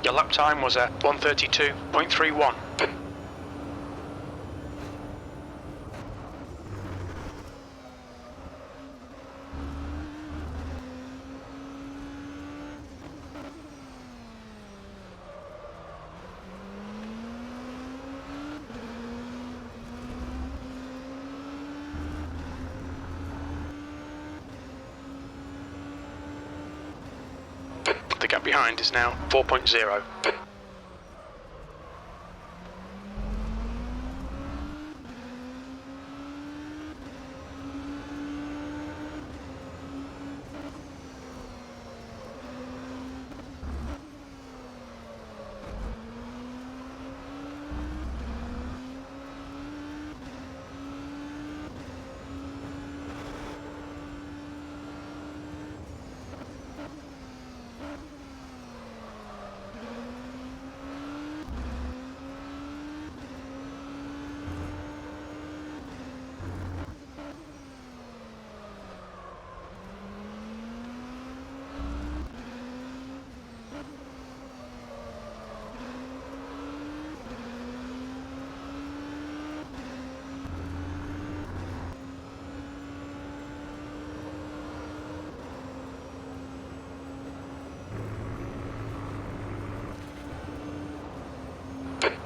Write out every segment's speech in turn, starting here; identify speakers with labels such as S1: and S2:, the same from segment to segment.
S1: Your lap time was at 1:32.31. The gap behind is now 4.0.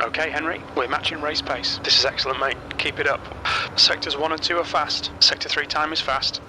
S1: Okay, Henry, we're matching race pace. This is excellent, mate. Keep it up. Sectors 1 and 2 are fast. Sector 3 time is fast.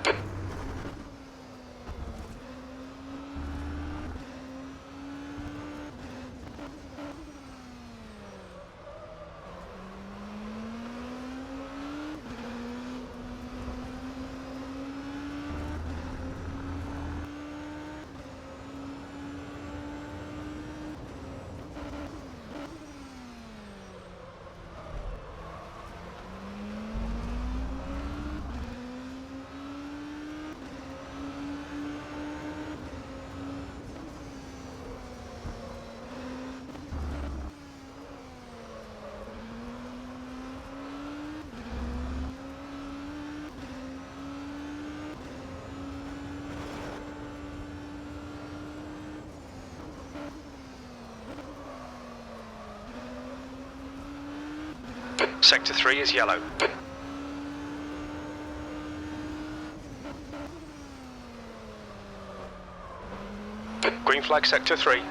S1: Sector 3 is yellow. Green flag Sector 3.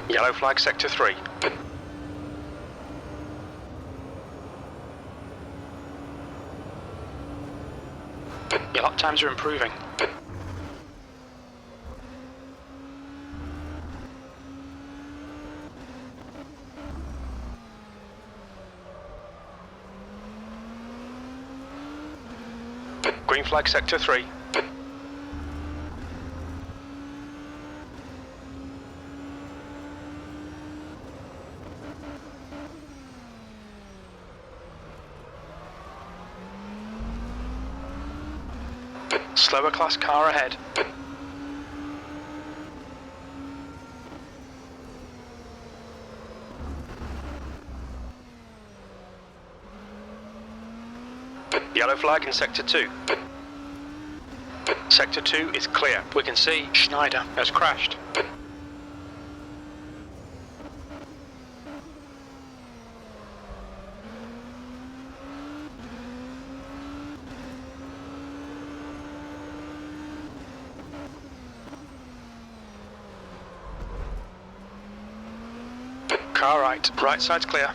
S1: Yellow flag Sector 3. Your lap times are improving. Green flag Sector 3. Slower class car ahead. Yellow flag in Sector 2. Sector 2 is clear. We can see Schneider has crashed. Car right side's clear.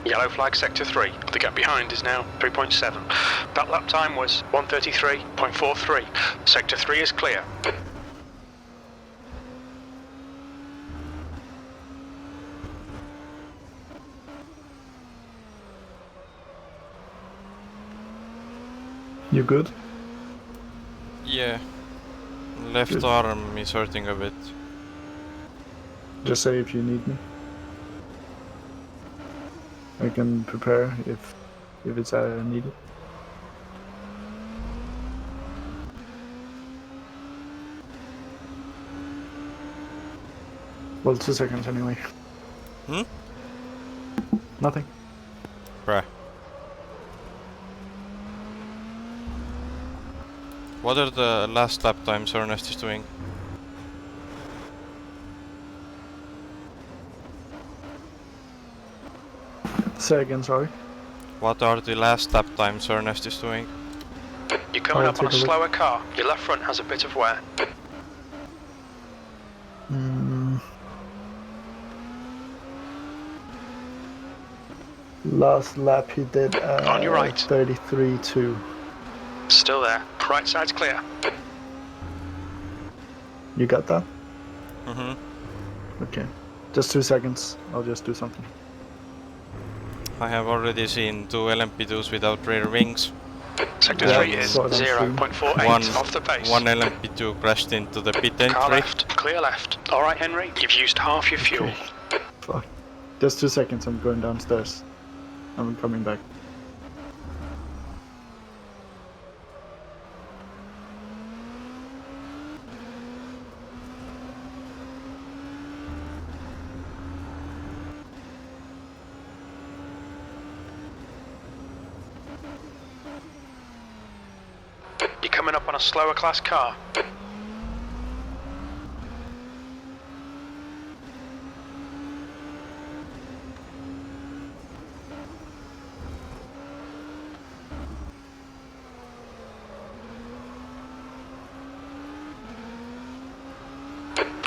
S1: Yellow flag Sector 3. The gap behind is now 3.7. That lap time was 1:33.43. Sector 3 is clear.
S2: You good?
S3: Yeah, a
S2: left
S3: Good.
S2: arm is hurting a bit.
S3: Just say if you need me. I can prepare if it's needed. Well, 2 seconds anyway.
S2: Hmm?
S3: Nothing.
S2: Bruh. What are the last lap times Ernest is doing?
S3: Say again, sorry.
S2: What are the last lap times Ernest is doing?
S1: You're coming
S3: I'll
S1: up on a
S3: take a look.
S1: slower car. Your left front has a bit of wear.
S3: Last lap he did
S1: On your right.
S3: 33.2.
S1: Still there. Right side's clear.
S3: You got that?
S2: Mm-hmm.
S3: Okay. Just 2 seconds. I'll just do something.
S2: I have already seen 2 LMP2s without rear wings.
S1: Sector
S3: Yeah,
S1: 3 is
S3: saw it on stream.
S1: 0.48 off the pace.
S2: One LMP2 crashed into the pit
S1: Car
S2: entry.
S1: left, clear left. Alright Henry, you've used half your fuel.
S3: Okay. Fuck. Just 2 seconds, I'm going downstairs. I'm coming back.
S1: You're coming up on a slower class car.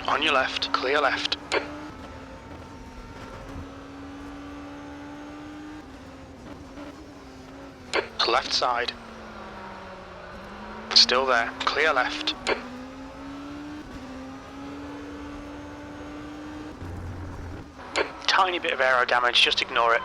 S1: On your left, clear left. Left side. Still there, clear left. Tiny bit of aero damage, just ignore it.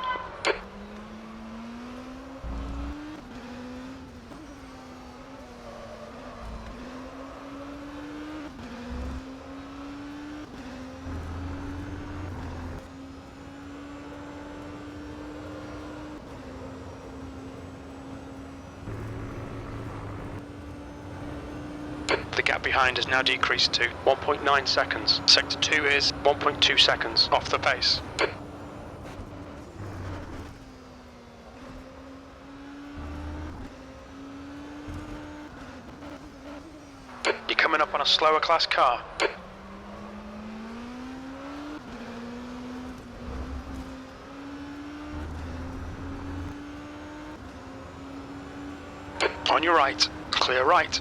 S1: The gap behind has now decreased to 1.9 seconds. Sector 2 is 1.2 seconds off the pace. You're coming up on a slower class car. On your right, clear right.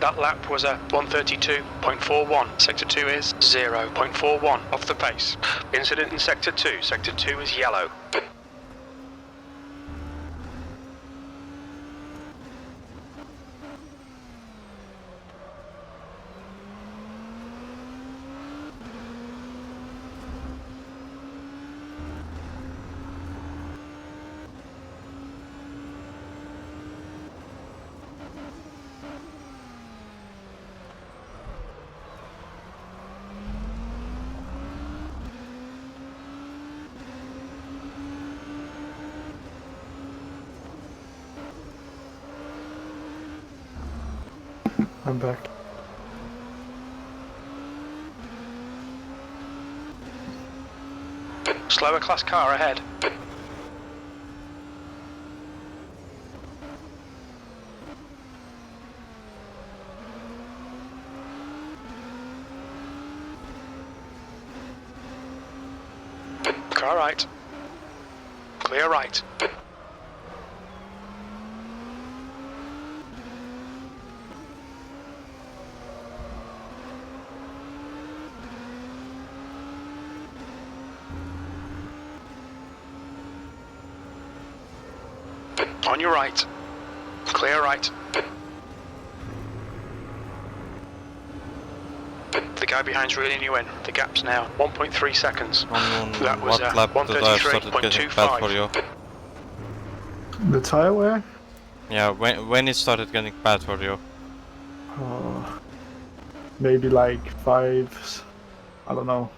S1: That lap was a 132.41. Sector 2 is 0.41 off the pace. Incident in Sector 2. Sector 2 is yellow.
S3: I'm back.
S1: Slower class car ahead. Car right. Clear right. On your right. Clear right. The guy behind's reeling you in. The gap's now 1.3 seconds.
S2: On
S1: That was
S2: what lap did I started getting bad for you?
S3: The tire wear?
S2: Yeah, when it started getting bad for you?
S3: Maybe like 5. I don't know.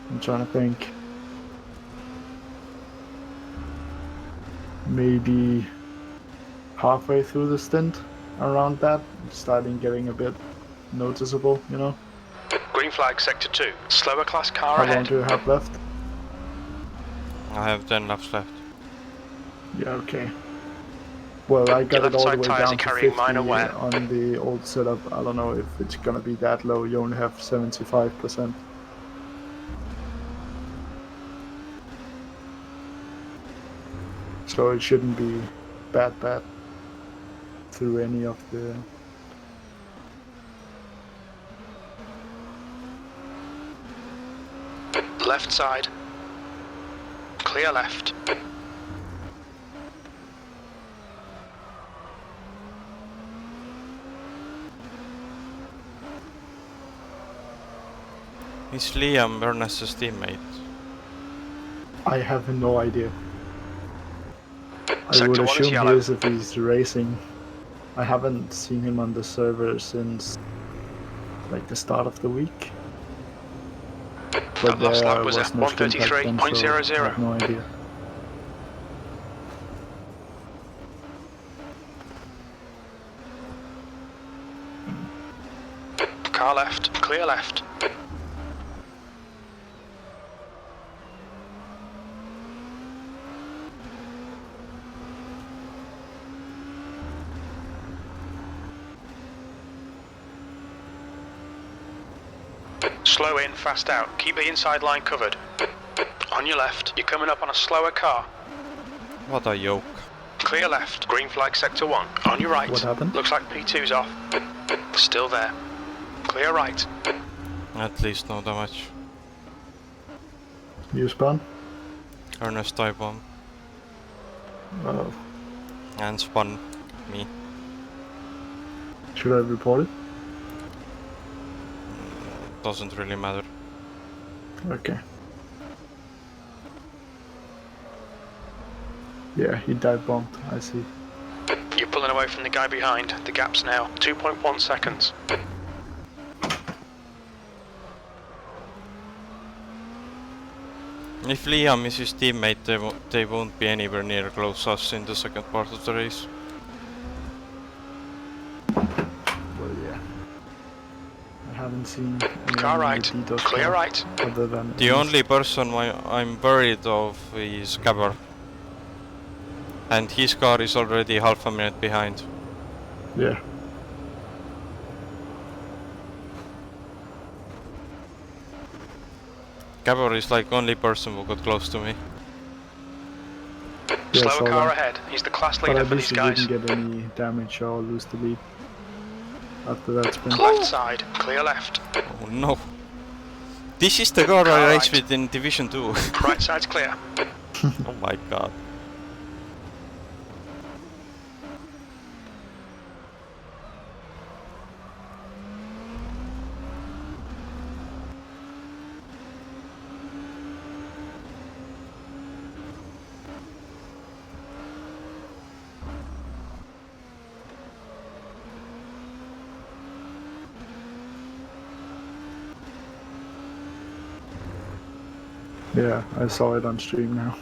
S3: I'm trying to think. Maybe halfway through the stint, around that, starting getting a bit noticeable, you know?
S1: Green flag, sector 2. Slower class car
S3: How
S1: ahead.
S3: long do you have left?
S2: I have 10 laps left.
S3: Yeah, okay. Well, I got
S1: Your
S3: it all the
S1: left
S3: way
S1: side tyres
S3: down
S1: are
S3: to
S1: carrying
S3: 50
S1: minor wear.
S3: on the old setup. I don't know if it's gonna be that low. You only have 75%. So it shouldn't be bad through any of the...
S1: Left side. Clear left.
S2: Is Liam Ernest's teammate?
S3: I have no idea. I
S1: Sector
S3: would
S1: 1 is
S3: assume he
S1: yellow.
S3: is if he's racing. I haven't seen him on the server since like the start of the week. But
S1: That last lap
S3: there
S1: was
S3: was
S1: at
S3: no sprint back then, so I
S1: 133.00.
S3: have no idea.
S1: Car left. Clear left. Slow in, fast out. Keep the inside line covered. On your left, you're coming up on a slower car.
S2: What a yoke.
S1: Clear left. Green flag sector 1. On your right.
S3: What happened?
S1: Looks like P2's off. Still there. Clear right.
S2: At least no damage.
S3: You spun?
S2: Ernest dive bomb
S3: Oh.
S2: and spun me.
S3: Should I report it?
S2: Doesn't really matter.
S3: Okay. Yeah, he dive bombed, I see.
S1: You're pulling away from the guy behind. The gap's now 2.1 seconds.
S2: If Liam is his teammate, they won't be anywhere near close us in the second part of the race.
S3: Well, yeah. I haven't seen any
S1: Car right.
S3: details
S1: Clear right.
S3: other than
S2: The only person I'm worried of is Gabor. And his car is already half a minute behind.
S3: Yeah.
S2: Gabor is like only person who got close to me.
S3: Yeah,
S1: Slower
S3: so
S1: car
S3: that.
S1: ahead. He's the class
S3: But
S1: leader
S3: at
S1: for
S3: least
S1: these
S3: he
S1: guys.
S3: didn't get any damage or lose the lead after that sprint.
S1: Left side. Clear left.
S2: Oh no. This is the car
S1: Car
S2: I raced
S1: right.
S2: with in Division 2.
S1: Right side's clear.
S2: Oh my god.
S3: Yeah, I saw it on stream now.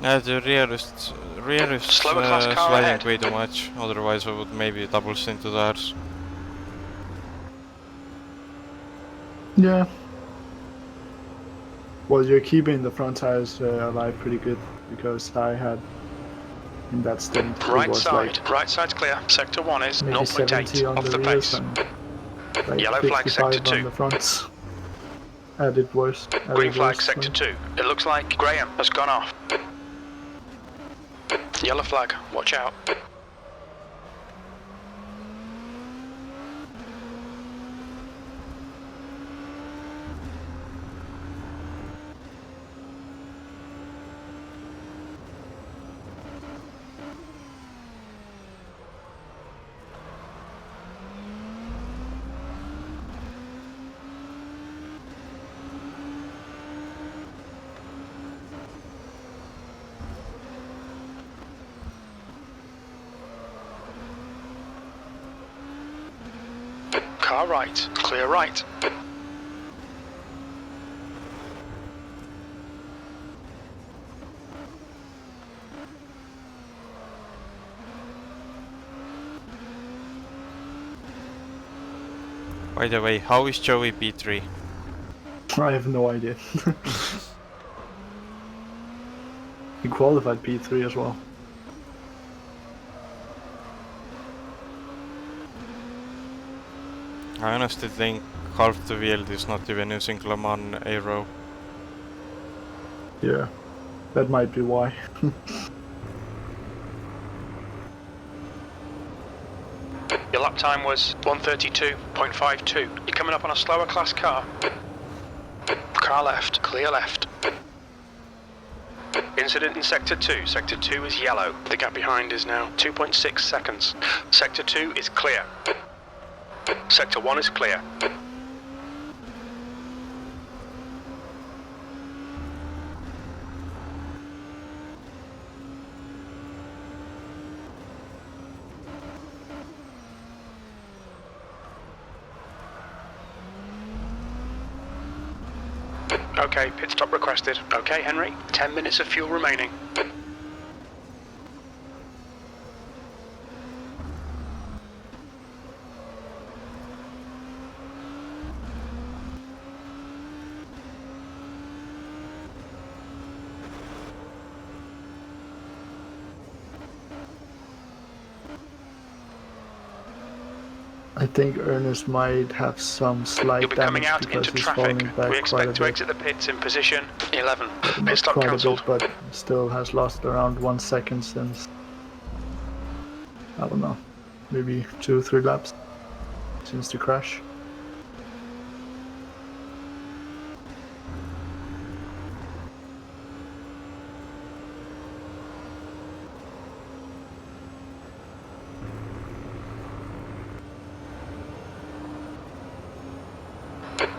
S2: The rear is
S1: Slower class car
S2: sliding
S1: ahead.
S2: way too much, otherwise I would maybe doubles into theirs.
S3: Yeah. Well, you're keeping the front tires alive pretty good, because I had in that stint it
S1: Right
S3: was
S1: side.
S3: like
S1: Right side's clear. Sector 1 is
S3: maybe 70
S1: 0.8
S3: on
S1: off
S3: the
S1: the
S3: rears
S1: pace.
S3: and like
S1: Yellow flag sector
S3: 55 on
S1: 2.
S3: the fronts. Added worse.
S1: Green flag sector 2. It looks like Graham has gone off. Yellow flag. Watch out. Car right. Clear right.
S2: By the way, how is Joey P3?
S3: I have no idea. He qualified P3 as well.
S2: I honestly think half the field is not even using Le Mans Aero.
S3: Yeah, that might be why.
S1: Your lap time was 1:32.52. You're coming up on a slower class car. Car left. Clear left. Incident in Sector 2. Sector 2 is yellow. The gap behind is now 2.6 seconds. Sector 2 is clear. Sector 1 is clear. Okay, pit stop requested. Okay, Henry, 10 minutes of fuel remaining.
S3: I think Ernest might have some slight
S1: You'll be coming
S3: damage
S1: out
S3: because
S1: into
S3: he's
S1: traffic.
S3: falling back
S1: We
S3: quite a
S1: expect to
S3: bit.
S1: exit the pits in position 11.
S3: Not
S1: Pit stop
S3: quite a
S1: cancelled.
S3: bit, but still has lost around 1 second since, I don't know, maybe 2-3 laps since the crash.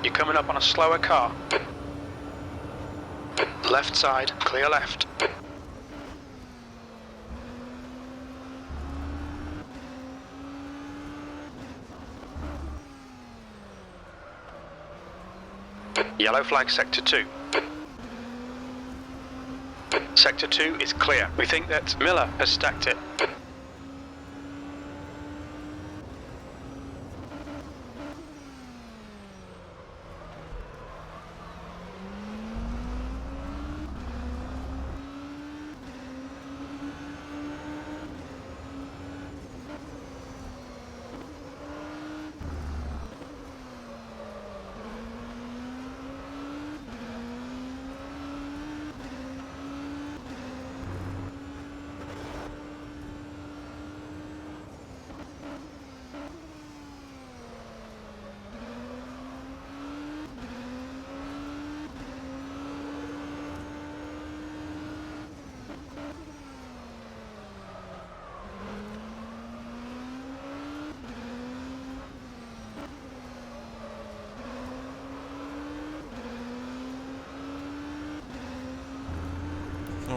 S1: You're coming up on a slower car. Left side, clear left. Yellow flag sector 2. Sector 2 is clear. We think that Miller has stacked it.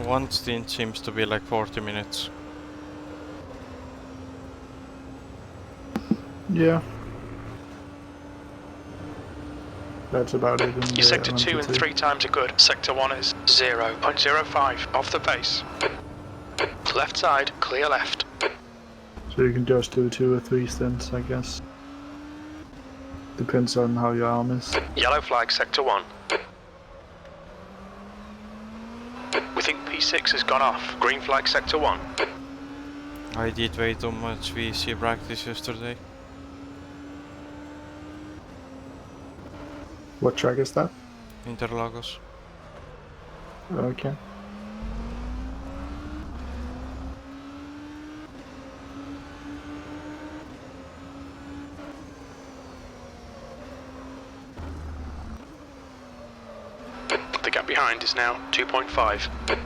S2: One stint seems to be like 40 minutes.
S3: Yeah. That's about it.
S1: Your sector 2 and 3 times are good. Sector 1 is 0.05 off the pace. Left side, clear left.
S3: So you can just do 2 or 3 stints, I guess. Depends on how your arm is.
S1: Yellow flag, sector 1. We think P6 has gone off. Green flag, sector 1.
S2: I did way too much VC practice yesterday.
S3: What track is that?
S2: Interlagos.
S3: Okay.
S1: The gap behind is now 2.5.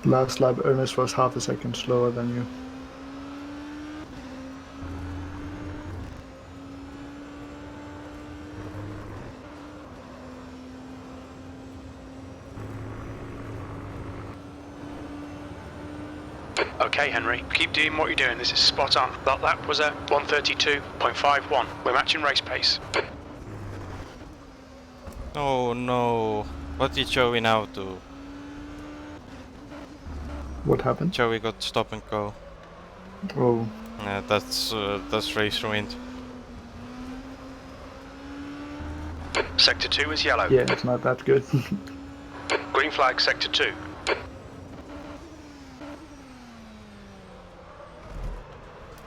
S3: Last lap, Ernest was half a second slower than you.
S1: Okay, Henry, keep doing what you're doing. This is spot on. That lap was a 1:32.51. We're matching race pace.
S2: Oh no. What did Joey now do?
S3: What happened?
S2: Joey got stop and go.
S3: Oh,
S2: Yeah, that's race ruined.
S1: Sector 2 is yellow.
S3: yeah, it's not that good.
S1: Green flag, sector 2.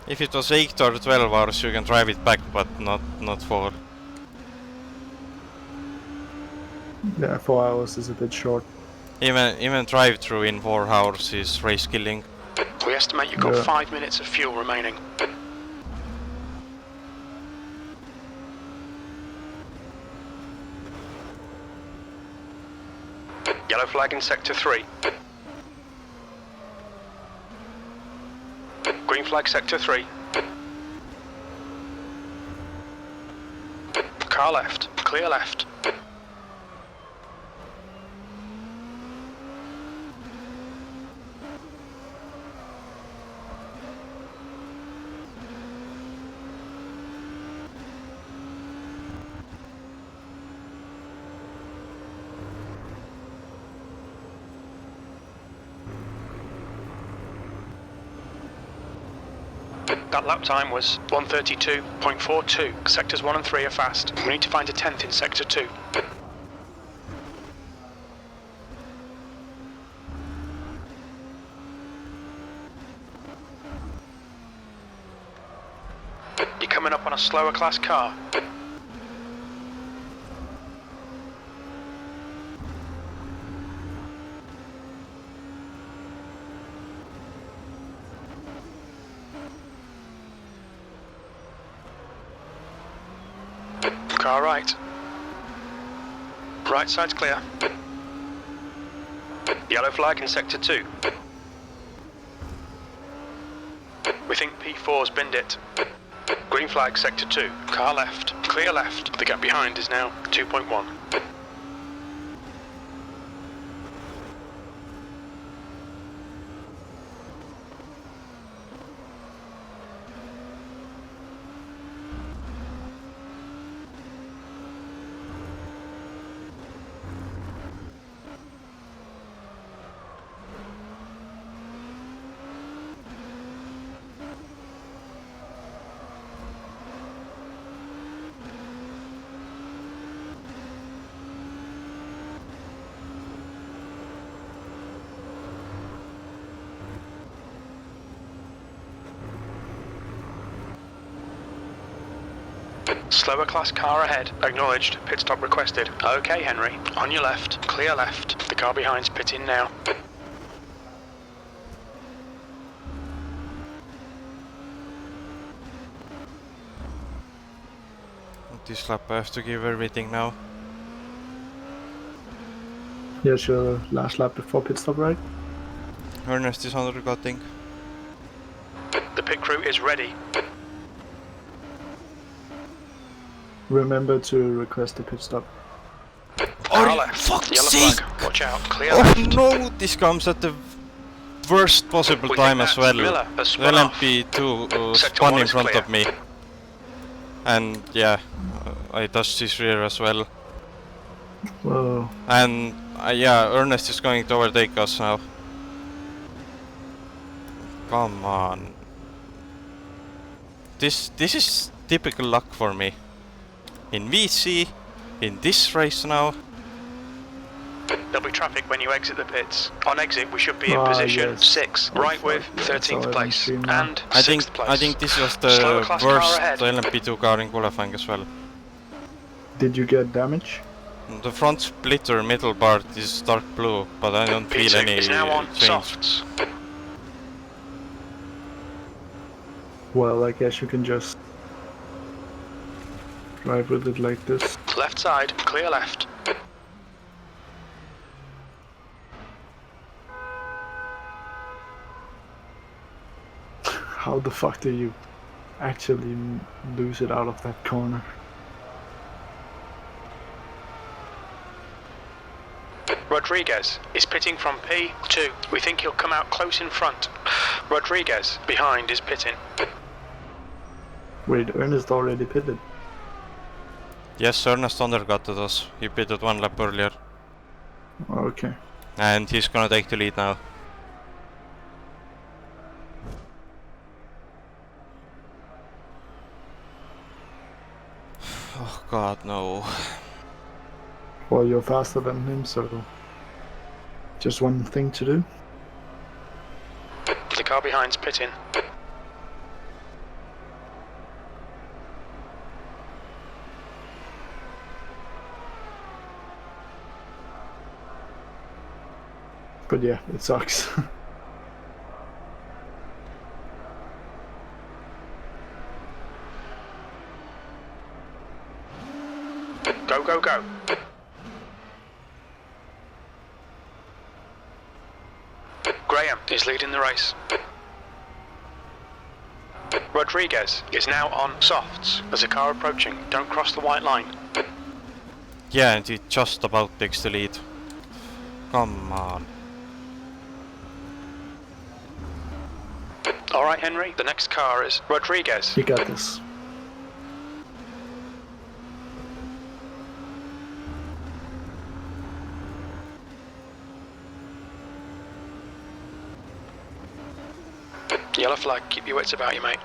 S2: If it was 8 or 12 hours you can drive it back, but not 4.
S3: Yeah, 4 hours is a bit short.
S2: Even drive through in 4 hours is race killing.
S1: We estimate you've got
S3: Yeah.
S1: 5 minutes of fuel remaining. Yellow flag in sector 3. Green flag, sector 3. Car left, clear left. That lap time was 1:32.42. Sectors 1 and 3 are fast. We need to find a 10th in sector 2. You're coming up on a slower class car. Car right. Right side's clear. Yellow flag in sector 2. We think P4's binned it. Green flag, sector 2. Car left. Clear left. The gap behind is now 2.1. Slower class car ahead. Acknowledged. Pit stop requested. Okay, Henry. On your left. Clear left. The car behind's pitting now.
S2: This lap I have to give everything now.
S3: Here's your last lap before pit stop, right?
S2: Ernest is undercutting.
S1: pit crew is ready.
S3: Remember to request a pit stop.
S1: Car
S2: Oh,
S1: left.
S2: fuck's
S1: Yellow
S2: sake!
S1: flag. Watch out. Clear
S2: Oh
S1: left.
S2: no, this comes at the worst possible
S1: We
S2: time
S1: think
S2: as
S1: that's
S2: well.
S1: Miller has
S2: The
S1: spun off.
S2: LMP2
S1: Sector
S2: spun
S1: one
S2: in
S1: is
S2: front
S1: clear.
S2: of me. And yeah, I touched his rear as well.
S3: Whoa.
S2: And yeah, Ernest is going to overtake us now. Come on. This is typical luck for me. In VC, in this race now.
S1: There'll be traffic when you exit the pits. On exit, we should be in
S3: Ah,
S1: position
S3: yes.
S1: 6,
S3: Oh,
S1: right
S3: fuck,
S1: with
S3: yeah,
S1: 13th
S3: so
S1: place
S3: stream now.
S1: and 6th place.
S2: I think this was
S1: Slower
S2: the
S1: class car
S2: worst
S1: ahead.
S2: LMP2 car in qualifying as well.
S3: Did you get damage?
S2: The front splitter middle part is dark blue, but I don't feel
S1: P2
S2: any
S1: is now on
S2: change.
S1: softs.
S3: Well, I guess you can just drive with it like this.
S1: Left side, clear left.
S3: How the fuck do you actually lose it out of that corner?
S1: Rodriguez is pitting from P2. We think he'll come out close in front. Rodriguez behind is pitting.
S3: Wait, Ernest already pitted.
S2: Yes, Ernest undercutted us. He pitted one lap earlier.
S3: Okay.
S2: And he's gonna take the lead now. Oh god, no.
S3: Well, you're faster than him, so just one thing to do.
S1: The car behind's pitting.
S3: But yeah, it sucks.
S1: Go, go, go. Graham is leading the race. Rodriguez is now on softs. There's a car approaching. Don't cross the white line.
S2: Yeah, and he just about takes the lead. Come on.
S1: Alright, Henry. The next car is Rodriguez.
S3: You got this.
S1: Yellow flag. Keep your wits about you, mate.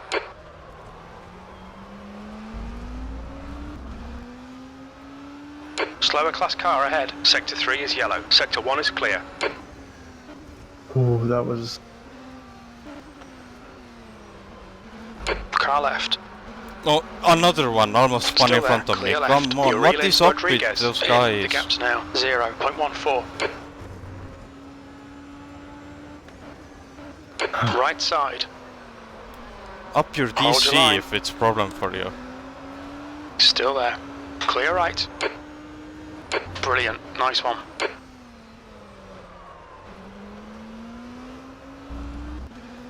S1: Slower class car ahead. Sector 3 is yellow. Sector 1 is clear.
S3: Oh, that was...
S1: Car left.
S2: Oh, another one almost spun
S1: Still
S2: in front
S1: there,
S2: of me.
S1: clear
S2: Come
S1: left.
S2: on,
S1: You're
S2: what
S1: reeling
S2: is up with
S1: Rodriguez.
S2: those
S1: The
S2: guys?
S1: gap's now 0.14. Right side.
S2: Up your
S1: Hold your
S2: DC
S1: line.
S2: if it's a problem for you.
S1: Still there. Clear right. Brilliant. Nice one.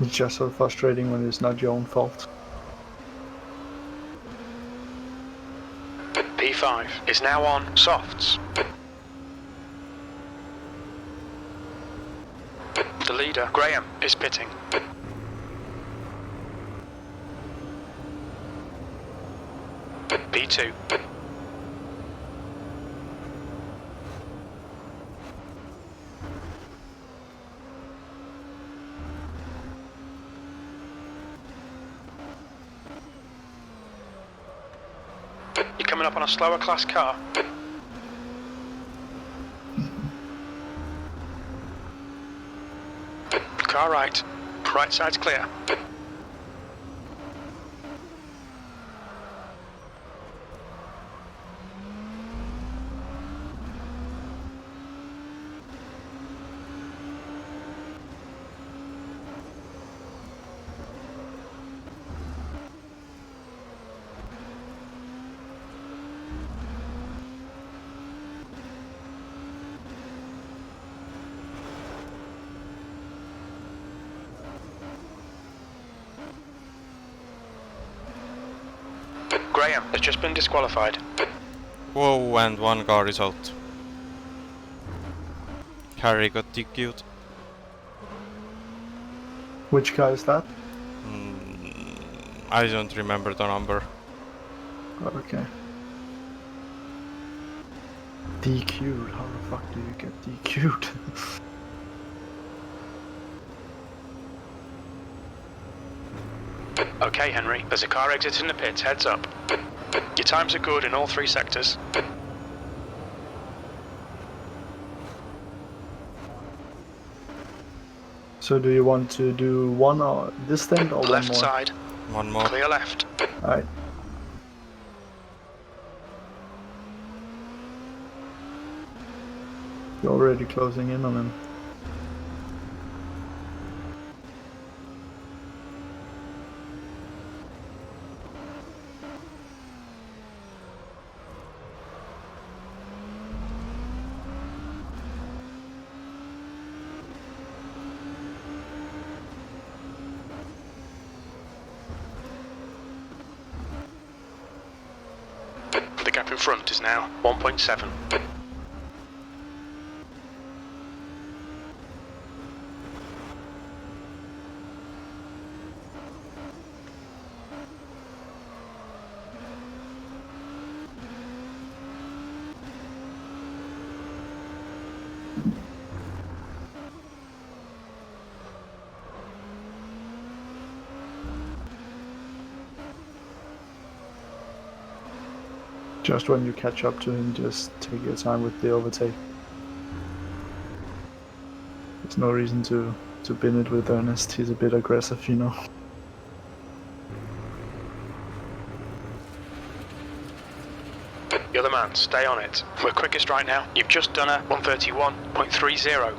S3: It's just so frustrating when it's not your own fault.
S1: P5 is now on softs. The leader, Graham, is pitting. P2. You're coming up on a slower class car. Car right. Right side's clear. Graham has just been disqualified.
S2: Whoa, and one car is out. Harry got DQ'd.
S3: Which guy is that?
S2: I don't remember the number.
S3: Oh, okay. DQ'd? How the fuck do you get DQ'd?
S1: Okay, Henry, there's a car exiting the pits, heads up. Your times are good in all 3 sectors.
S3: So do you want to do one or this thing or
S1: Left
S3: one more?
S1: side,
S2: One more.
S1: clear left.
S3: Alright. You're already closing in on him.
S1: The gap in front is now 1.7.
S3: Just when you catch up to him, just take your time with the overtake. There's no reason to bin it with Ernest. He's a bit aggressive, you know.
S1: You're the man, stay on it. We're quickest right now. You've just done a 131.30.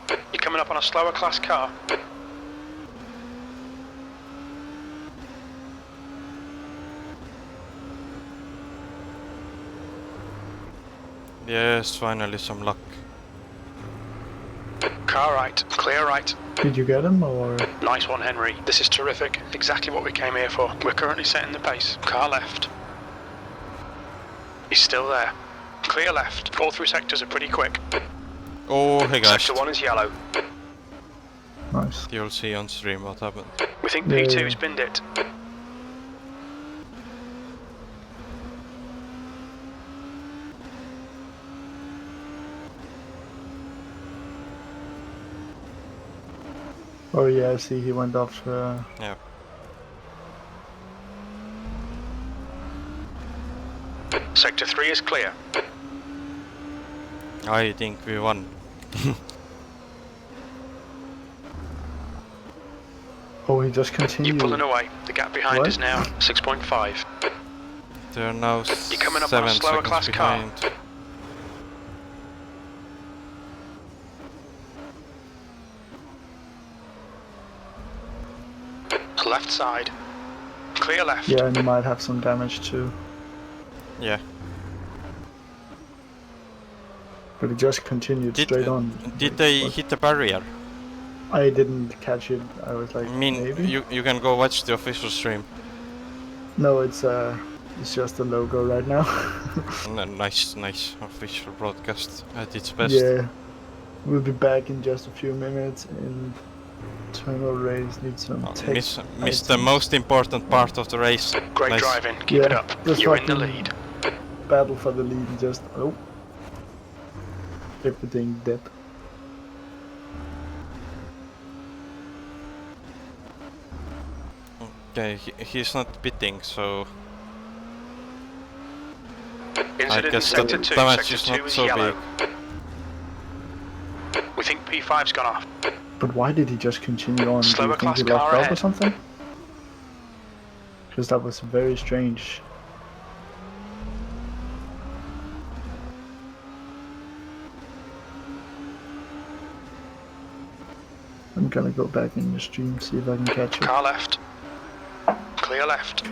S1: You're coming up on a slower class car.
S2: Yes, finally some luck.
S1: Car right, clear right.
S3: Did you get him or?
S1: Nice one, Henry. This is terrific. Exactly what we came here for. We're currently setting the pace. Car left. He's still there. Clear left. All 3 sectors are pretty quick.
S2: Oh, he crashed.
S1: Sector 1 is yellow.
S3: Nice.
S2: You'll see on stream what happened.
S1: We think
S3: Yeah.
S1: P2 spinned it.
S3: Oh yeah, I see he went off.
S2: Yeah.
S1: Sector 3 is clear.
S2: I think we won.
S3: Oh, he just continued.
S1: You're pulling away. The gap behind
S3: What?
S1: is now 6.5.
S2: They're now
S1: You're coming up on a
S2: 7
S1: slower
S2: seconds
S1: class car.
S2: behind.
S1: Left side. Clear left.
S3: Yeah, and he might have some damage too.
S2: Yeah.
S3: But he just continued straight on.
S2: Did they
S3: What?
S2: hit the barrier?
S3: I didn't catch it. I was like,
S2: I mean,
S3: maybe.
S2: you can go watch the official stream.
S3: No, it's just a logo right now.
S2: Nice official broadcast at its best.
S3: Yeah. We'll be back in just a few minutes. Internal race needs some tech
S2: Missed the
S3: items.
S2: most important part of the race.
S1: Great
S2: Nice.
S1: driving. Keep it up.
S3: Just
S1: You're in the
S3: fucking
S1: lead.
S3: battle for the lead and just everything dead.
S2: Okay, he's not pitting, so I
S1: Incident in
S2: guess the
S1: sector 2.
S2: damage
S1: Sector
S2: is
S1: 2
S2: not
S1: is
S2: so
S1: yellow.
S2: big.
S1: We think P5's gone off.
S3: But why did he just continue on? Do
S1: Slower
S3: you think
S1: class
S3: he locked
S1: car
S3: up or
S1: ahead.
S3: something? Because that was very strange. I'm gonna go back in the stream, see if I can catch it.
S1: Car left. Clear left.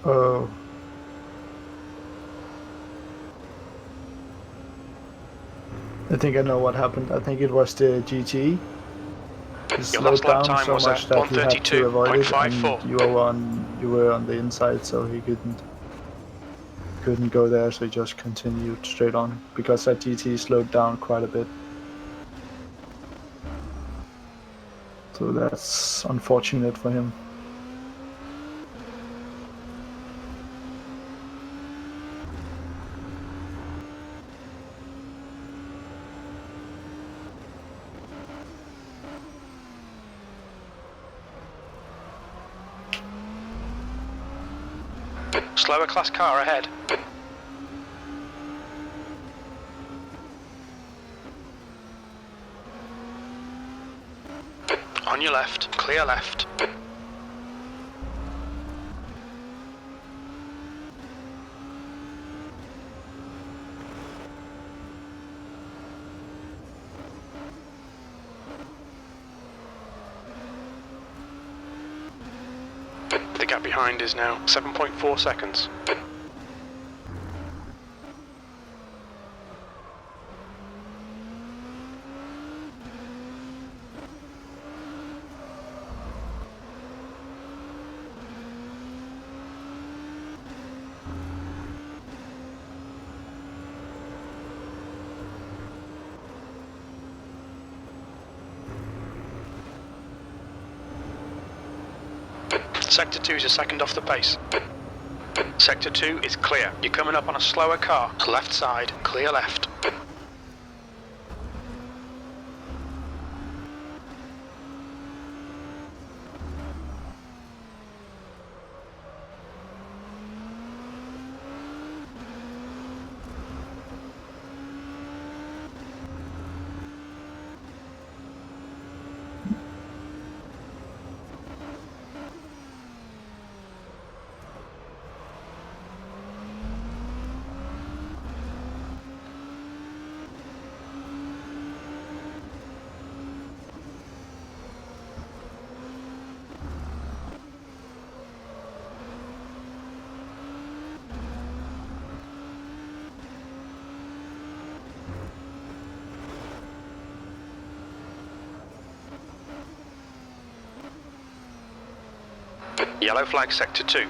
S3: Oh. I think I know what happened. I think it was the GT. He slowed
S1: last lap
S3: down
S1: time
S3: so
S1: was
S3: much
S1: at
S3: that he had to avoid it,
S1: 132.54.
S3: and you were on the inside, so he couldn't go there, so he just continued straight on because that GT slowed down quite a bit. So that's unfortunate for him.
S1: Slower class car ahead. On your left. Clear left. The gap behind is now 7.4 seconds. Sector 2 is a second off the pace. Sector 2 is clear. You're coming up on a slower car. Left side, clear left. Yellow flag sector 2.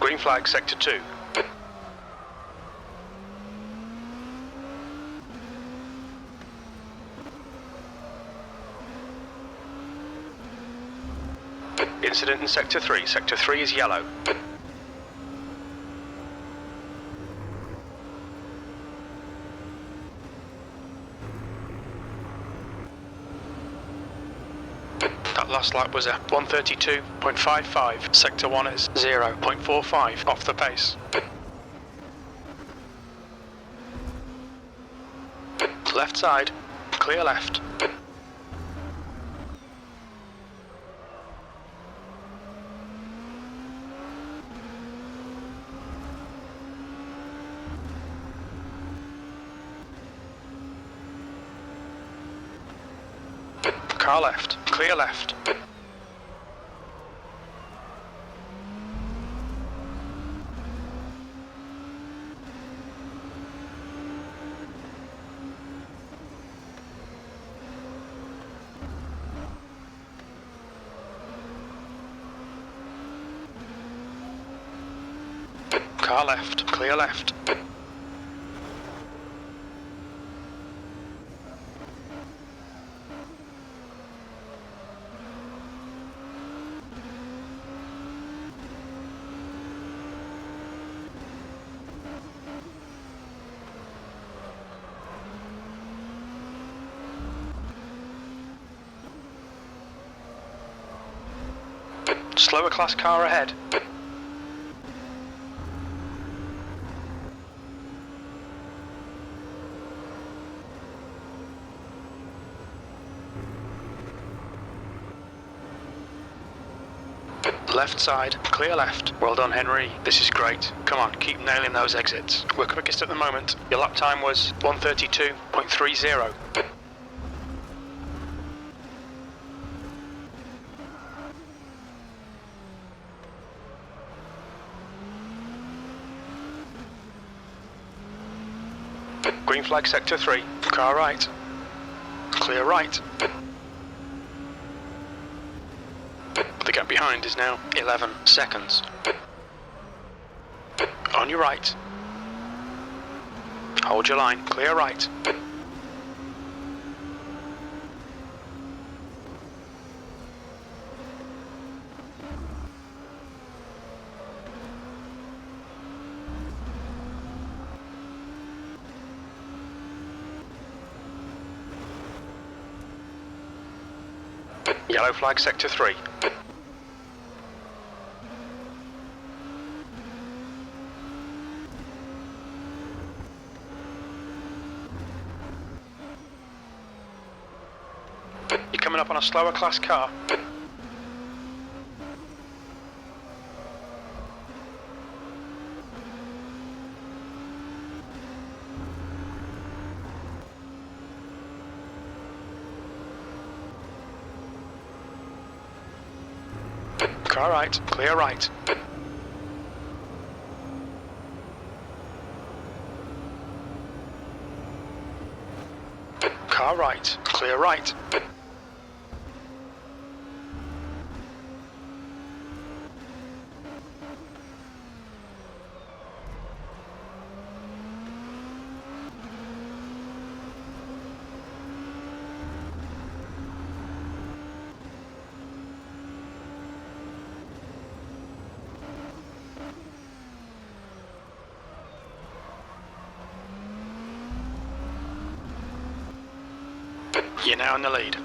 S1: Green flag sector 2. Incident in sector 3. Sector 3 is yellow. That last lap was a 132.55. Sector 1 is 0.45 off the pace. Left side, clear left. Car left. Clear left. Car left. Clear left. Slower class car ahead. Left side, clear left. Well done, Henry. This is great. Come on, keep nailing those exits. We're quickest at the moment. Your lap time was 1:32.30. Green flag sector 3. Car right. Clear right. The gap behind is now 11 seconds. On your right. Hold your line. Clear right. Yellow flag sector 3. You're coming up on a slower class car. Car right, clear right. Car right, clear right. You're now in the lead.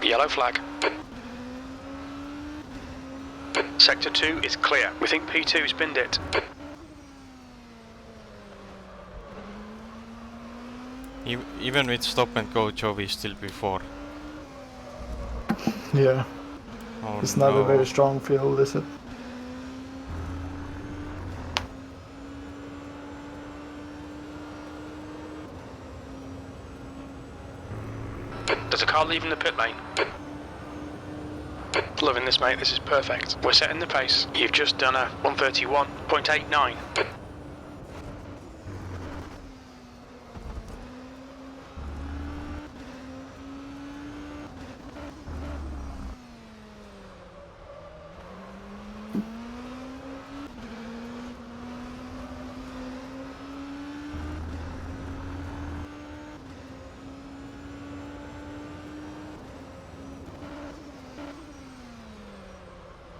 S1: Yellow flag. Sector 2 is clear. We think P2's binned it.
S2: Even with stop and go, Jovi's still before.
S3: Yeah.
S2: Oh,
S3: It's not
S2: no.
S3: a very strong field, is it?
S1: There's a car leaving the pit lane. Loving this, mate. This is perfect. We're setting the pace. You've just done a 1:31.89.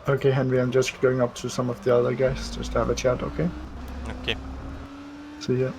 S3: Okay, Henry, I'm just going up to some of the other guys just to have a chat, okay?
S2: Okay.
S3: See ya.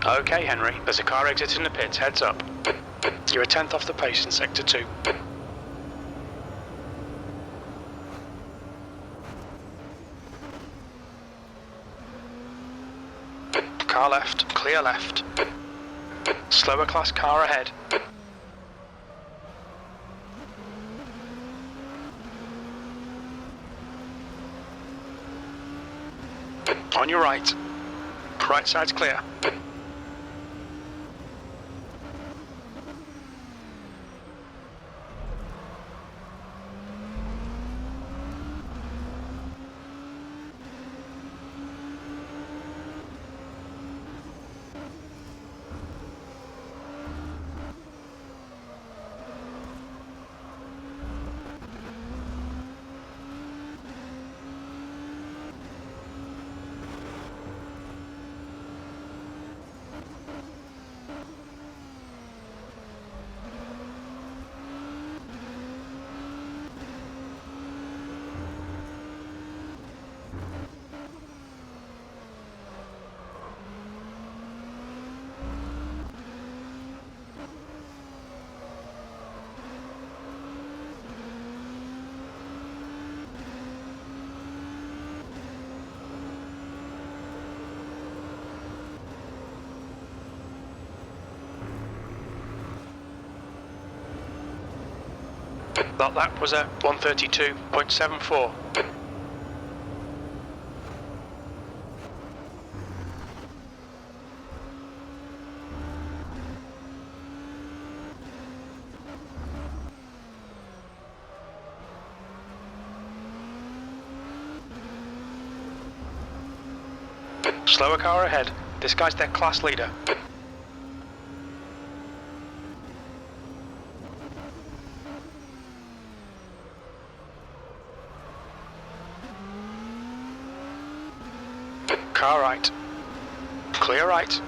S1: Okay, Henry, there's a car exiting the pits, heads up. You're a tenth off the pace in Sector 2. Car left, clear left. Slower class car ahead. On your right. Right side's clear. That lap was a 132.74. Slower car ahead. This guy's their class leader. Car right. Clear right.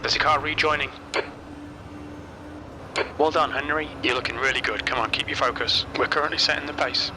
S1: There's a car rejoining. Well done, Henry. You're looking really good. Come on, keep your focus. We're currently setting the pace.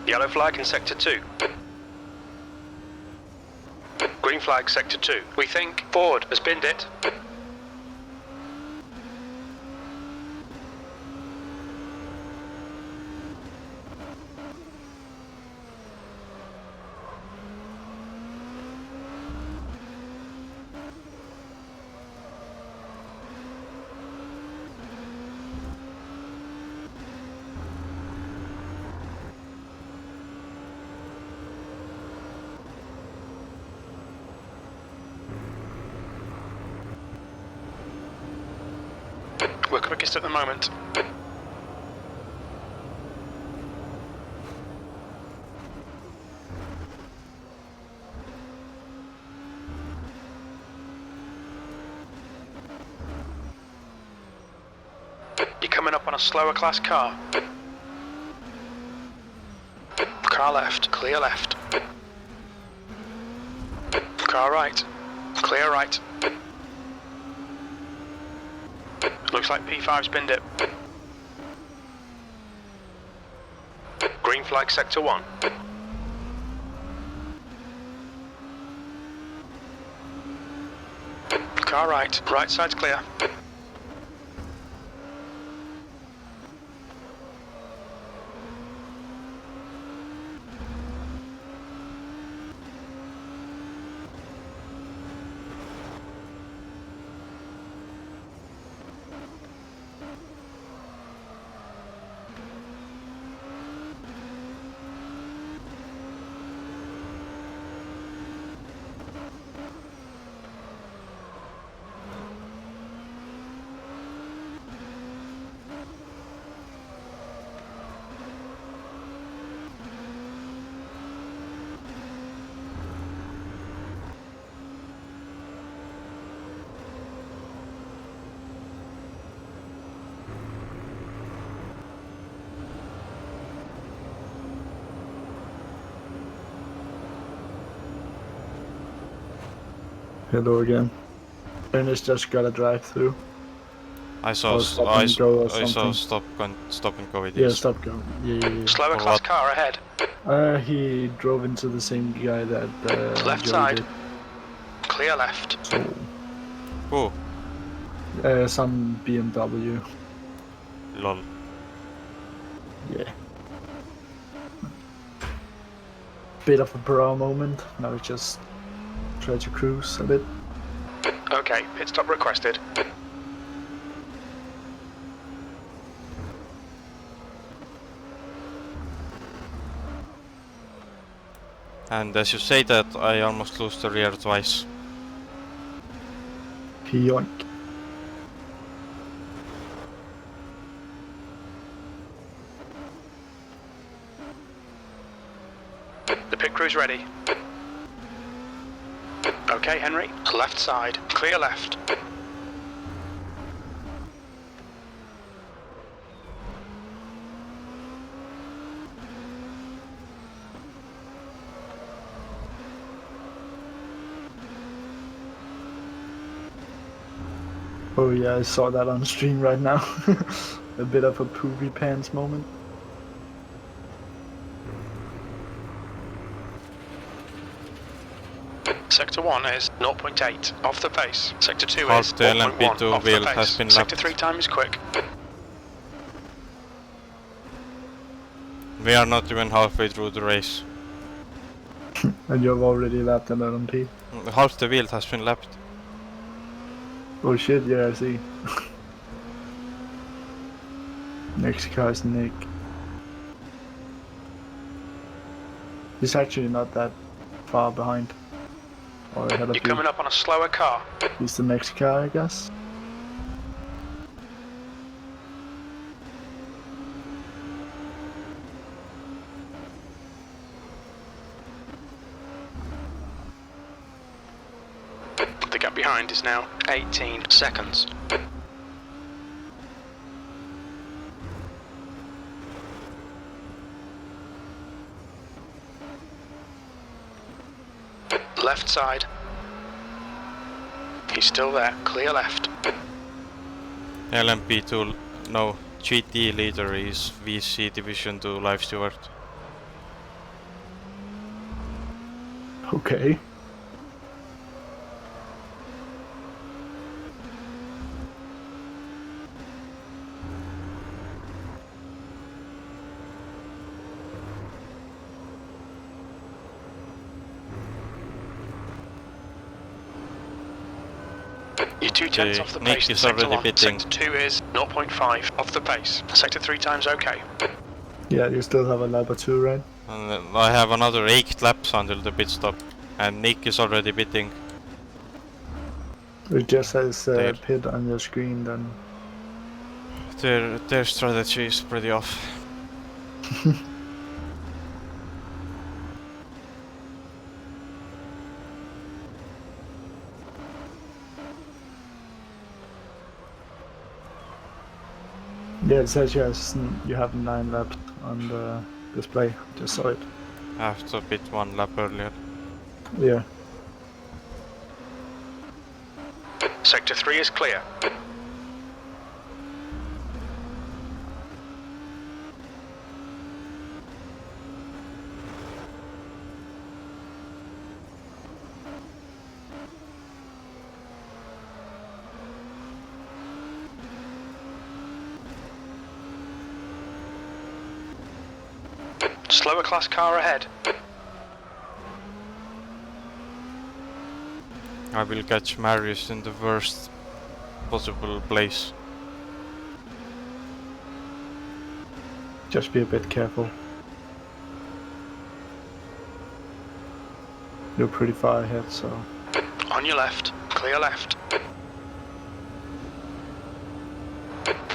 S1: Yellow flag in Sector 2. Green flag, Sector 2. We think Ford has binned it. We're quickest at the moment. You're coming up on a slower class car. Car left, clear left. Car right, clear right. Looks like P5's binned it. Green flag sector 1. Car right, right side's clear.
S3: Hello again. Ernest just got a drive-through.
S2: I saw
S3: stop and go or
S2: I saw
S3: something.
S2: stop and go with
S3: Yeah,
S2: this.
S3: stop go. Yeah.
S1: Slower
S2: For
S1: class
S2: what?
S1: car ahead.
S3: He drove into the same guy that
S1: Left
S3: Joey
S1: side.
S3: did.
S1: Clear left.
S3: So,
S2: Who?
S3: some BMW.
S2: Lol.
S3: Yeah. Bit of a bra moment. Now we just try to cruise a bit.
S1: Okay, pit stop requested.
S2: And as you say that, I almost lose the rear twice.
S3: Yoink.
S1: The pit crew's ready. Okay, Henry. Left side. Clear left.
S3: Oh yeah, I saw that on stream right now. A bit of a poopy pants moment.
S1: Sector 1 is 0.8 off the pace. Sector 2
S2: Half
S1: is
S2: the
S1: 0.1
S2: LMP2
S1: off the
S2: wheel
S1: pace.
S2: has been
S1: Sector
S2: lapped.
S1: 3 time is quick.
S2: We are not even halfway through the race.
S3: And you've already lapped an LMP.
S2: Half the wheel has been lapped.
S3: Oh shit, yeah, I see. Next car is Nick. He's actually not that far behind. Or ahead of
S1: You're
S3: you.
S1: coming up on a slower car.
S3: He's the next car, I guess.
S1: The gap behind is now 18 seconds. Left side. He's still there. Clear left.
S2: LMP2, no, GT leader is VC Division 2 live steward.
S3: Okay.
S1: You're 2/10 off the
S2: Nick
S1: pace.
S2: is
S1: Sector
S2: already
S1: 1.
S2: pitting.
S1: Sector 2 is 0.5 off the pace. Sector 3 time's okay.
S3: Yeah, you still have a lap or two, right?
S2: And I have another 8 laps until the pit stop. And Nick is already pitting.
S3: It just says
S2: There.
S3: pit on your screen then.
S2: Their strategy is pretty off.
S3: Yeah, it says you have 9 laps on the display. Just saw it.
S2: have to pit one lap earlier.
S3: Yeah.
S1: Sector 3 is clear. Slower class car ahead.
S2: I will catch Marius in the worst possible place.
S3: Just be a bit careful. You're pretty far ahead, so...
S1: On your left. Clear left.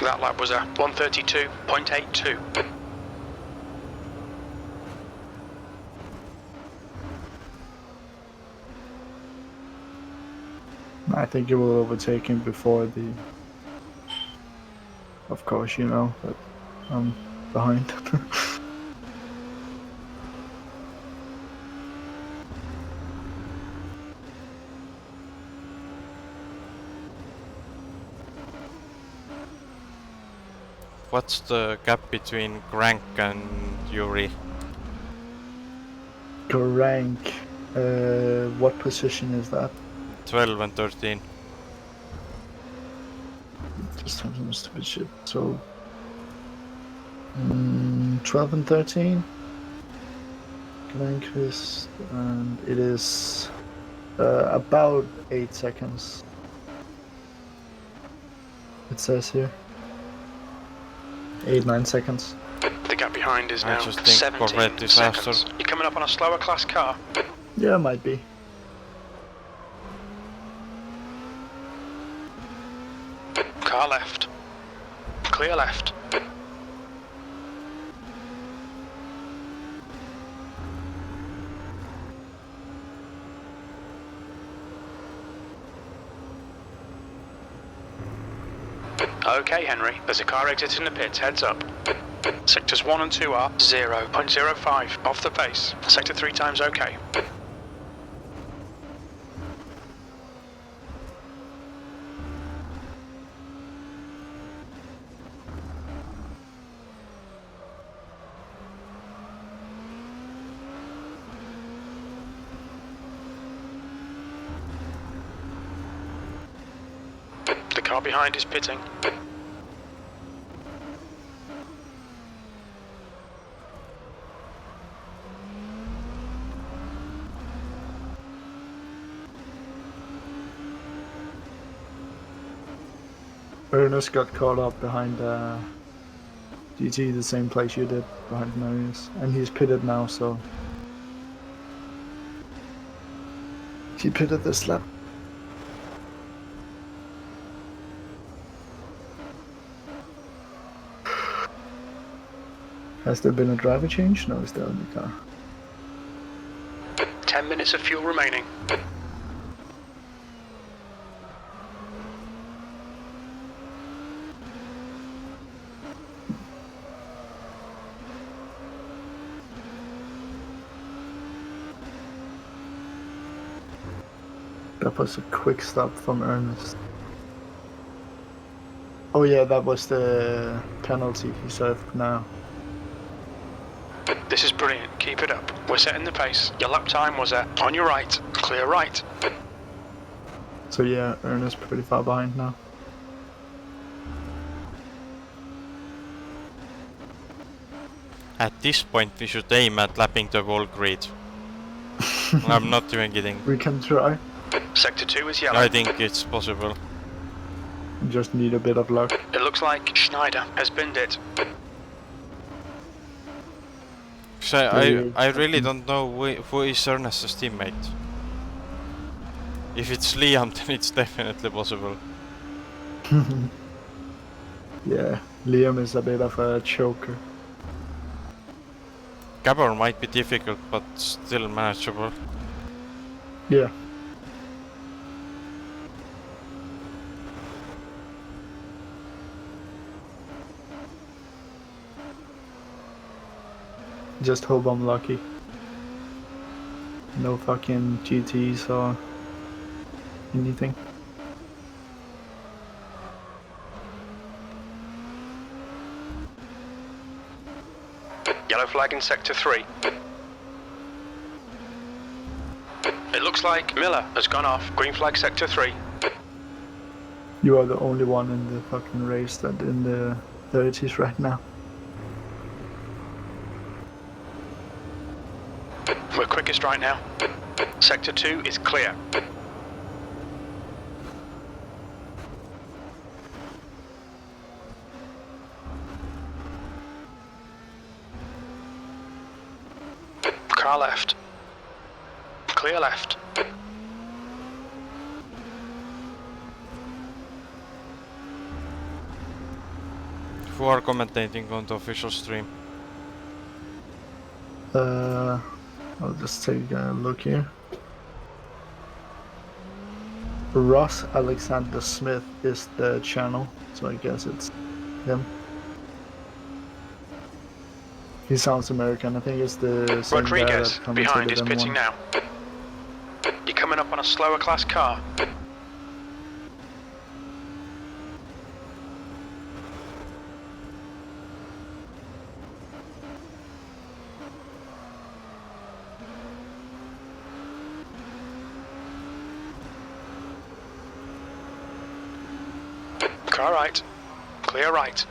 S1: That lap was a 132.82.
S3: I think you will overtake him before the... Of course, you know that I'm behind.
S2: What's the gap between Crank and Yuri?
S3: Rank. What position is that?
S2: 12 and 13.
S3: Just have some stupid shit. So... 12 and 13? Glenquist, and it is about 8 seconds. It says here. 8-9 seconds.
S1: The gap behind is
S2: I
S1: now
S2: just think
S1: 17
S2: Corvette is
S1: seconds.
S2: faster.
S1: You're coming up on a slower class car.
S3: Yeah, might be.
S1: Car left. Clear left. Okay, Henry. There's a car exiting the pits. Heads up. Sectors 1 and 2 are 0.05 off the pace. Sector 3 times okay. The car behind is pitting.
S3: Ernest got caught up behind GT, the same place you did, behind Marius. And he's pitted now, so... He pitted this lap. Has there been a driver change? No, he's still in the car.
S1: 10 minutes of fuel remaining.
S3: That was a quick stop from Ernest. Oh yeah, that was the penalty he served now.
S1: This is brilliant. Keep it up. We're setting the pace. Your lap time was on your right. Clear right.
S3: So yeah, Ernest pretty far behind now.
S2: At this point we should aim at lapping the whole grid. I'm not even kidding.
S3: We can try.
S1: Sector 2 is yellow.
S2: I think it's possible.
S3: We just need a bit of luck.
S1: It looks like Schneider has binned it.
S2: So I really don't know who is Ernest's teammate. If it's Liam, then it's definitely possible.
S3: Yeah, Liam is a bit of a choker.
S2: Gabor might be difficult, but still manageable.
S3: Yeah. Just hope I'm lucky. No fucking GTs or anything.
S1: Yellow flag in Sector 3. It looks like Miller has gone off. Green flag Sector 3.
S3: You are the only one in the fucking race that in the 30s right now.
S1: We're quickest right now. Sector 2 is clear. Car left. Clear left.
S2: Who are commentating on the official stream?
S3: I'll just take a look here. Ross Alexander Smith is the channel, so I guess it's him. He sounds American. I think it's the same
S1: Rodriguez
S3: guy that
S1: behind is
S3: commentated
S1: pitting
S3: M1.
S1: now. You're coming up on a slower class car. Car right. Clear right.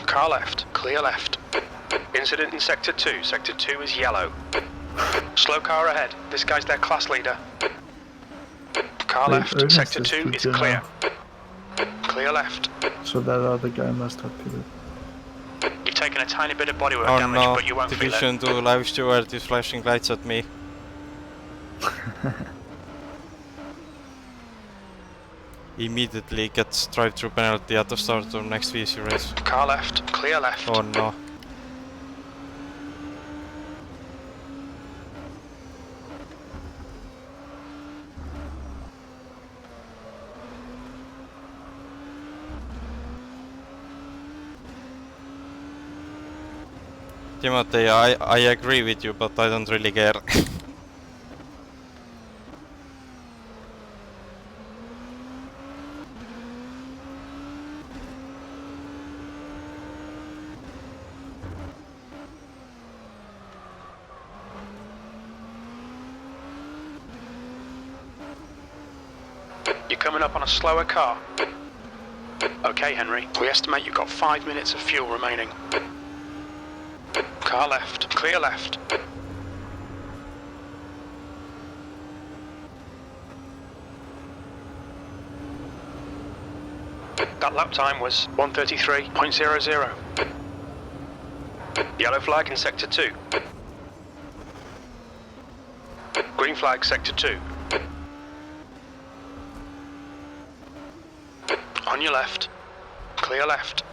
S1: Car left, clear left. Incident in Sector 2. Sector 2 is yellow. Slow car ahead. This guy's their class leader. Car
S3: Wait,
S1: left,
S3: Ernest
S1: Sector
S3: is
S1: 2 is
S3: P2
S1: clear.
S3: now.
S1: Clear left.
S3: So that other guy must have pitted.
S1: You've taken a tiny bit of bodywork
S2: Oh
S1: damage,
S2: no,
S1: but you won't feel
S2: Division
S1: it.
S2: 2 live steward is flashing lights at me. Immediately gets drive-through penalty at the start of next VSRA race.
S1: Car left, clear left.
S2: Oh no. Timothy, I agree with you, but I don't really care.
S1: You're coming up on a slower car. Okay, Henry, we estimate you've got 5 minutes of fuel remaining. Car left, clear left. That lap time was 1:33.00. Yellow flag in Sector 2. Green flag Sector 2. On your left. Clear left.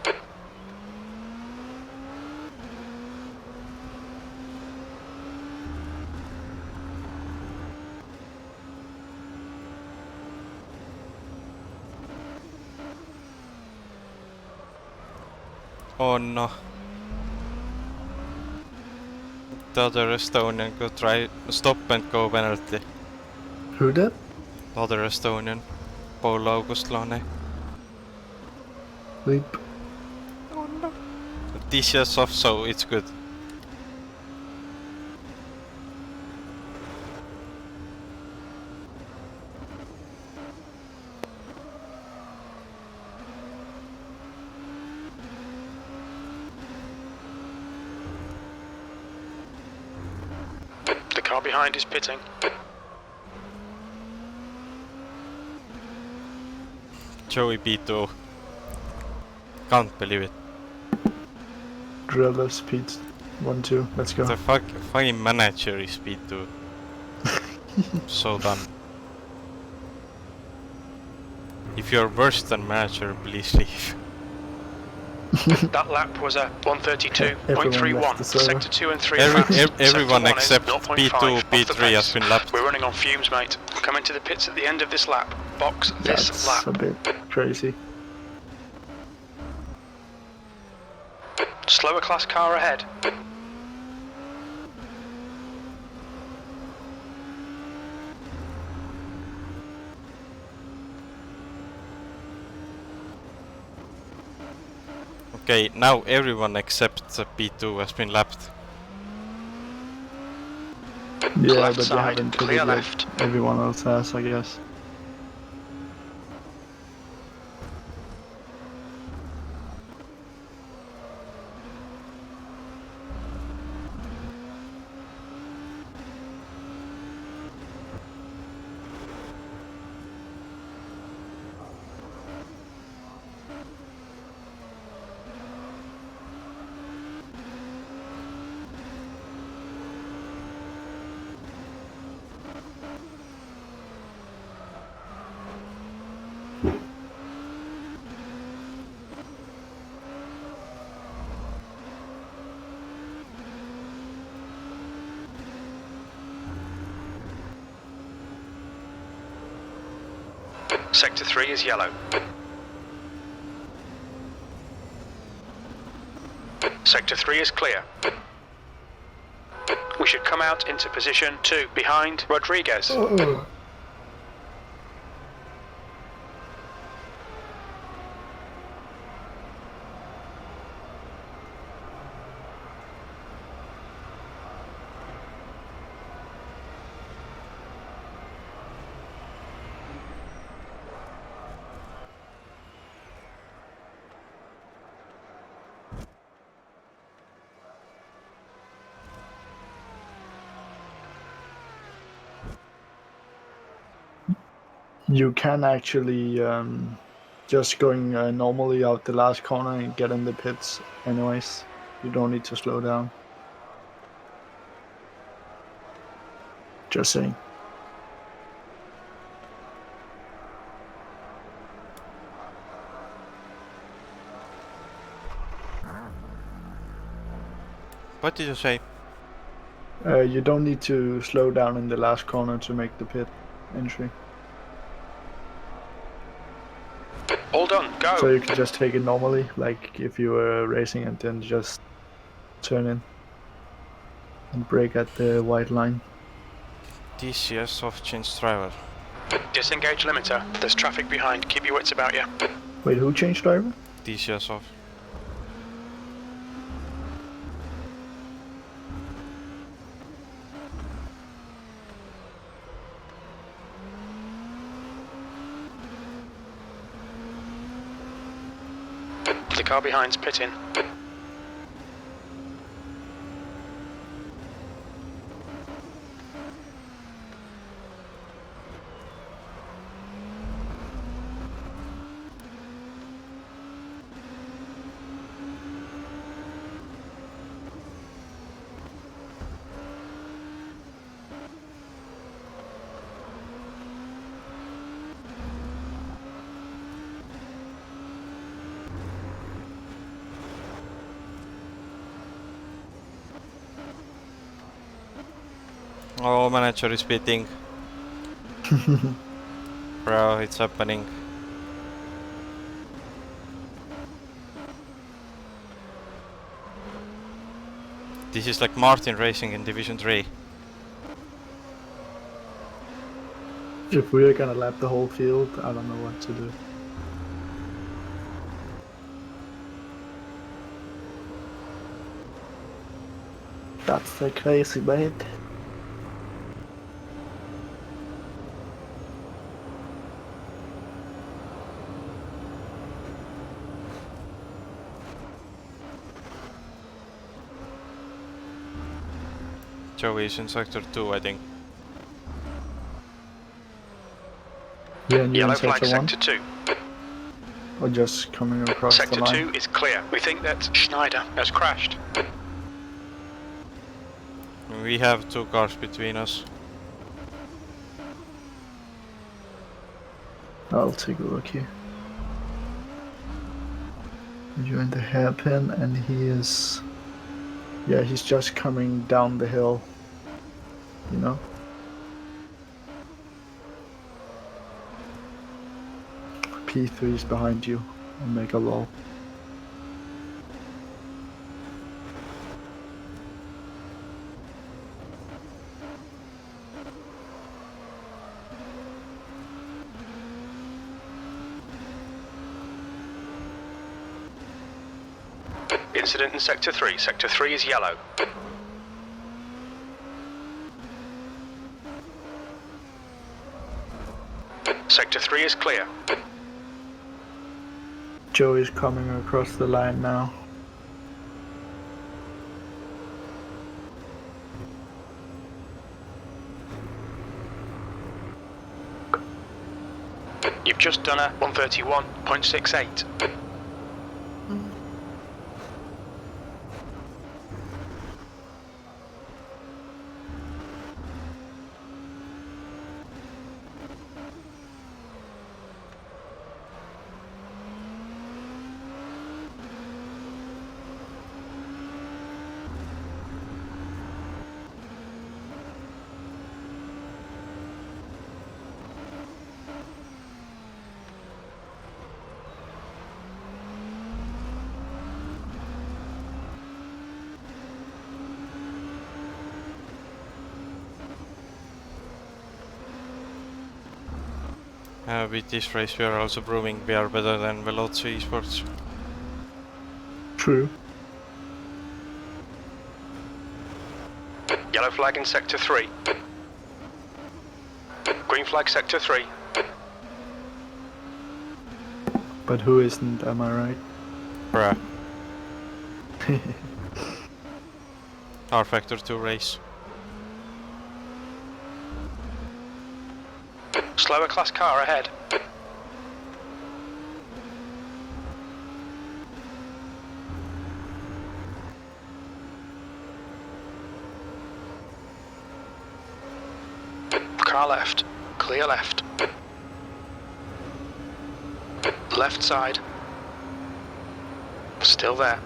S2: Oh no. The other Estonian could try stop and go penalty.
S3: Who did?
S2: The other Estonian. Paul Augustlane.
S3: Leap.
S2: Oh no. This year's off, so it's good.
S1: The car behind is pitting.
S2: Joey P2. Can't believe it.
S3: Driller speed 1-2. Let's go.
S2: The fucking manager is P2. So done. If you're worse than manager, please leave.
S1: That lap was a
S3: Everyone left
S1: 132.31.
S3: the server.
S1: Sector 2 and 3
S2: Every,
S1: are fast.
S2: everyone
S1: Sector 1 is
S2: except
S1: 0.5
S2: P2,
S1: off the
S2: P3 has
S1: pace.
S2: been lapped.
S1: We're running on fumes, mate. Coming to the pits at the end of this lap. Box this
S3: That's
S1: lap.
S3: a bit crazy.
S1: Slower class car ahead.
S2: Okay, now everyone except P2 has been lapped.
S3: Yeah,
S1: Left
S3: but you
S1: side,
S3: haven't put
S1: clear
S3: it like
S1: left.
S3: everyone else has, I guess.
S1: Sector 3 is yellow. Sector 3 is clear. We should come out into position 2 behind Rodriguez.
S3: Oh. You can actually just going normally out the last corner and get in the pits anyways. You don't need to slow down. Just saying.
S2: What did you say?
S3: You don't need to slow down in the last corner to make the pit entry.
S1: All done, go.
S3: So you can just take it normally, like if you were racing and then just turn in and brake at the white line.
S2: DCS off, change driver.
S1: Disengage limiter. There's traffic behind. Keep your wits about you.
S3: Wait, who changed driver?
S2: DCS off.
S1: The car behind's pitting.
S2: Oh, manager is beating. Bro, it's happening. This is like Martin racing in Division 3.
S3: If we're gonna lap the whole field, I don't know what to do. That's the crazy bait.
S2: Joey is in sector 2, I think.
S3: Yeah, and you're
S1: Yellow
S3: in
S1: flag
S3: sector 1?
S1: sector 2.
S3: Or just coming across
S1: Sector
S3: the line?
S1: 2 is clear. We think that Schneider has crashed.
S2: We have 2 cars between us.
S3: I'll take a look here. You're in the hairpin, and he is. Yeah, he's just coming down the hill. You know? P3 is behind you, Omega Lol.
S1: Incident in Sector 3. Sector 3 is yellow. Sector 3 is clear.
S3: Joe is coming across the line now.
S1: You've just done a 131.68.
S2: With this race we are also proving we are better than Veloci Esports.
S3: True.
S1: Yellow flag in Sector 3. Green flag Sector 3.
S3: But who isn't, am I right?
S2: Bruh. rFactor 2 race.
S1: Slower class car ahead. Car left. Clear left. Left side. Still there.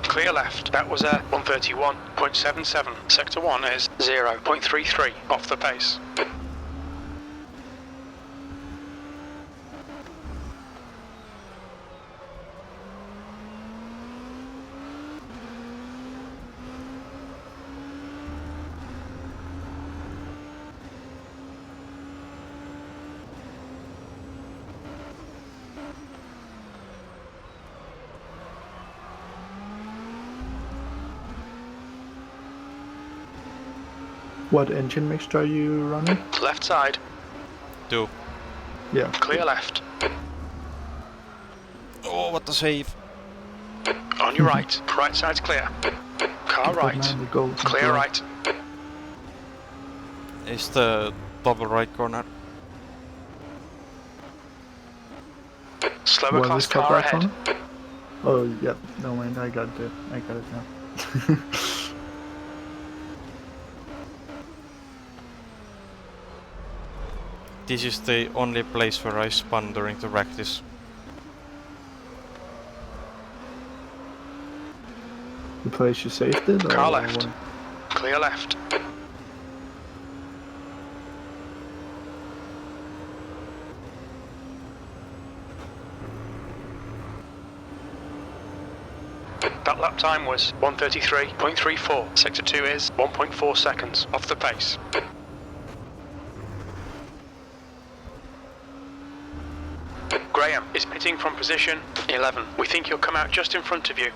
S1: Clear left. That was a 131.77. Sector 1 is 0.33 off the pace.
S3: What engine mix are you running?
S1: Left side.
S2: Do.
S3: Yeah.
S1: Clear left.
S2: Oh, what a save!
S1: On your right. Right side's clear. Car right. Clear right.
S2: It's the double right corner.
S1: Slower class car ahead.
S3: Oh, yeah. No mind, I got it now.
S2: This is the only place where I spun during the practice.
S3: The place you saved it?
S1: Car left. Clear left. That lap time was 1:33.34. Sector 2 is 1.4 seconds off the pace. Graham is pitting from position 11. We think he'll come out just in front of you.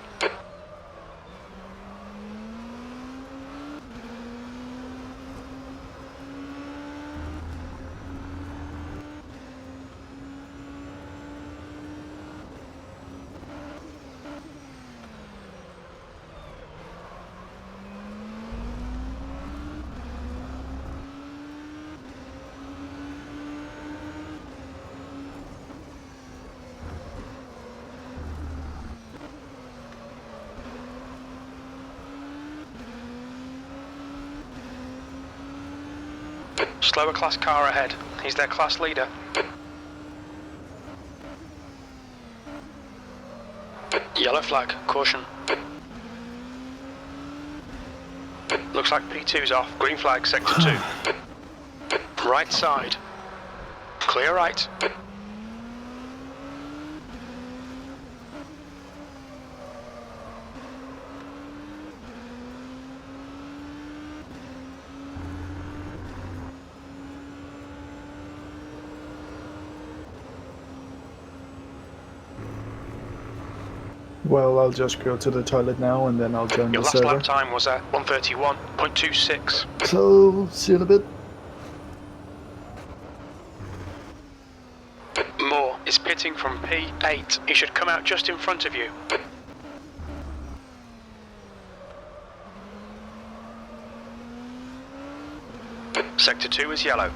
S1: Slower class car ahead. He's their class leader. Yellow flag, caution. Looks like P2's off. Green flag, sector 2. Right side. Clear right.
S3: Well, I'll just go to the toilet now and then I'll join
S1: Your
S3: the
S1: last
S3: server.
S1: lap time was at 1:31.26.
S3: So, see you in a bit.
S1: Moore is pitting from P8. He should come out just in front of you. Sector 2 is yellow.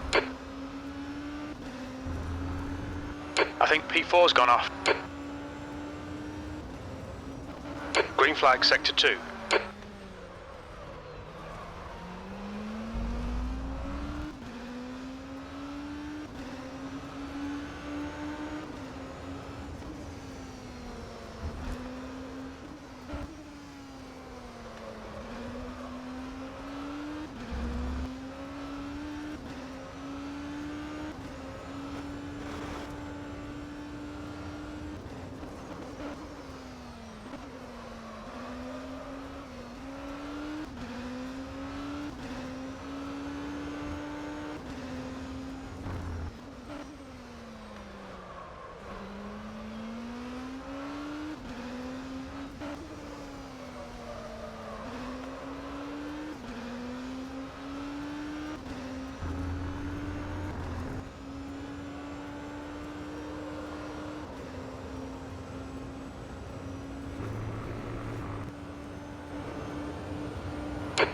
S1: I think P4's gone off. Green flag, sector 2.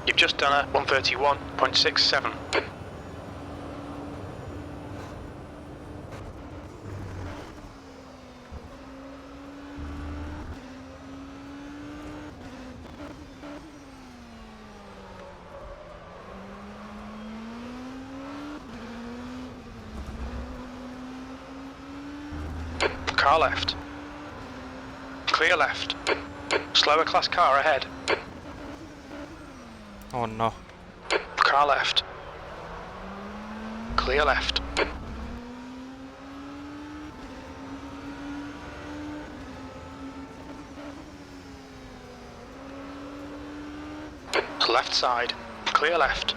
S1: You've just done a 1:31.67. Car left. Clear left. Slower class car ahead.
S2: Oh no.
S1: Car left. Clear left. Left side. Clear left.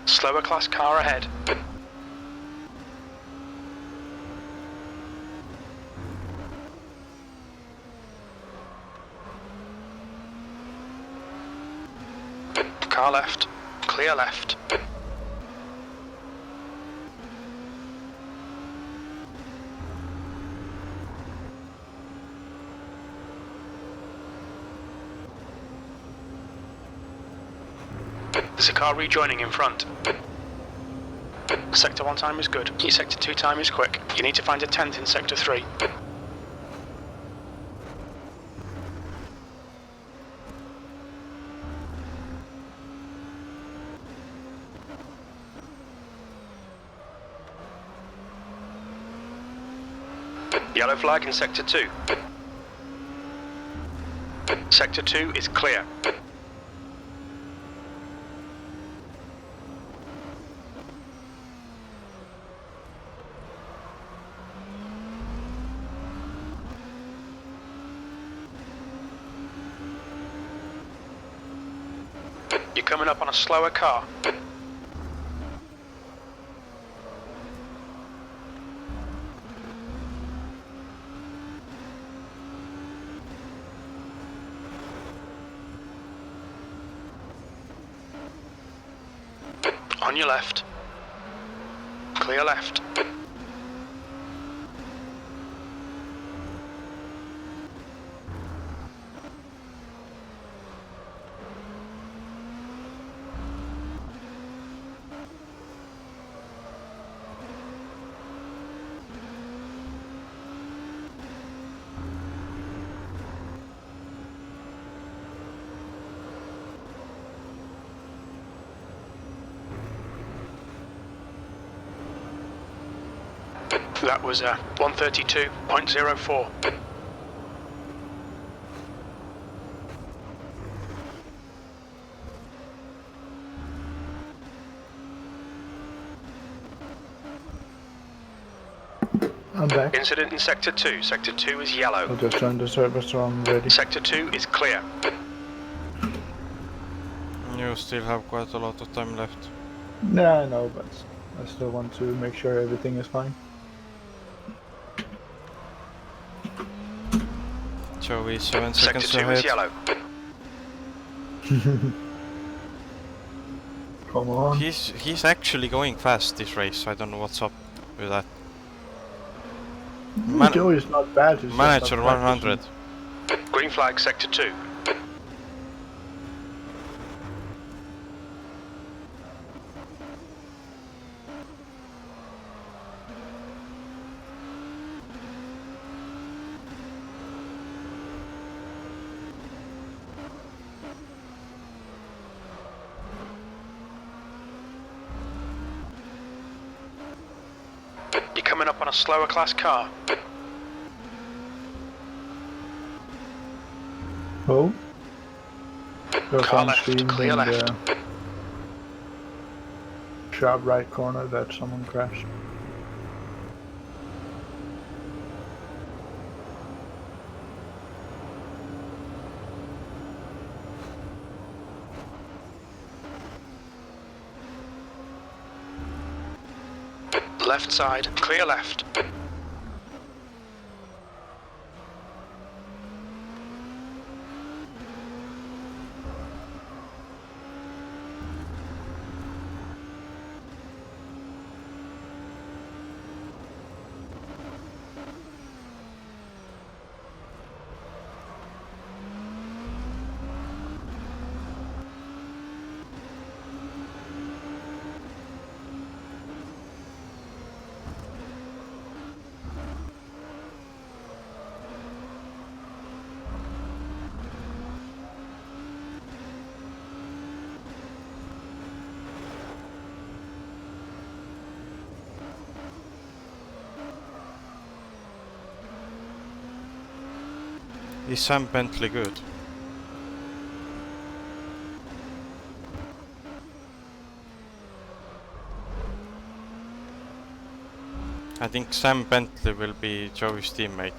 S1: Slower class car ahead. Car left. Clear left. There's a car rejoining in front. Sector 1 time is good. Your Sector 2 time is quick. You need to find a 10th in Sector 3. Yellow flag in Sector 2. Sector 2 is clear. You're coming up on a slower car. On your left. Clear left. That was 132.04.
S3: I'm back.
S1: Incident in Sector 2. Sector 2 is yellow.
S3: I'll just turn the server so I'm ready.
S1: Sector 2 is clear.
S2: You still have quite a lot of time left.
S3: Yeah, I know, but I still want to make sure everything is fine.
S2: Joey, 7
S1: Sector
S2: seconds
S1: 2
S2: ahead.
S1: is yellow.
S3: Come on.
S2: He's actually going fast this race. I don't know what's up with that.
S3: Joey's not bad. He's just
S2: Manager
S3: not
S2: 100.
S3: practicing.
S1: Green flag, Sector 2. You're coming up on a slower class car.
S3: Oh. Goes
S1: Car
S3: on
S1: left,
S3: stream
S1: clear
S3: in
S1: left.
S3: the sharp right corner that someone crashed.
S1: Left side, clear left.
S2: Is Sam Bentley good? I think Sam Bentley will be Joey's teammate.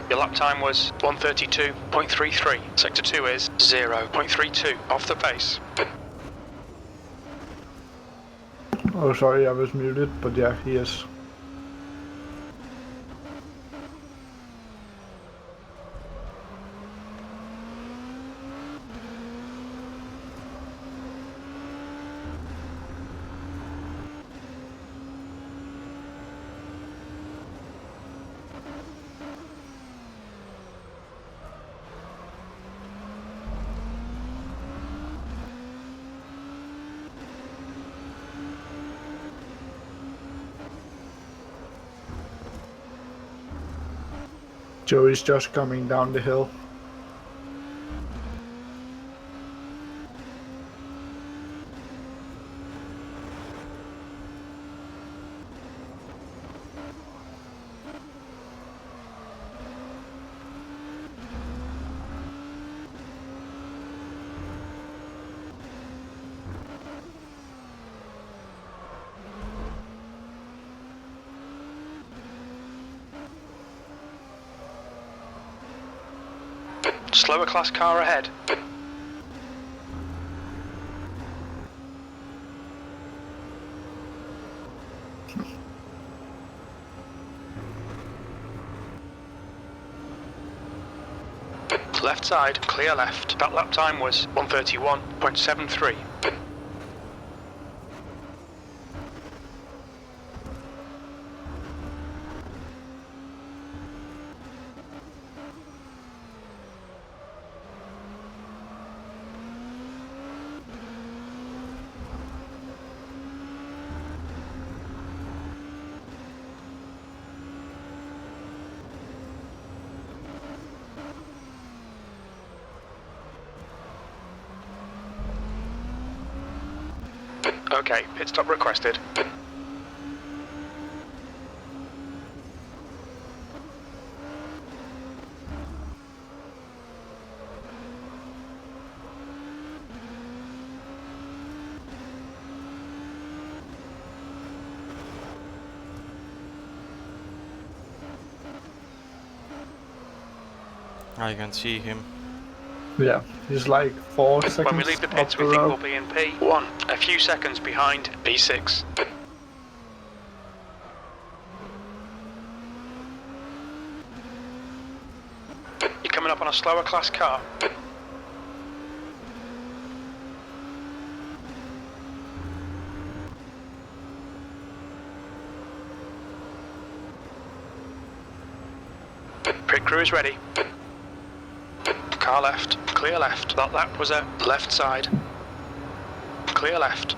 S1: Your lap time was 132.33. Sector 2 is 0.32 off the pace.
S3: Oh, sorry, I was muted, but yeah, he is. Joey's just coming down the hill.
S1: Slower class car ahead. Left side, clear left. That lap time was 1:31.73. Okay, pit stop requested.
S2: I can see him.
S3: Yeah, he's like 4 seconds.
S1: When we leave the pits, we think we'll be in P1, a few seconds behind P6. You're coming up on a slower class car. Pit crew is ready. Car left, clear left. That lap was a left side. Clear left.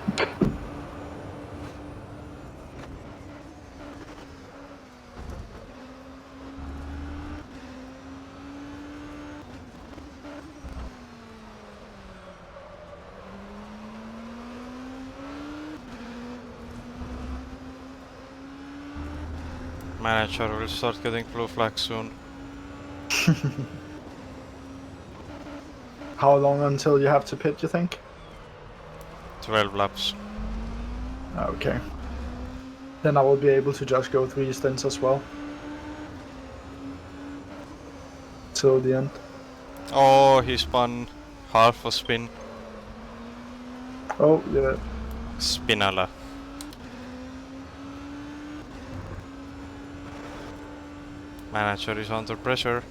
S2: Manager will start getting blue flag soon.
S3: How long until you have to pit, you think?
S2: 12 laps.
S3: Okay. Then I will be able to just go 3 stints as well. Till the end.
S2: Oh, he spun half a spin.
S3: Oh, yeah.
S2: Spinala. Manager is under pressure.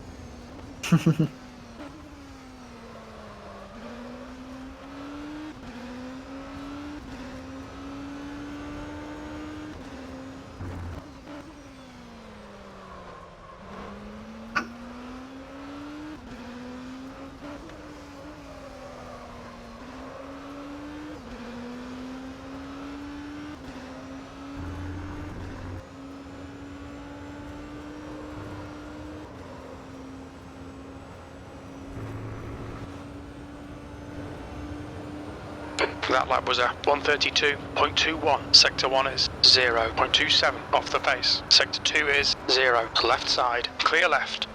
S1: That lap was a 1:32.21. Sector 1 is 0.27 off the pace. Sector 2 is 0. Left side, clear left.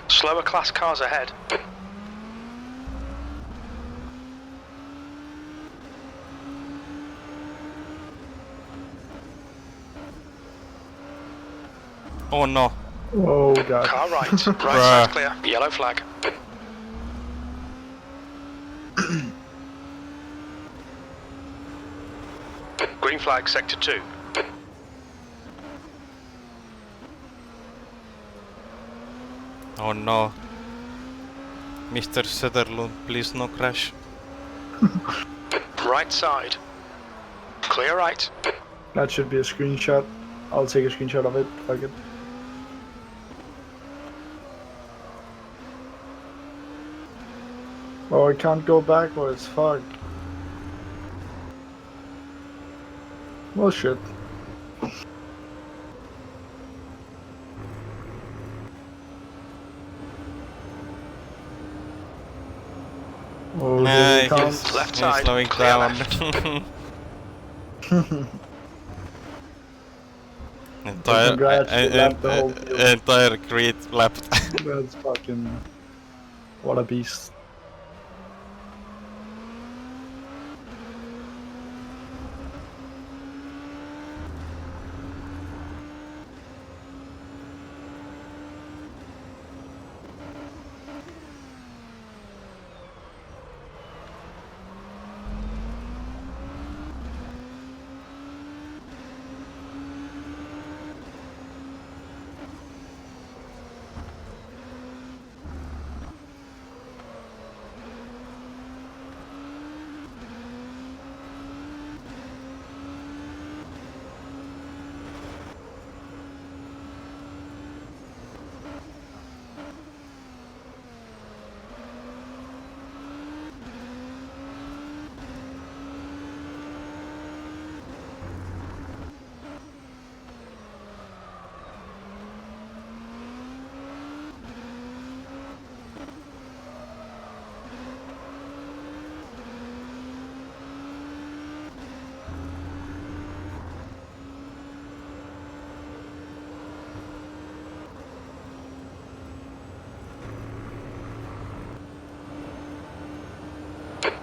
S1: Slower class cars ahead.
S2: Oh no.
S3: Oh god.
S1: Car right, right side clear, yellow flag. Green flag, sector 2.
S2: Oh no. Mr. Sutherland, please no crash.
S1: Right side. Clear right.
S3: That should be a screenshot. I'll take a screenshot of it. Fuck it. Oh, I can't go backwards. Fuck. Well, shit. Oh, here it comes.
S1: Left
S2: he's
S1: side,
S2: slowing
S1: clear
S2: down.
S3: Congrats, you lapped the whole field.
S2: Entire grid left.
S3: That's fucking... What a beast.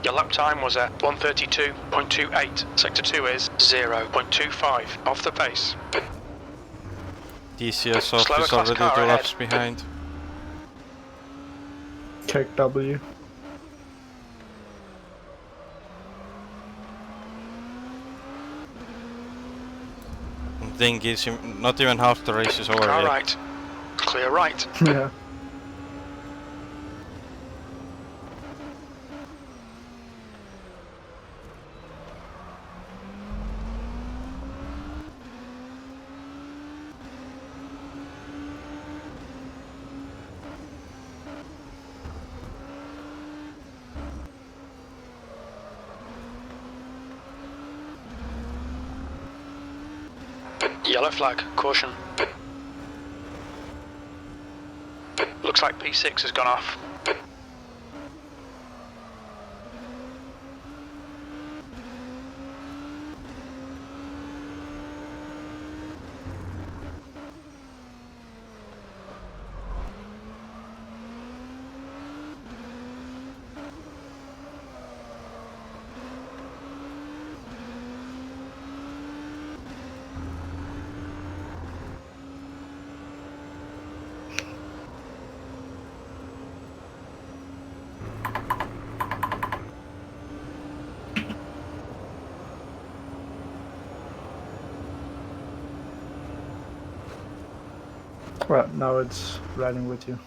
S1: Your lap time was at 1:32.28. Sector 2 is 0.25 off the pace.
S2: DCS off
S1: Slower
S2: is
S1: class
S2: already
S1: car
S2: 2
S1: ahead.
S2: laps behind.
S3: Check W.
S2: And thing is, not even half the race is over
S1: Car
S2: yet.
S1: right. Clear right.
S3: Yeah.
S1: Yellow flag. Caution. Looks like P6 has gone off.
S3: Well, now it's riding with you.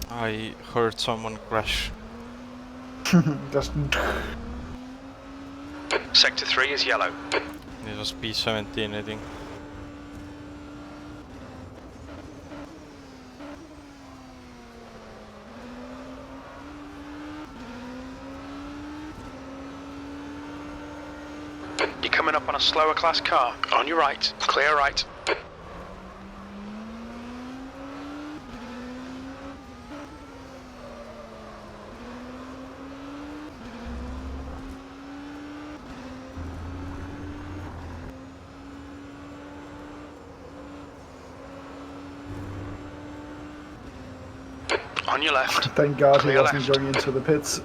S2: I heard someone crash.
S3: Just...
S1: Sector 3 is yellow.
S2: It was P17, I think.
S1: You're coming up on a slower class car. On your right. Clear right. On your left.
S3: Thank God he
S1: Clear
S3: wasn't
S1: left.
S3: going into the pits.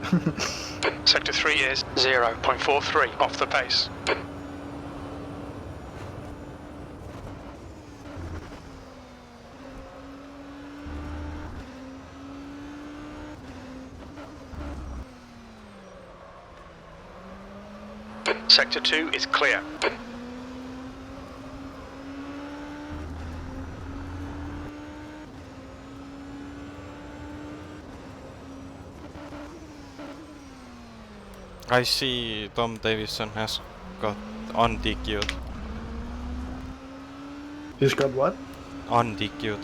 S1: Sector 3 is 0.43 off the pace. Sector 2 is clear.
S2: I see Tom Davison has got undq
S3: He's got what?
S2: undq.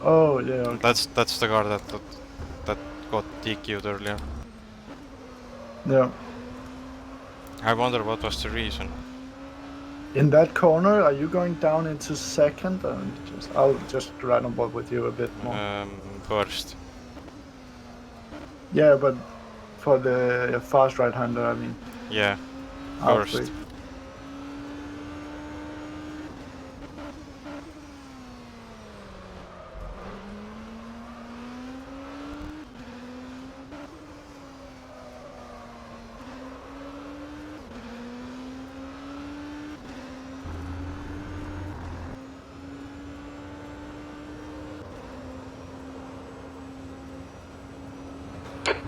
S3: Oh, yeah, okay.
S2: That's the car that got DQ'd earlier.
S3: Yeah.
S2: I wonder what was the reason.
S3: In that corner, are you going down into second? I'll just ride on board with you a bit more.
S2: First.
S3: Yeah, but for the fast right-hander, I mean.
S2: Yeah,
S3: Halfway.
S2: first.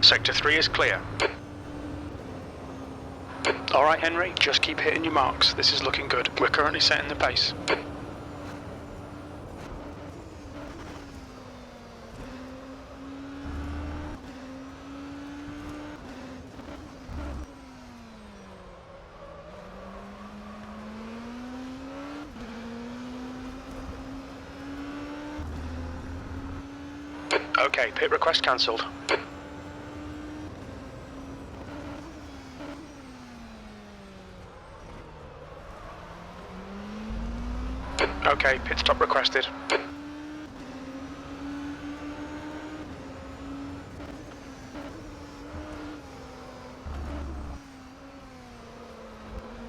S1: Sector 3 is clear. Alright Henry, just keep hitting your marks. This is looking good. We're currently setting the pace. Okay, pit request cancelled. Okay, pit stop requested.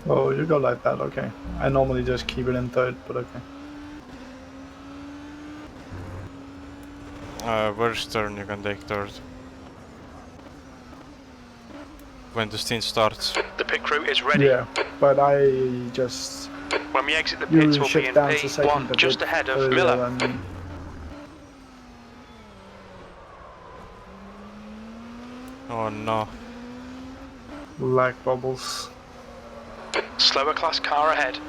S3: Oh, you go like that, okay. I normally just keep it in third, but okay.
S2: Worst turn you can take third. When the stint starts.
S1: The pit crew is ready.
S3: Yeah, but I just...
S1: When we exit the
S3: You
S1: pits, we'll be
S3: shift
S1: in
S3: down to second
S1: P1,
S3: a
S1: just
S3: bit
S1: ahead of
S3: earlier
S1: Miller.
S3: than me.
S2: Oh no.
S3: Lag bubbles.
S1: Slower class car ahead.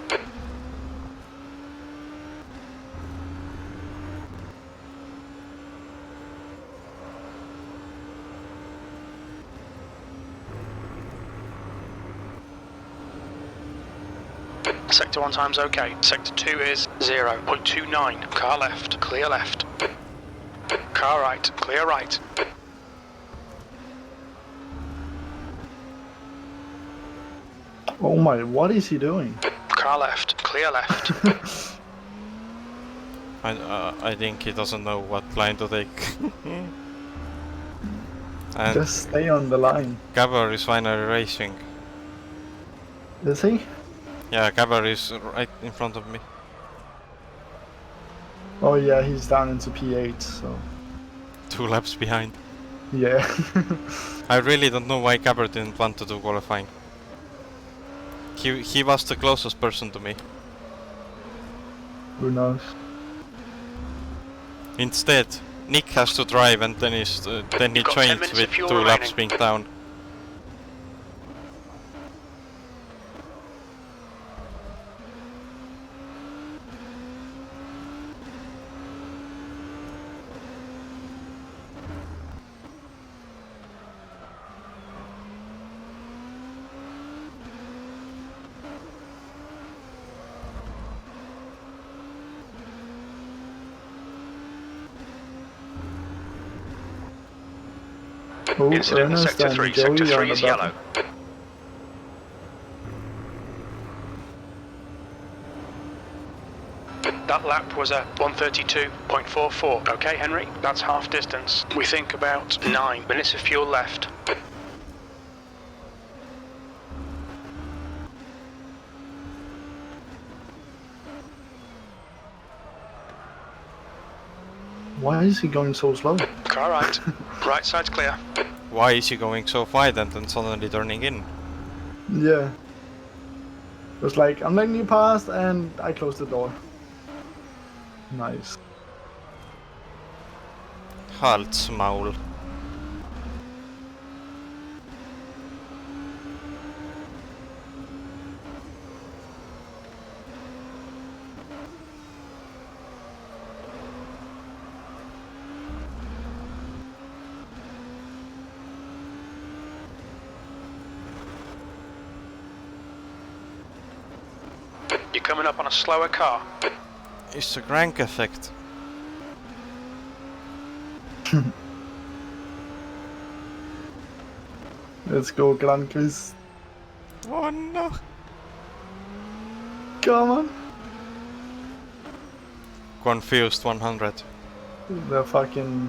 S1: Sector 1 time's okay. Sector 2 is 0.29. Car left, clear left. Car right, clear right.
S3: Oh my, what is he doing?
S1: Car left, clear left.
S2: I think he doesn't know what line to take. And
S3: Just stay on the line.
S2: Gabber is finally racing.
S3: Is he?
S2: Yeah, Gabber is right in front of me.
S3: Oh yeah, he's down into P8, so...
S2: 2 laps behind.
S3: Yeah.
S2: I really don't know why Gabber didn't want to do qualifying. He was the closest person to me.
S3: Who knows?
S2: Instead, Nick has to drive and then then he
S1: You've got 10
S2: joins
S1: minutes
S2: with
S1: of fuel
S2: 2 laps
S1: remaining.
S2: being down.
S3: Oh,
S1: Incident in
S3: Ernest
S1: Sector
S3: and
S1: 3.
S3: Joey
S1: Sector
S3: are
S1: 3
S3: on
S1: is
S3: the
S1: yellow.
S3: bottom.
S1: That lap was a 132.44. Okay, Henry, that's half distance. We think about 9 minutes of fuel left.
S3: Why is he going so slow?
S1: Car right. Right side's clear.
S2: Why is he going so wide and then suddenly turning in?
S3: Yeah. It was like, I'm letting you pass, and I closed the door. Nice.
S2: Halsmaul.
S1: You're coming up on a slower car.
S2: It's a crank effect.
S3: Let's go, Gran Chris.
S2: Oh no!
S3: Come on.
S2: Confused 100.
S3: The fucking...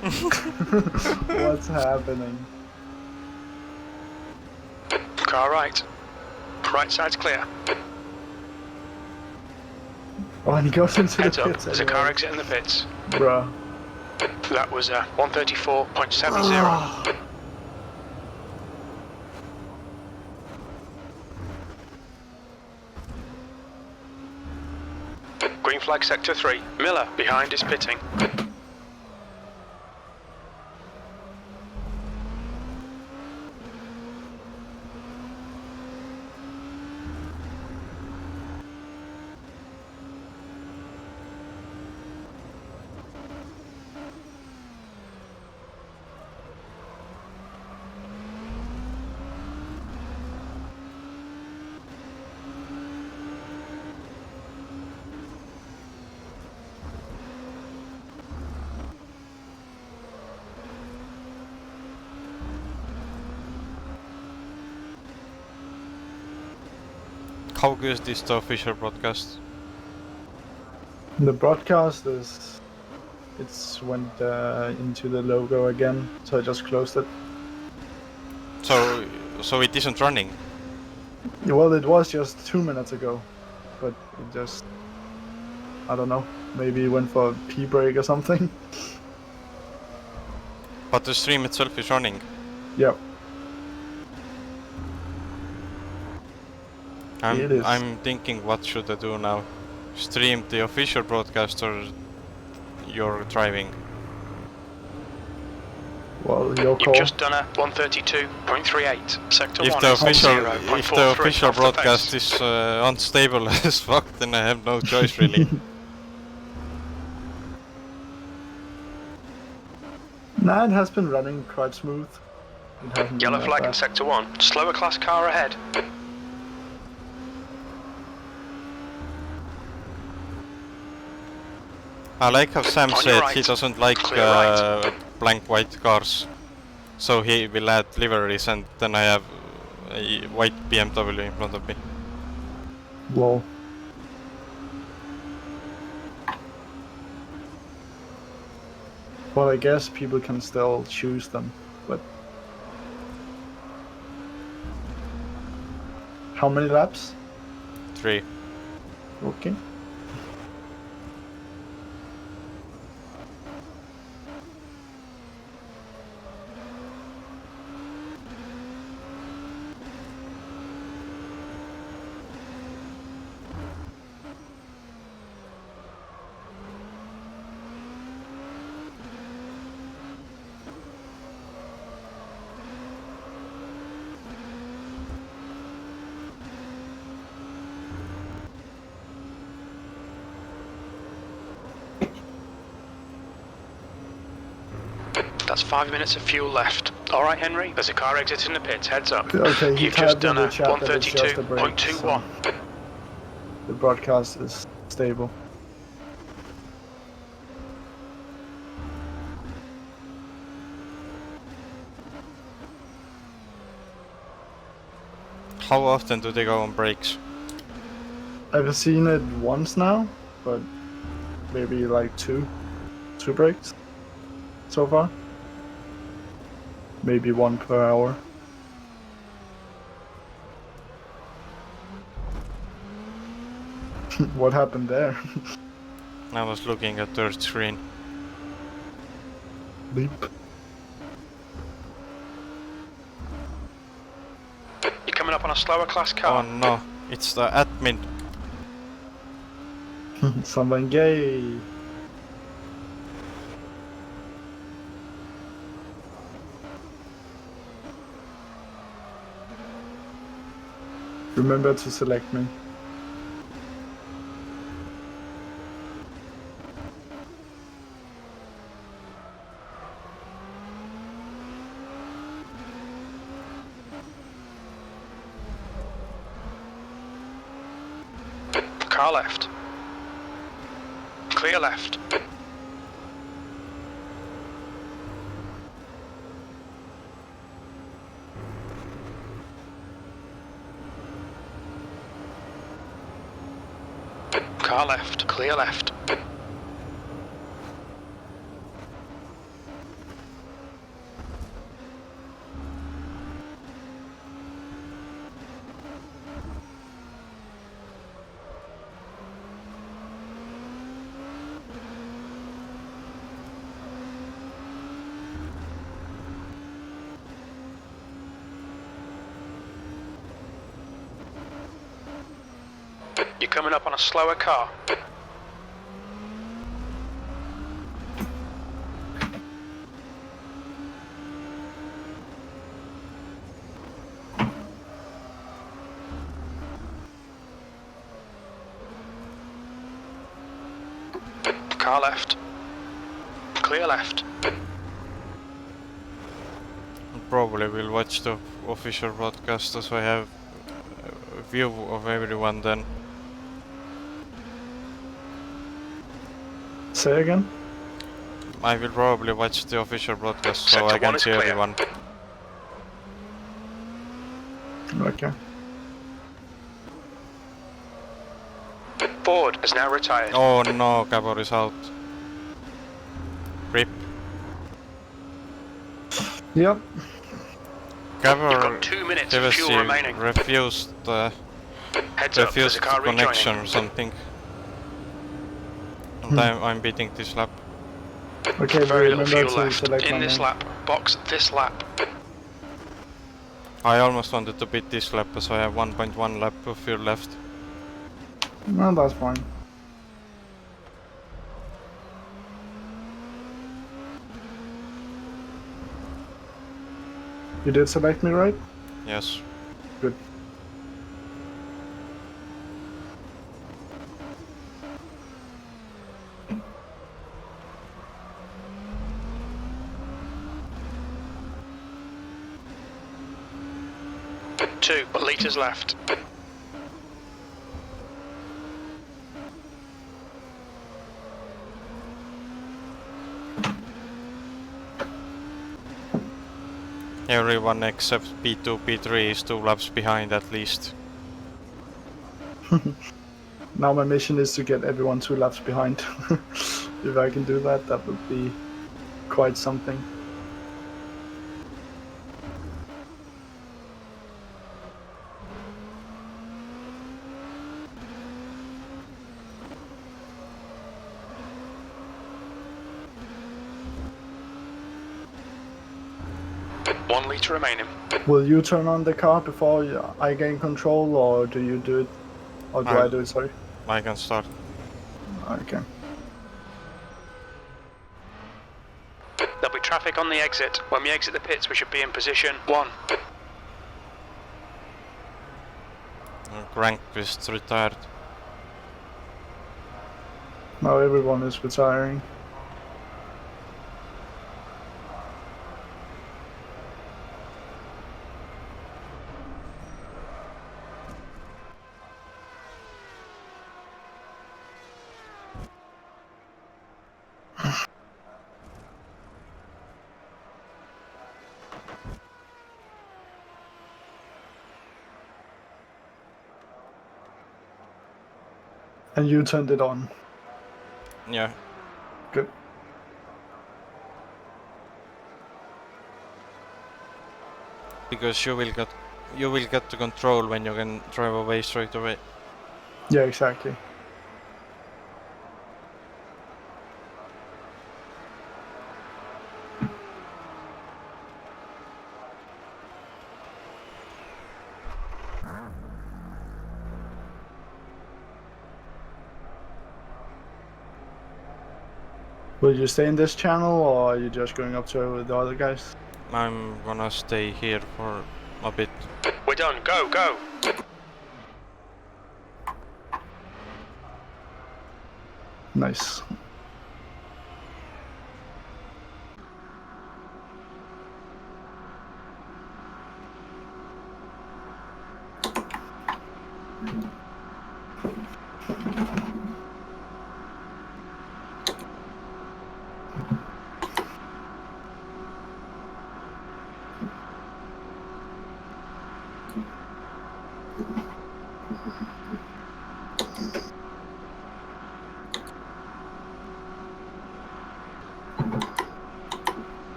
S3: What's happening?
S1: Car right. Right side's clear.
S3: Oh, and he goes into
S1: Heads
S3: the
S1: up,
S3: pits.
S1: there's a car exiting the pits.
S3: Bruh.
S1: That was 134.70.
S3: Ah.
S1: Green flag sector 3. Miller behind is pitting.
S2: How good is the official broadcast?
S3: The broadcast is... It's went into the logo again, so I just closed it.
S2: So it isn't running.
S3: Well, it was just 2 minutes ago, but it just... I don't know, maybe it went for a pee break or something.
S2: But the stream itself is running.
S3: Yep. It is.
S2: I'm thinking, what should I do now? Stream the official broadcast or you're driving?
S3: Well, your call.
S1: You've just done a 132.38. Sector
S2: If
S1: 1
S2: the
S1: is
S2: official
S1: 0.43 off the
S2: broadcast
S1: pace.
S2: is unstable as fuck, then I have no choice really.
S3: Nah, it has been running quite smooth. It hasn't been
S1: Yellow
S3: that
S1: flag in
S3: bad.
S1: sector 1. Slower class car ahead.
S2: I like how Sam
S1: On your
S2: said
S1: right.
S2: he doesn't like
S1: Clear right.
S2: blank white cars. So he will add liveries and then I have a white BMW in front of me.
S3: Whoa. Well, I guess people can still choose them, but... How many laps?
S2: 3.
S3: Okay.
S1: That's 5 minutes of fuel left. Alright, Henry, there's a car exiting the pits. Heads up.
S3: Okay, he
S1: You've just
S3: tabbed in
S1: done a
S3: the chat that it's just a break,
S1: 132.21.
S3: so the broadcast is stable.
S2: How often do they go on breaks?
S3: I've seen it once now, but maybe like two breaks so far. Maybe one per hour. What happened there?
S2: I was looking at third screen.
S3: Leap.
S1: You're coming up on a slower class
S2: Oh
S1: car.
S2: no, it's the admin.
S3: Someone gay. Remember to select me.
S1: Car left. Clear left. Car left. Clear left. You're coming up on a slower car. Car left. Clear left.
S2: Probably will watch the official broadcast as I have a view of everyone then.
S3: Say again?
S2: I will probably watch the official broadcast so
S1: Sector
S2: I can
S1: one is
S2: see
S1: clear.
S2: everyone.
S3: Okay.
S1: Ford is now retired.
S2: Oh no, Gabor is out. RIP.
S3: Yep.
S1: You've
S2: Gabor
S1: got 2 minutes of fuel remaining.
S2: refused
S1: Heads up, there's a car
S2: connection
S1: rejoining.
S2: or something. And I'm beating this lap.
S3: Okay,
S1: Very little
S3: remember
S1: fuel
S3: to
S1: left.
S3: select
S1: In
S3: my
S1: this
S3: name.
S1: lap. Box this lap.
S2: I almost wanted to beat this lap as I have 1.1 lap of fuel left.
S3: No, that's fine. You did select me, right?
S2: Yes.
S3: Good.
S1: Two litres left.
S2: Everyone except P2, P3 is 2 laps behind at least.
S3: Now my mission is to get everyone 2 laps behind. If I can do that, that would be quite something.
S1: One litre remaining.
S3: Will you turn on the car before I gain control, or do you do it? Or do I do it, sorry?
S2: I can start.
S3: Okay.
S1: There'll be traffic on the exit. When we exit the pits, we should be in position 1.
S2: Crankvist retired.
S3: Now everyone is retiring. And you turned it on.
S2: Yeah.
S3: Good.
S2: Because you will get the control when you can drive away straight away.
S3: Yeah, exactly. Will you stay in this channel, or are you just going up to the other guys?
S2: I'm gonna stay here for a bit.
S1: We're done. Go, go.
S3: Nice.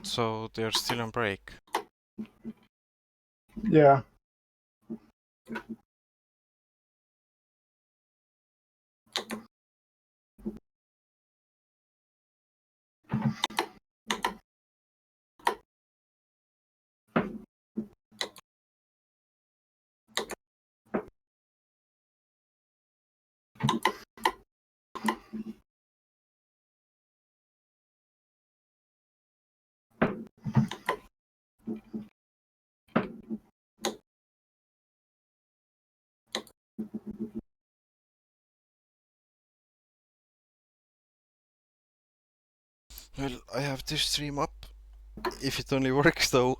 S2: So they're still on break.
S3: Yeah.
S2: Well, I have this stream up. If it only works though.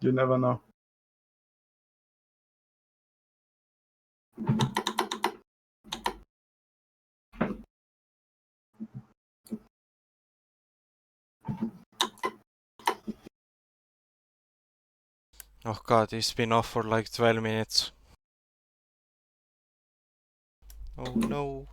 S3: You never know.
S2: Oh god, it's been off for like 12 minutes. Oh no.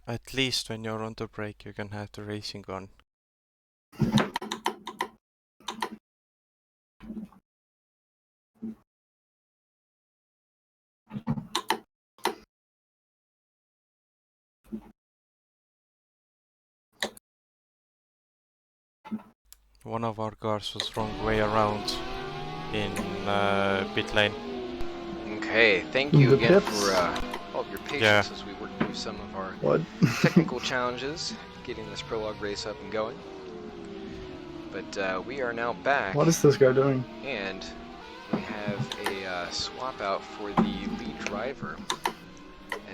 S2: At least when you're on the break you can have the racing gun. One of our cars was wrong way around in pit lane.
S4: Okay, thank you
S3: The
S4: again
S3: pits?
S4: for all of your patience as we work through some of our
S3: What?
S4: technical challenges, getting this prologue race up and going. But we are now back,
S3: What is this guy doing?
S4: and we have a swap out for the lead driver,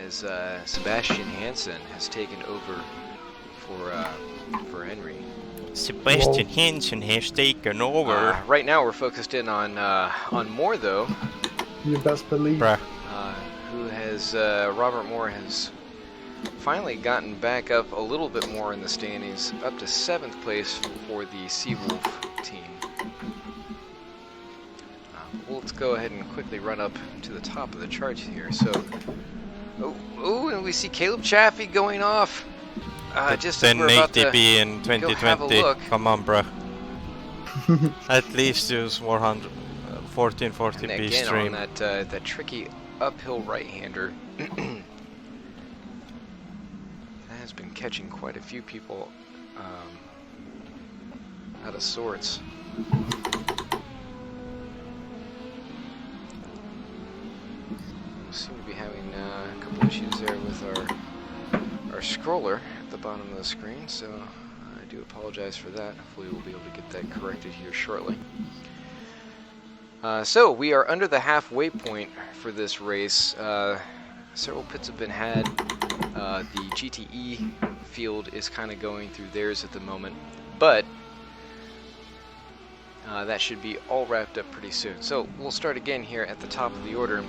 S4: as Sebastian Hansen has taken over for Henry.
S2: Sebastian Hansen has taken over.
S4: Right now we're focused in on Moore though,
S3: You best believe.
S2: Bruh.
S4: who has Robert Moore has finally gotten back up a little bit more in the standings, up to 7th place for the Seawolf team. Well, let's go ahead and quickly run up to the top of the charts here. So, and we see Caleb Chaffee going off. Just as we're about to
S2: 1080p in
S4: go have a
S2: 2020.
S4: look.
S2: Come on, bruh. At least use 1440p
S4: And again
S2: stream.
S4: on that tricky uphill right-hander. That has been catching quite a few people out of sorts. We seem to be having a couple issues there with our scroller at the bottom of the screen, so I do apologize for that. Hopefully we'll be able to get that corrected here shortly. So we are under the halfway point for this race. Several pits have been had. The GTE field is kind of going through theirs at the moment, but that should be all wrapped up pretty soon. So we'll start again here at the top of the order.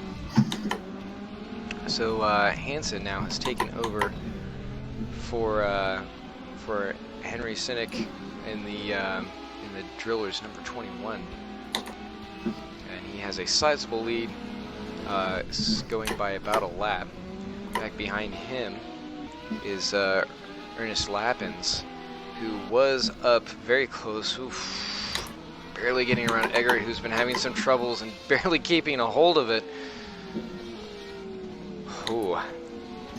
S4: So Hansen now has taken over for Henry Sinek in the drillers number 21, and he has a sizable lead, going by about a lap. Back behind him is Ernest Lappins, who was up very close. Oof, barely getting around Eggert, who's been having some troubles and barely keeping a hold of it. Ooh,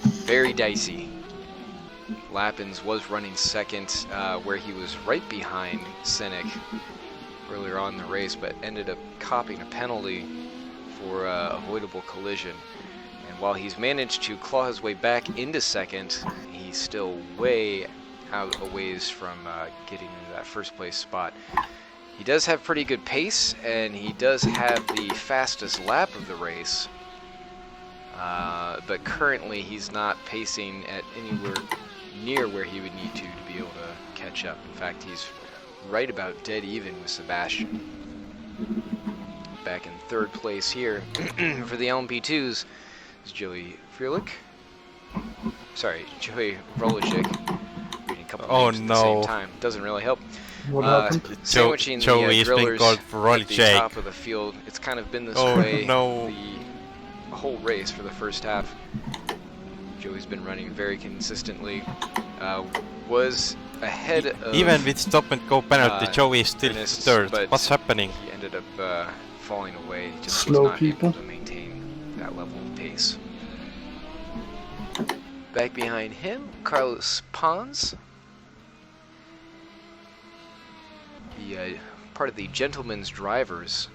S4: very dicey. Lappins was running second, where he was right behind Sinek earlier on in the race, but ended up copping a penalty for avoidable collision. And while he's managed to claw his way back into second, he's still way out a ways from getting into that first place spot. He does have pretty good pace, and he does have the fastest lap of the race, but currently he's not pacing at anywhere near where he would need to be able to catch up. In fact, he's right about dead even with Sebastian. Back in third place here for the LMP2s is Joey Frielich. Sorry, Joey Vrolicic. Reading a couple names at the same time doesn't really help.
S3: What happened?
S4: Sandwiching
S2: Joey
S4: the
S2: is being
S4: drillers
S2: called
S4: at the
S2: Vrolicic.
S4: top of the field. It's kind of been this
S2: Oh,
S4: way
S2: no.
S4: the whole race for the first half. Joey's been running very consistently. Was ahead of
S2: Even with stop and go penalty, Joey is still
S4: Ernest,
S2: third.
S4: but
S2: What's happening?
S4: he ended up falling away. He just
S3: Slow
S4: was not
S3: people.
S4: able to maintain that level of pace. Back behind him, Carlos Pons, the part of the Gentleman's Drivers.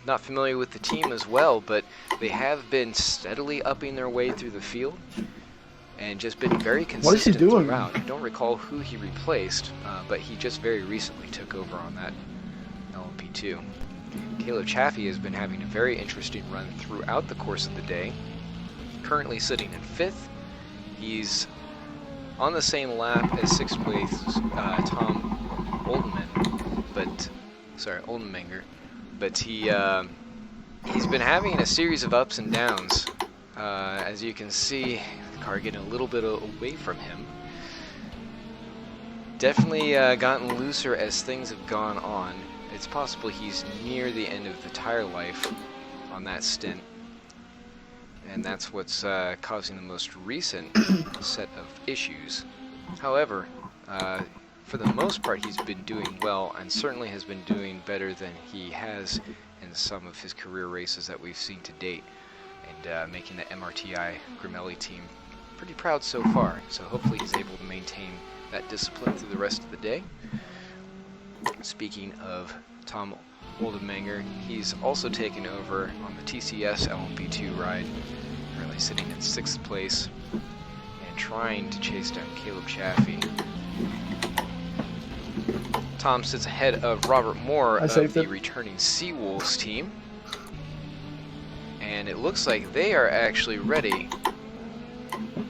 S4: Not familiar with the team as well, but they have been steadily upping their way through the field and just been very consistent
S3: What is he doing?
S4: throughout. I don't recall who he replaced, but he just very recently took over on that LMP2. Caleb Chaffee has been having a very interesting run throughout the course of the day. Currently sitting in 5th. He's on the same lap as 6th place Tom Oldenmenger, but he's been having a series of ups and downs. As you can see, the car getting a little bit away from him. Definitely gotten looser as things have gone on. It's possible he's near the end of the tire life on that stint, and that's what's causing the most recent set of issues. However, for the most part, he's been doing well, and certainly has been doing better than he has in some of his career races that we've seen to date, and making the MRTI Grimelli team pretty proud so far. So hopefully he's able to maintain that discipline through the rest of the day. Speaking of Tom Oldenmenger, he's also taken over on the TCS LMP2 ride, currently sitting in 6th place and trying to chase down Caleb Chaffee. Tom sits ahead of Robert Moore of the returning Seawolves team, and it looks like they are actually ready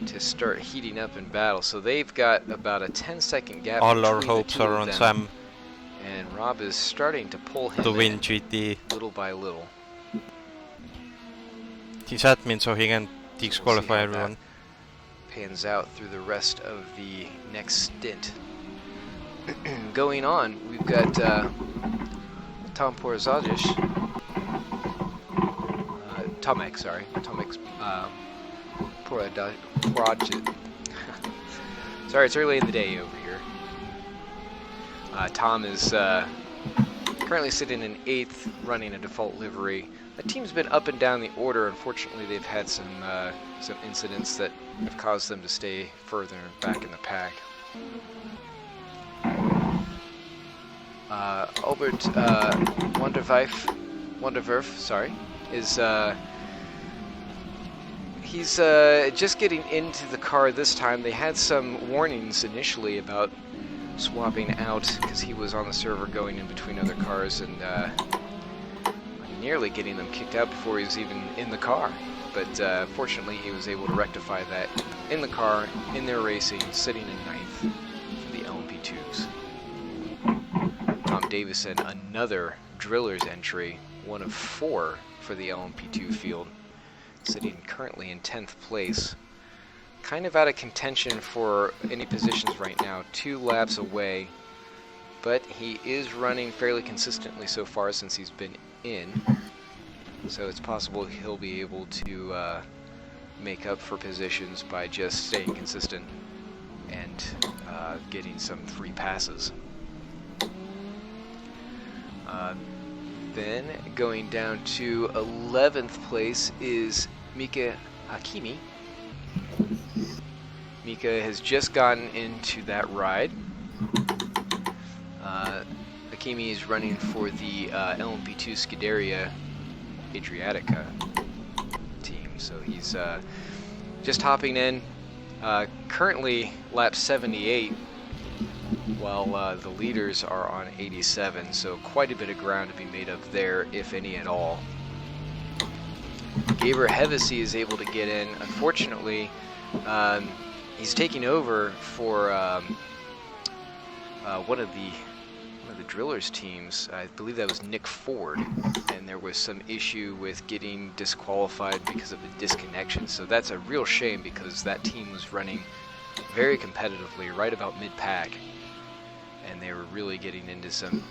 S4: to start heating up in battle. So they've got about a 10-second gap.
S2: All our
S4: between the
S2: hopes
S4: two
S2: are
S4: of
S2: on
S4: them,
S2: Sam
S4: and Rob is starting to pull him
S2: to win
S4: in
S2: GT.
S4: little by little.
S2: He's admin, so he can
S4: We'll
S2: disqualify
S4: see how
S2: everyone.
S4: that pans out through the rest of the next stint. Going on, we've got Tom Porzadic, Tomek, sorry, Tomek's Porzadic. Sorry, it's early in the day over here. Tom is currently sitting in 8th, running a default livery. The team's been up and down the order. Unfortunately, they've had some incidents that have caused them to stay further back in the pack. Albert Wanderwerf, sorry, is he's just getting into the car this time. They had some warnings initially about swapping out because he was on the server going in between other cars and nearly getting them kicked out before he was even in the car. But fortunately, he was able to rectify that in the car, in their racing, sitting in ninth for the LMP2s. Tom Davison, another driller's entry, one of 4 for the LMP2 field, sitting currently in 10th place. Kind of out of contention for any positions right now, 2 laps away, but he is running fairly consistently so far since he's been in, so it's possible he'll be able to make up for positions by just staying consistent and getting some free passes. Then going down to 11th place is Mica Akemi. Mica has just gotten into that ride. Akemi is running for the LMP2 Scuderia Adriatica team, so he's just hopping in. Currently lap 78, while the leaders are on 87, so quite a bit of ground to be made up there, if any at all. Gaber Hevesy is able to get in. Unfortunately, he's taking over for one of the drillers teams. I believe that was Nick Ford, and there was some issue with getting disqualified because of a disconnection. So that's a real shame because that team was running very competitively right about mid-pack, and they were really getting into some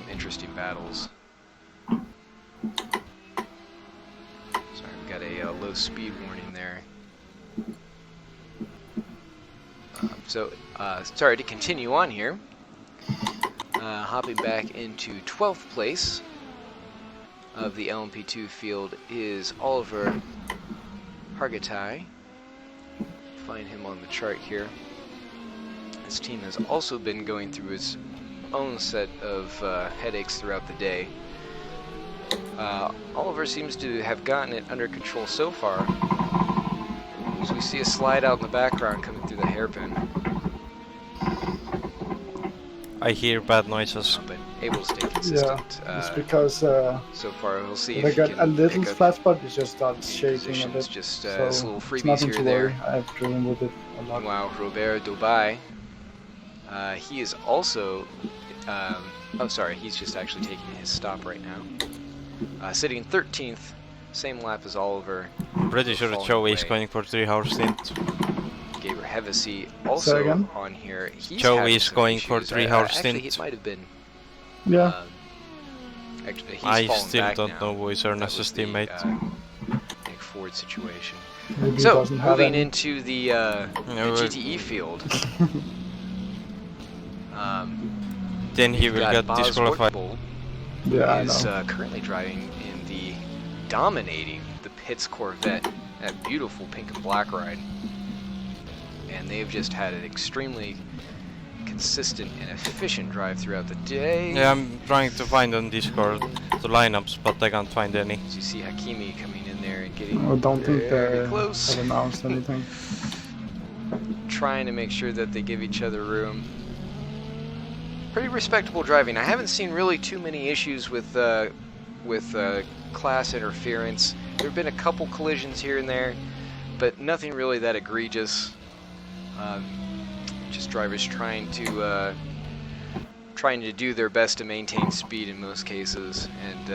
S4: interesting battles. Sorry, we've got a low speed warning there. Sorry to continue on here. Hopping back into 12th place of the LMP2 field is Oliver Hargatai. Find him on the chart here. This team has also been going through its own set of headaches throughout the day. Oliver seems to have gotten it under control so far. So we see a slide out in the background coming through the hairpin.
S2: I hear bad noises.
S4: But able to stay consistent.
S3: Yeah, it's because
S4: so far we'll see
S3: if I
S4: if
S3: get
S4: you
S3: a
S4: can
S3: little
S4: pick up
S3: flat spot, it just starts shaking a
S4: positions.
S3: bit.
S4: Just
S3: So
S4: little
S3: it's
S4: freebies
S3: nothing
S4: here
S3: to
S4: and there.
S3: worry. I've driven with it a lot.
S4: Wow, Robert Dubai. He is also, oh sorry, he's just actually taking his stop right now. Sitting 13th, same lap as Oliver.
S2: Pretty sure Joe is going for 3-hour stint.
S4: Gaber Hevesy also on here. He's
S2: Joe
S4: having
S2: is
S4: some
S2: going
S4: issues.
S2: for 3-hour
S4: Actually,
S2: stint.
S4: it might have been.
S3: Yeah.
S4: Actually, he's
S2: I
S4: fallen
S2: still
S4: back
S2: don't
S4: now.
S2: know who is
S4: That
S2: Ernest's
S4: was the,
S2: teammate.
S4: Nick Ford situation.
S3: Maybe
S4: So,
S3: he doesn't have
S4: moving
S3: any.
S4: into the GTE field.
S2: Then he
S4: we've
S2: will
S4: got
S2: get
S4: Bas
S2: disqualified.
S4: Ortbold
S3: Yeah, I
S4: is
S3: know.
S4: currently driving in the dominating the Pitts Corvette, that beautiful pink and black ride. And they've just had an extremely consistent and efficient drive throughout the day.
S2: Yeah, I'm trying to find on Discord the lineups, but I can't find any.
S4: As you see Hakimi coming in there and getting
S3: I don't think
S4: very
S3: they
S4: close.
S3: have announced anything.
S4: Trying to make sure that they give each other room. Pretty respectable driving. I haven't seen really too many issues with class interference. There have been a couple collisions here and there, but nothing really that egregious. Just drivers trying to do their best to maintain speed in most cases, and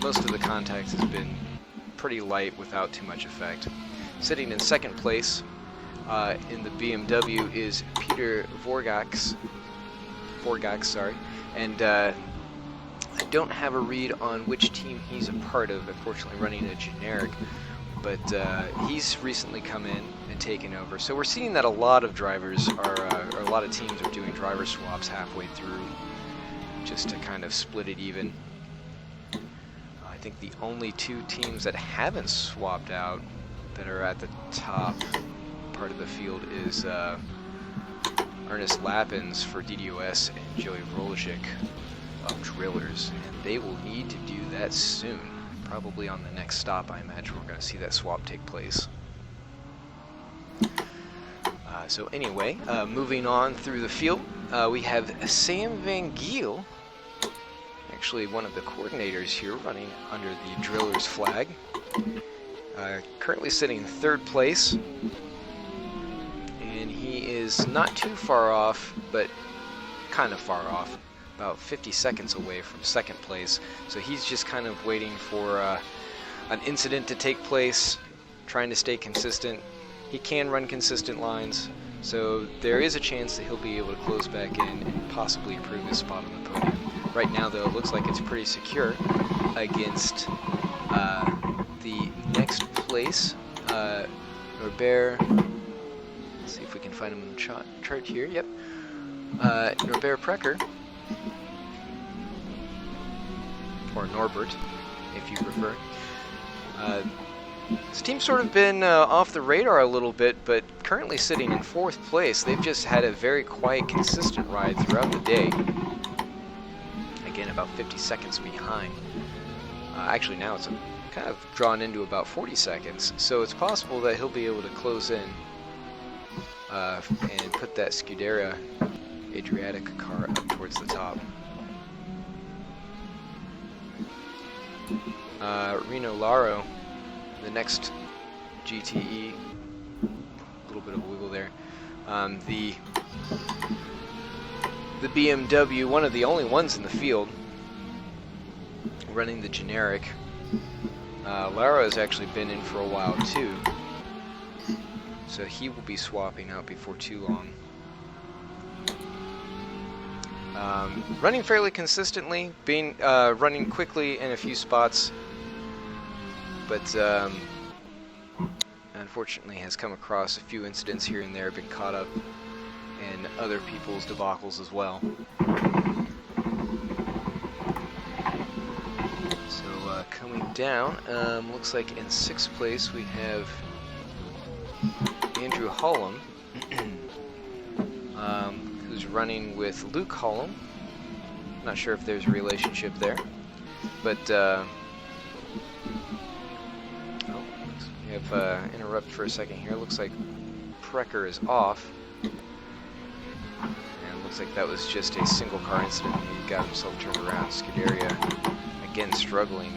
S4: most of the contact has been pretty light without too much effect. Sitting in second place in the BMW is Peter Vorgax, sorry, and I don't have a read on which team he's a part of, unfortunately running a generic, but he's recently come in and taken over. So we're seeing that a lot of drivers are, or a lot of teams are doing driver swaps halfway through, just to kind of split it even. I think the only two teams that haven't swapped out that are at the top part of the field is Ernest Lappins for DDoS and Joey Roljic of Drillers, and they will need to do that soon. Probably on the next stop, I imagine we're going to see that swap take place. So anyway, moving on through the field, we have Sam Van Giel, actually one of the coordinators here, running under the Drillers flag. Currently sitting in 3rd place, and he is not too far off, but kind of far off, about 50 seconds away from 2nd place. So he's just kind of waiting for an incident to take place, trying to stay consistent. He can run consistent lines, so there is a chance that he'll be able to close back in and possibly improve his spot on the podium. Right now, though, it looks like it's pretty secure against the next place, Norbert. Let's see if we can find him on the chart here. Yep, Norbert Precker, or Norbert, if you prefer. This team's sort of been off the radar a little bit, but currently sitting in 4th place. They've just had a very quiet, consistent ride throughout the day. Again, about 50 seconds behind. Actually, now it's kind of drawn into about 40 seconds, so it's possible that he'll be able to close in and put that Scuderia Adriatica car up towards the top. Reno Laro, the next GTE, a little bit of a wiggle there. The BMW, one of the only ones in the field, running the generic. Laro has actually been in for a while too, so he will be swapping out before too long. Running fairly consistently, being running quickly in a few spots, but unfortunately has come across a few incidents here and there, been caught up in other people's debacles as well. So coming down, looks like in 6th place we have Andrew Hollum, who's running with Luke Hollum. Not sure if there's a relationship there, but we have interrupt for a second here. Looks like Precker is off, and looks like that was just a single car incident. He got himself turned around. Scuderia again struggling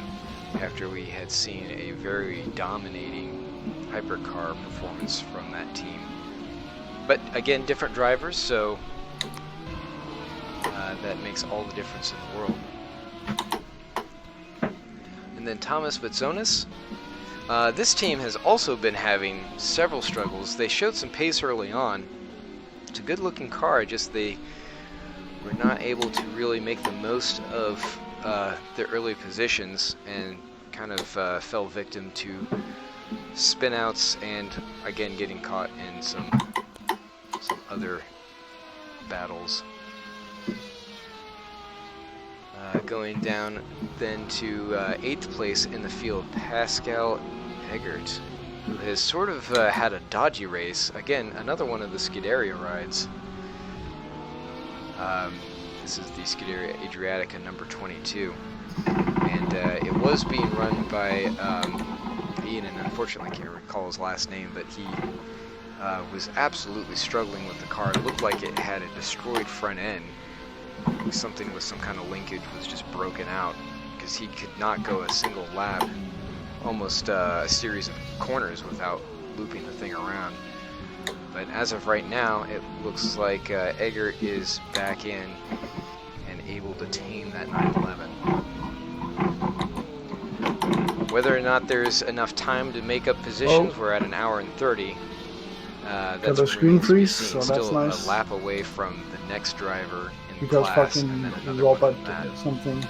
S4: after we had seen a very dominating hypercar performance from that team. But again, different drivers, so that makes all the difference in the world. And then Thomas Vitzonis. This team has also been having several struggles. They showed some pace early on. It's a good-looking car, just they were not able to really make the most of their early positions and kind of fell victim to spin-outs and, again, getting caught in some other battles. Going down then to 8th place in the field, Pascal Eggert, who has sort of had a dodgy race. Again, another one of the Scuderia rides. This is the Scuderia Adriatica number 22. And it was being run by Ian, and unfortunately I can't recall his last name, but he was absolutely struggling with the car. It looked like it had a destroyed front end. Something with some kind of linkage was just broken out because he could not go a single lap, almost a series of corners without looping the thing around. But as of right now, it looks like Eggert is back in and able to tame that 911. Whether or not there's enough time to make up positions, we're at 1 hour and 30. That's
S3: got a screen freeze,
S4: so
S3: that's
S4: still
S3: nice.
S4: A lap away from the next driver in
S3: Because
S4: class,
S3: fucking
S4: and then another one
S3: Robert
S4: from that.
S3: something.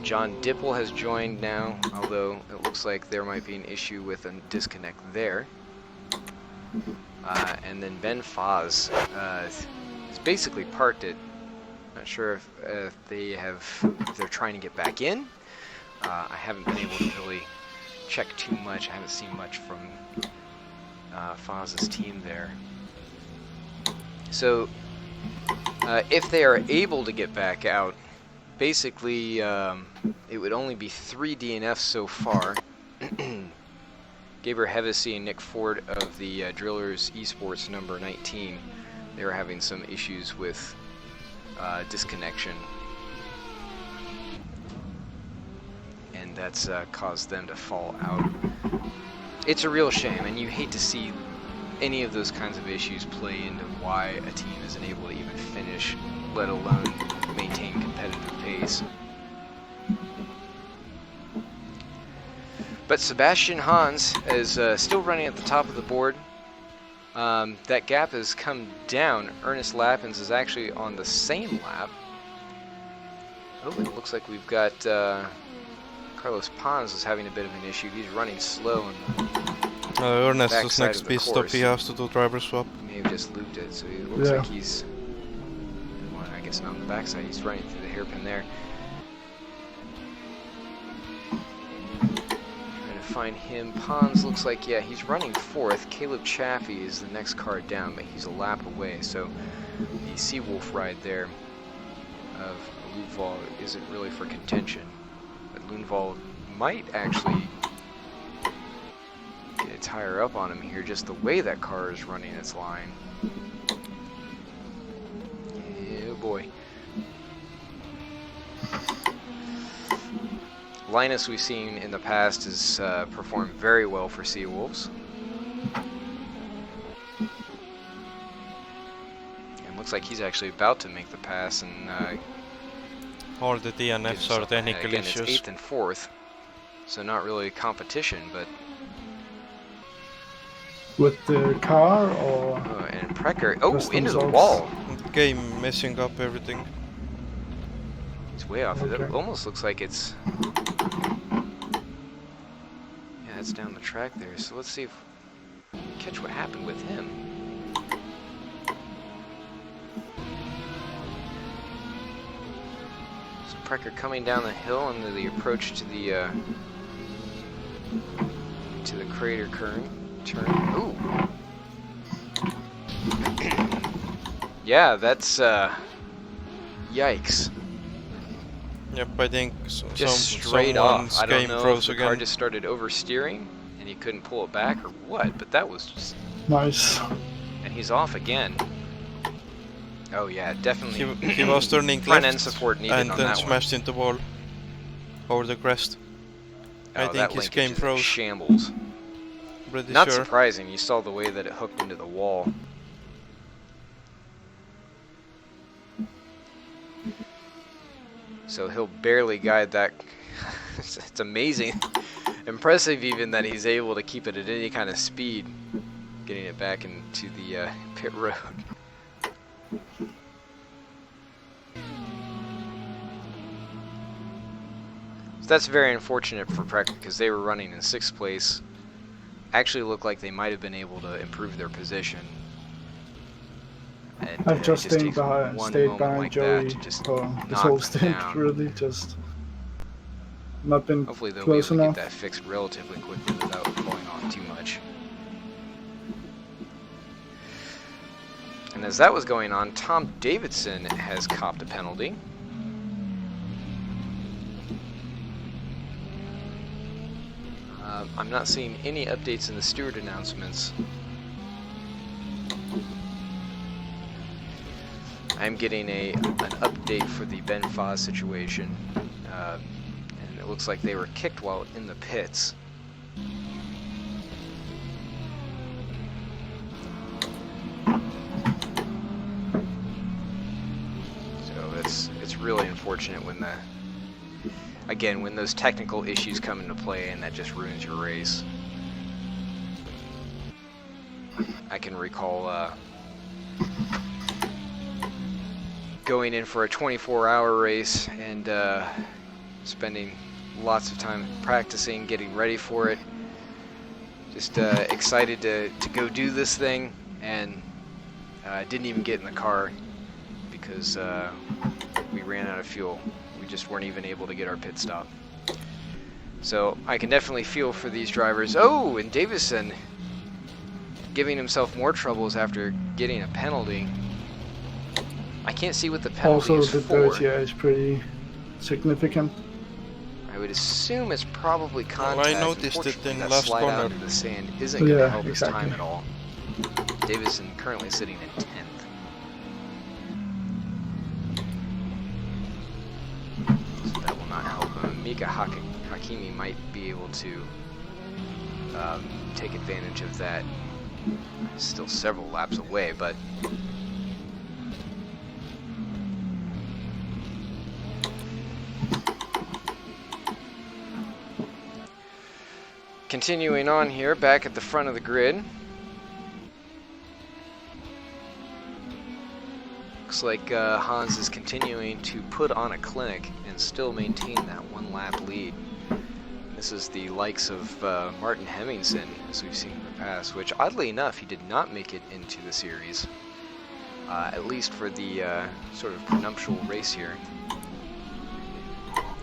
S4: John Dipple has joined now, although it looks like there might be an issue with a disconnect there. And then Ben Foz is basically parked it. Not sure if they're trying to get back in. I haven't been able to really check too much. I haven't seen much from Foz's team there. So if they are able to get back out, basically it would only be 3 DNFs so far. Gabriel Hevesy and Nick Ford of the Drillers Esports number 19, they were having some issues with disconnection, and that's caused them to fall out. It's a real shame, and you hate to see any of those kinds of issues play into why a team isn't able to even finish, let alone maintain competitive pace. But Sebastian Hans is still running at the top of the board. That gap has come down. Ernest Lappins is actually on the same lap. Oh, and it looks like we've got Carlos Pons is having a bit of an issue. He's running slow on the
S2: Ernest's
S4: backside
S2: next
S4: of the
S2: pit stop,
S4: course.
S2: he has to do driver swap.
S4: He may have just looped it, so it looks like he's, well, I guess not on the backside, he's running through the hairpin there. Trying to find him. Pons looks like, yeah, he's running 4th. Caleb Chaffee is the next car down, but he's a lap away, so the Seawolf ride there of Lundvall isn't really for contention. But Lundvall might actually get a tire up on him here, just the way that car is running its line. Oh boy. Linus, we've seen in the past, has performed very well for Seawolves. And looks like he's actually about to make the pass, and
S2: All the DNFs are technical
S4: again,
S2: issues.
S4: it's 8th and 4th, so not really competition, but
S3: With the car or
S4: and Precker,
S3: Just
S4: into the
S3: themselves?
S4: wall.
S2: Game messing up everything.
S4: It's way off.
S3: Okay.
S4: It almost looks like it's, yeah, it's down the track there. So let's see if we can catch what happened with him. So Precker coming down the hill into the approach to the crater turn. Ooh. Yeah, that's yikes.
S2: Yep, I think
S4: Just straight off.
S2: someone's
S4: I don't
S2: game
S4: know if
S2: froze
S4: the car
S2: again.
S4: just started oversteering and he couldn't pull it back or what, but that was just,
S3: nice.
S4: and he's off again. Oh yeah, definitely.
S2: He was turning
S4: front
S2: left
S4: end support needed
S2: and
S4: on
S2: then
S4: that
S2: smashed into the wall over the crest.
S4: one.
S2: I
S4: Oh,
S2: think
S4: that
S2: his
S4: linkage
S2: game
S4: is in
S2: froze.
S4: shambles.
S2: Pretty
S4: Not
S2: sure.
S4: surprising. You saw the way that it hooked into the wall. So he'll barely guide that. It's amazing. Impressive even that he's able to keep it at any kind of speed, getting it back into the pit road. So that's very unfortunate for Precker because they were running in 6th place. Actually looked like they might have been able to improve their position. And,
S3: I've just
S4: it just
S3: stayed
S4: takes
S3: behind,
S4: one
S3: stayed
S4: moment
S3: behind
S4: like
S3: Joey
S4: that to just
S3: for this
S4: knock
S3: whole
S4: them
S3: stint.
S4: down.
S3: Really, just not been
S4: Hopefully they'll be
S3: close
S4: able to
S3: enough.
S4: get that fixed relatively quickly without falling off too much. And as that was going on, Tom Davidson has copped a penalty. I'm not seeing any updates in the steward announcements. I'm getting an update for the Ben Foz situation, and it looks like they were kicked while in the pits. So it's really unfortunate when when those technical issues come into play and that just ruins your race. I can recall going in for a 24-hour race and spending lots of time practicing, getting ready for it. Just excited to go do this thing, and didn't even get in the car because we ran out of fuel. We just weren't even able to get our pit stop. So I can definitely feel for these drivers. Oh, and Davison giving himself more troubles after getting a penalty. I can't see what the penalty
S3: Also,
S4: is
S3: the
S4: for.
S3: dirt here is pretty significant.
S4: I would assume it's probably
S2: Well,
S4: contact.
S2: I noticed it
S4: Unfortunately,
S2: in
S4: that
S2: last
S4: slide
S2: corner.
S4: out into the sand isn't going to
S3: Yeah,
S4: help
S3: exactly.
S4: his time at all. Davison currently sitting in 10th. So that will not help him. Mica Akemi might be able to take advantage of that. Still several laps away, but continuing on here, back at the front of the grid. Looks like Hans is continuing to put on a clinic and still maintain that 1 lap lead. This is the likes of Martin Hemmingsen, as we've seen in the past, which oddly enough, he did not make it into the series, at least for the sort of prenuptial race here.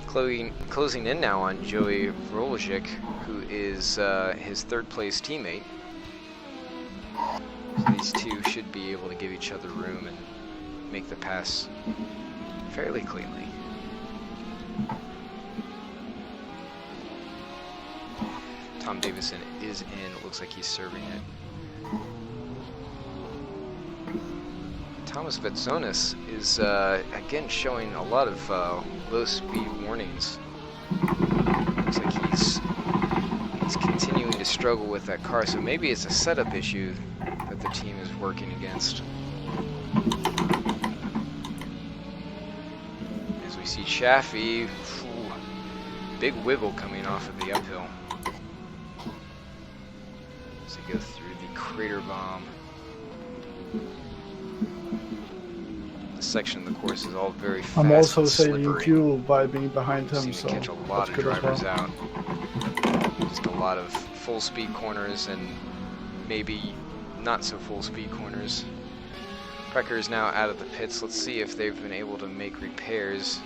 S4: Closing in now on Joey Vrolovic, who is his 3rd place teammate. So these two should be able to give each other room and make the pass fairly cleanly. Tom Davison is in. It looks like he's serving it. Thomas Vetsonis is again showing a lot of low speed warnings. Looks like he's continuing to struggle with that car, so maybe it's a setup issue that the team is working against. As we see Chaffee, big wiggle coming off of the uphill. As they go through the crater bomb. This section of the course is all very fast.
S3: I'm also
S4: and
S3: saving
S4: slippery.
S3: fuel by being behind him,
S4: Seem to
S3: so
S4: catch a lot
S3: that's
S4: of
S3: good as
S4: drivers
S3: well.
S4: out. Just a lot of full speed corners and maybe not so full speed corners. Precker is now out of the pits. Let's see if they've been able to make repairs.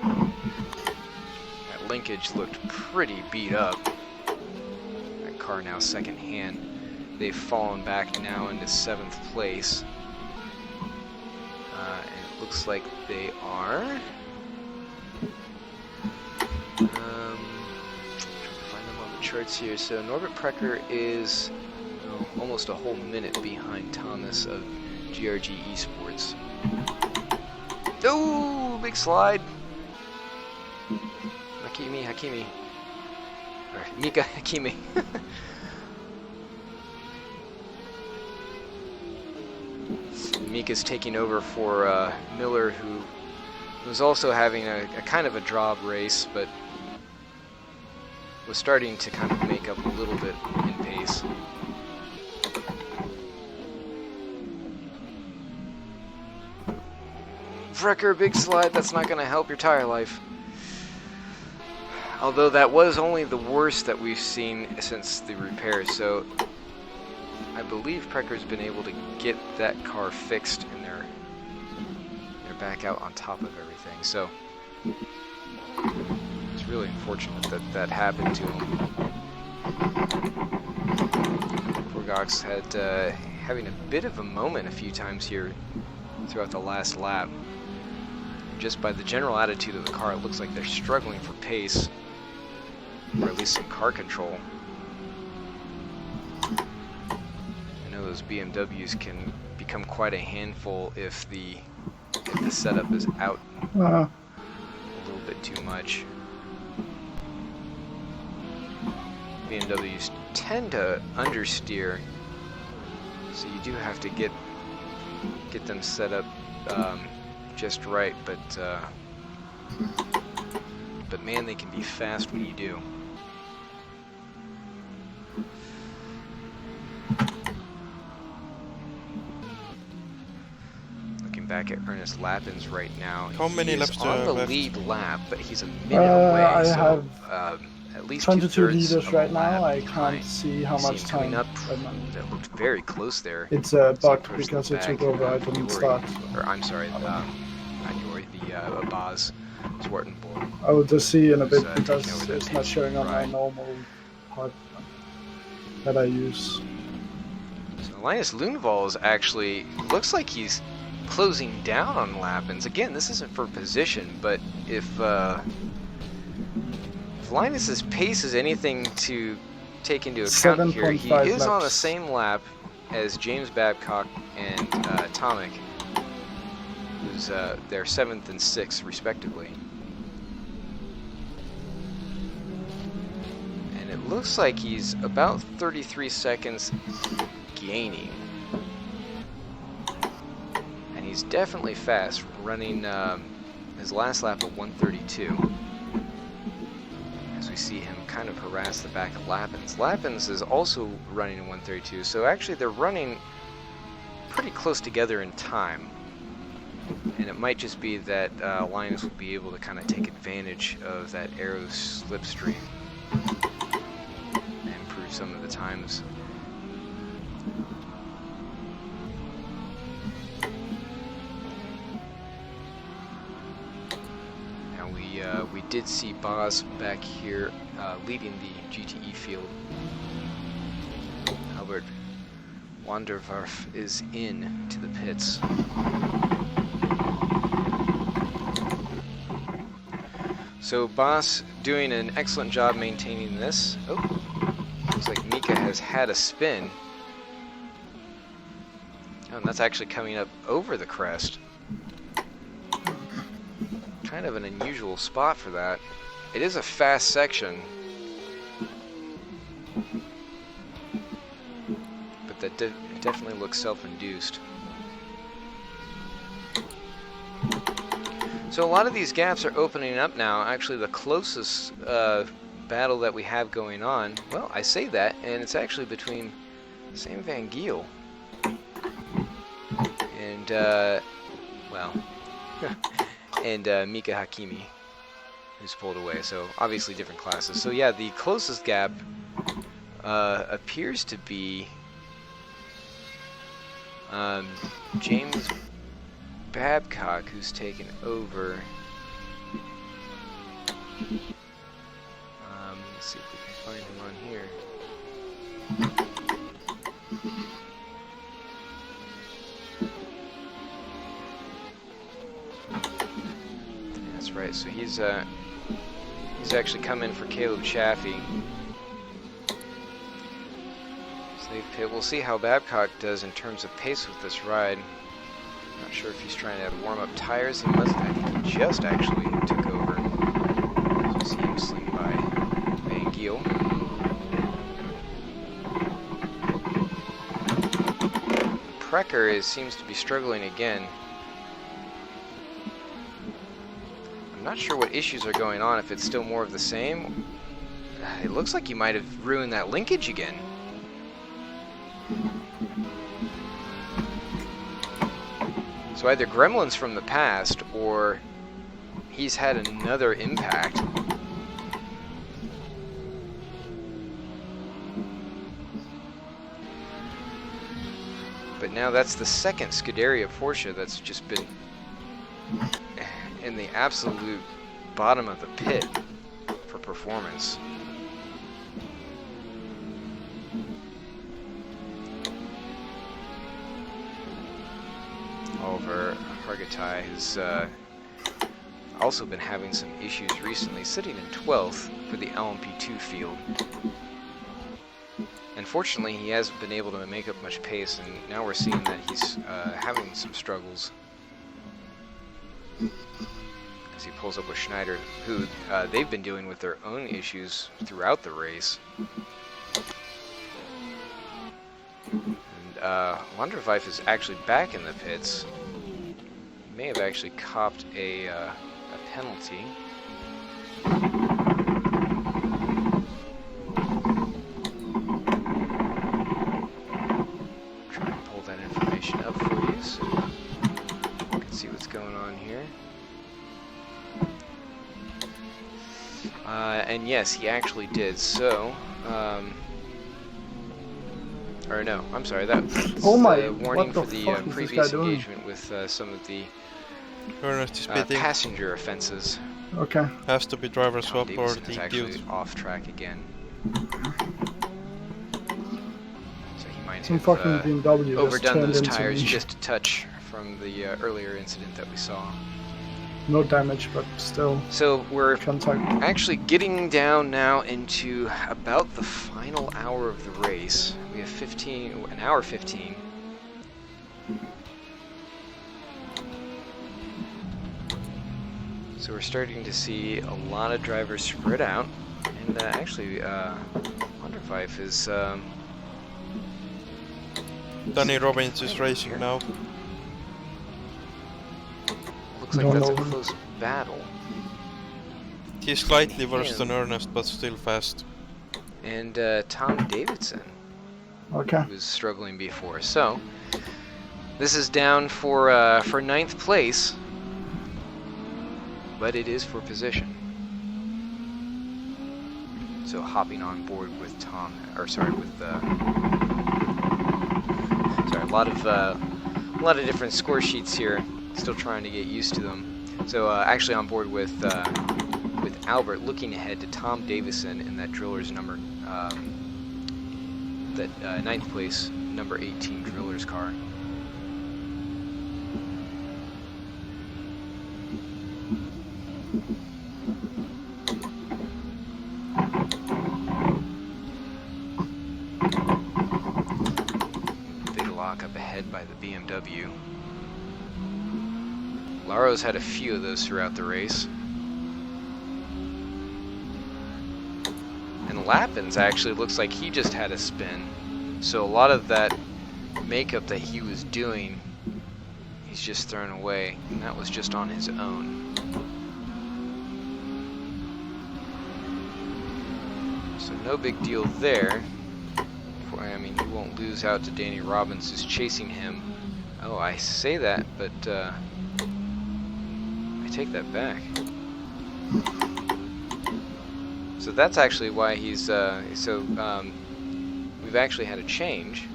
S4: That linkage looked pretty beat up. That car now second hand. They've fallen back now into 7th place. And it looks like they are... find them on the charts here. So Norbert Precker is almost a whole minute behind Thomas of GRG Esports. Oh, big slide. Hakimi. Or Mica Akemi. Mika's taking over for Miller, who was also having a kind of a job race, but was starting to kind of make up a little bit in pace. Vrecker, big slide, that's not going to help your tire life. Although that was only the worst that we've seen since the repair, so I believe Precker's been able to get that car fixed and they're back out on top of everything. So it's really unfortunate that that happened to him. Poor Gox had having a bit of a moment a few times here throughout the last lap. Just by the general attitude of the car, it looks like they're struggling for pace, or at least some car control. I know those BMWs can become quite a handful if the setup is out a little bit too much. BMWs tend to understeer, so you do have to get them set up just right, but man, they can be fast when you do. Looking back at Ernest Lappins right now,
S2: How many
S4: he's
S2: laps do I
S4: on
S2: have
S4: the
S2: left?
S4: lead lap, but he's a minute away.
S3: I
S4: So
S3: have
S4: at least
S3: 22
S4: 2/3
S3: liters
S4: of a
S3: right now.
S4: lap
S3: I
S4: behind.
S3: can't see how
S4: You see
S3: much
S4: him
S3: time.
S4: coming up. That looked very close there.
S3: It's a
S4: As he
S3: bug
S4: approached
S3: because
S4: the
S3: it took
S4: back,
S3: over. I didn't
S4: Yuri,
S3: start.
S4: Or I'm sorry, not Yuri, the Baz Zwartenborg.
S3: I will just see in a bit
S4: Who's, taking
S3: because
S4: over that
S3: it's not
S4: pace
S3: showing on my
S4: ride.
S3: normal part that I use.
S4: So Linus Lundvall is actually, looks like he's closing down on Lappins. Again, this isn't for position, but if Linus's pace is anything to take into account here, he is on the same lap as James Babcock and Tomic, who's they're 7th and 6th respectively. And it looks like he's about 33 seconds gaining. And he's definitely fast, running his last lap of 132. As we see him kind of harass the back of Lappins. Lappins is also running in 132, so actually they're running pretty close together in time. And it might just be that Linus will be able to kind of take advantage of that aero slipstream and improve some of the times. We did see Boz back here leading the GTE field. Albert Wanderwerf is in to the pits. So Boz doing an excellent job maintaining this. Oh, looks like Mica has had a spin. Oh, and that's actually coming up over the crest. Kind of an unusual spot for that. It is a fast section, but that definitely looks self-induced. So a lot of these gaps are opening up now. Actually, the closest battle that we have going on, well, I say that, and it's actually between Sam Van Giel and, well, and Mica Akemi, who's pulled away. So obviously different classes. So yeah, the closest gap appears to be James Babcock, who's taken over. Let's see if we can find him on here. That's right. So he's actually come in for Caleb Chaffee. So we'll see how Babcock does in terms of pace with this ride. Not sure if he's trying to warm up tires. He must. I think he just actually took over. So see him sling by Van Giel. Precker seems to be struggling again. I'm not sure what issues are going on. If it's still more of the same, it looks like he might have ruined that linkage again. So either gremlins from the past, or he's had another impact. But now that's the second Scuderia Porsche that's just been in the absolute bottom of the pit for performance. Oliver Hargitay has also been having some issues recently, sitting in 12th for the LMP2 field. Unfortunately, he hasn't been able to make up much pace, and now we're seeing that he's having some struggles as he pulls up with Schneider, who they've been dealing with their own issues throughout the race. Wanderweif is actually back in the pits. He may have actually copped a penalty. Try and pull that information up for you so you can see what's going on here. And yes, he actually did. So, or no, I'm sorry, that's the warning for the previous engagement with some of the passenger offenses.
S3: Okay.
S2: Has to be driver swap or
S4: the actually off track again. So he might have
S3: BMW
S4: overdone those tires just a touch from the earlier incident that we saw.
S3: No damage, but still
S4: So we're
S3: contact.
S4: actually getting down now into about the final hour of the race. We have an hour 15. So we're starting to see a lot of drivers spread out, and actually, Wondervife is.
S2: Danny Robbins is racing now.
S4: Looks like that's a close battle.
S2: He's slightly worse than Ernest, but still fast.
S4: And Tom Davidson,
S3: Okay.
S4: who was struggling before. So this is down for ninth place, but it is for position. So hopping on board with Tom, or sorry, with sorry, a lot of different score sheets here. Still trying to get used to them. So actually on board with Albert, looking ahead to Tom Davison in that driller's number, that ninth place number 18 driller's car. Big lock up ahead by the BMW. Laro's had a few of those throughout the race. And Lappin's actually looks like he just had a spin. So a lot of that makeup that he was doing, he's just thrown away. And that was just on his own. So no big deal there. I mean, he won't lose out to Danny Robbins, who's chasing him. Oh, I say that, but I take that back. So that's actually why he's, we've actually had a change.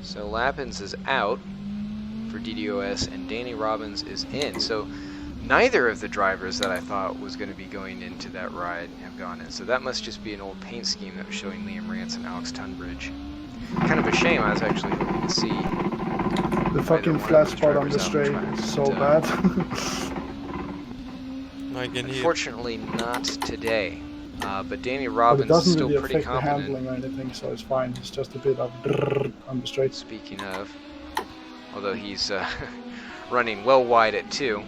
S4: So Lappins is out for DDoS and Danny Robbins is in. So neither of the drivers that I thought was going to be going into that ride have gone in. So that must just be an old paint scheme that was showing Liam Rance and Alex Tunbridge. Kind of a shame. I was actually hoping to see
S3: The fucking flat spot on the straight is so bad.
S4: Unfortunately, not today. But Danny
S3: But it
S4: Robbins is
S3: doesn't
S4: still
S3: really
S4: pretty
S3: affect the
S4: confident.
S3: handling or anything, so it's fine. It's just a bit of drrrr on the straight.
S4: Speaking of, although he's running well wide at 2,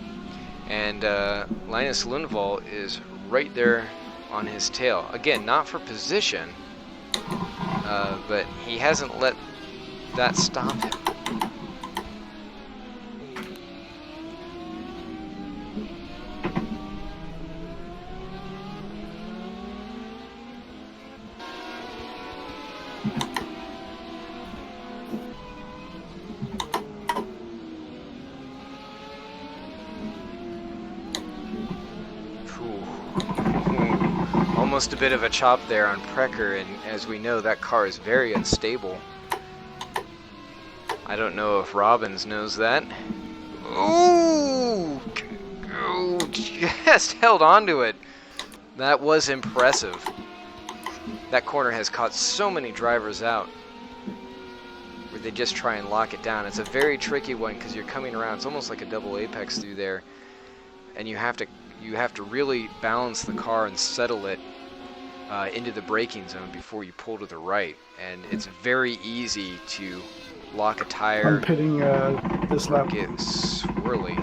S4: and Linus Lundvall is right there on his tail. Again, not for position, but he hasn't let that stop him. Almost a bit of a chop there on Precker, and as we know, that car is very unstable. I don't know if Robbins knows that. Ooh! Oh, just held onto it. That was impressive. That corner has caught so many drivers out where they just try and lock it down. It's a very tricky one because you're coming around. It's almost like a double apex through there, and you have to really balance the car and settle it into the braking zone before you pull to the right, and it's very easy to lock a tire.
S3: I'm pitting this lap.
S4: Get swirly.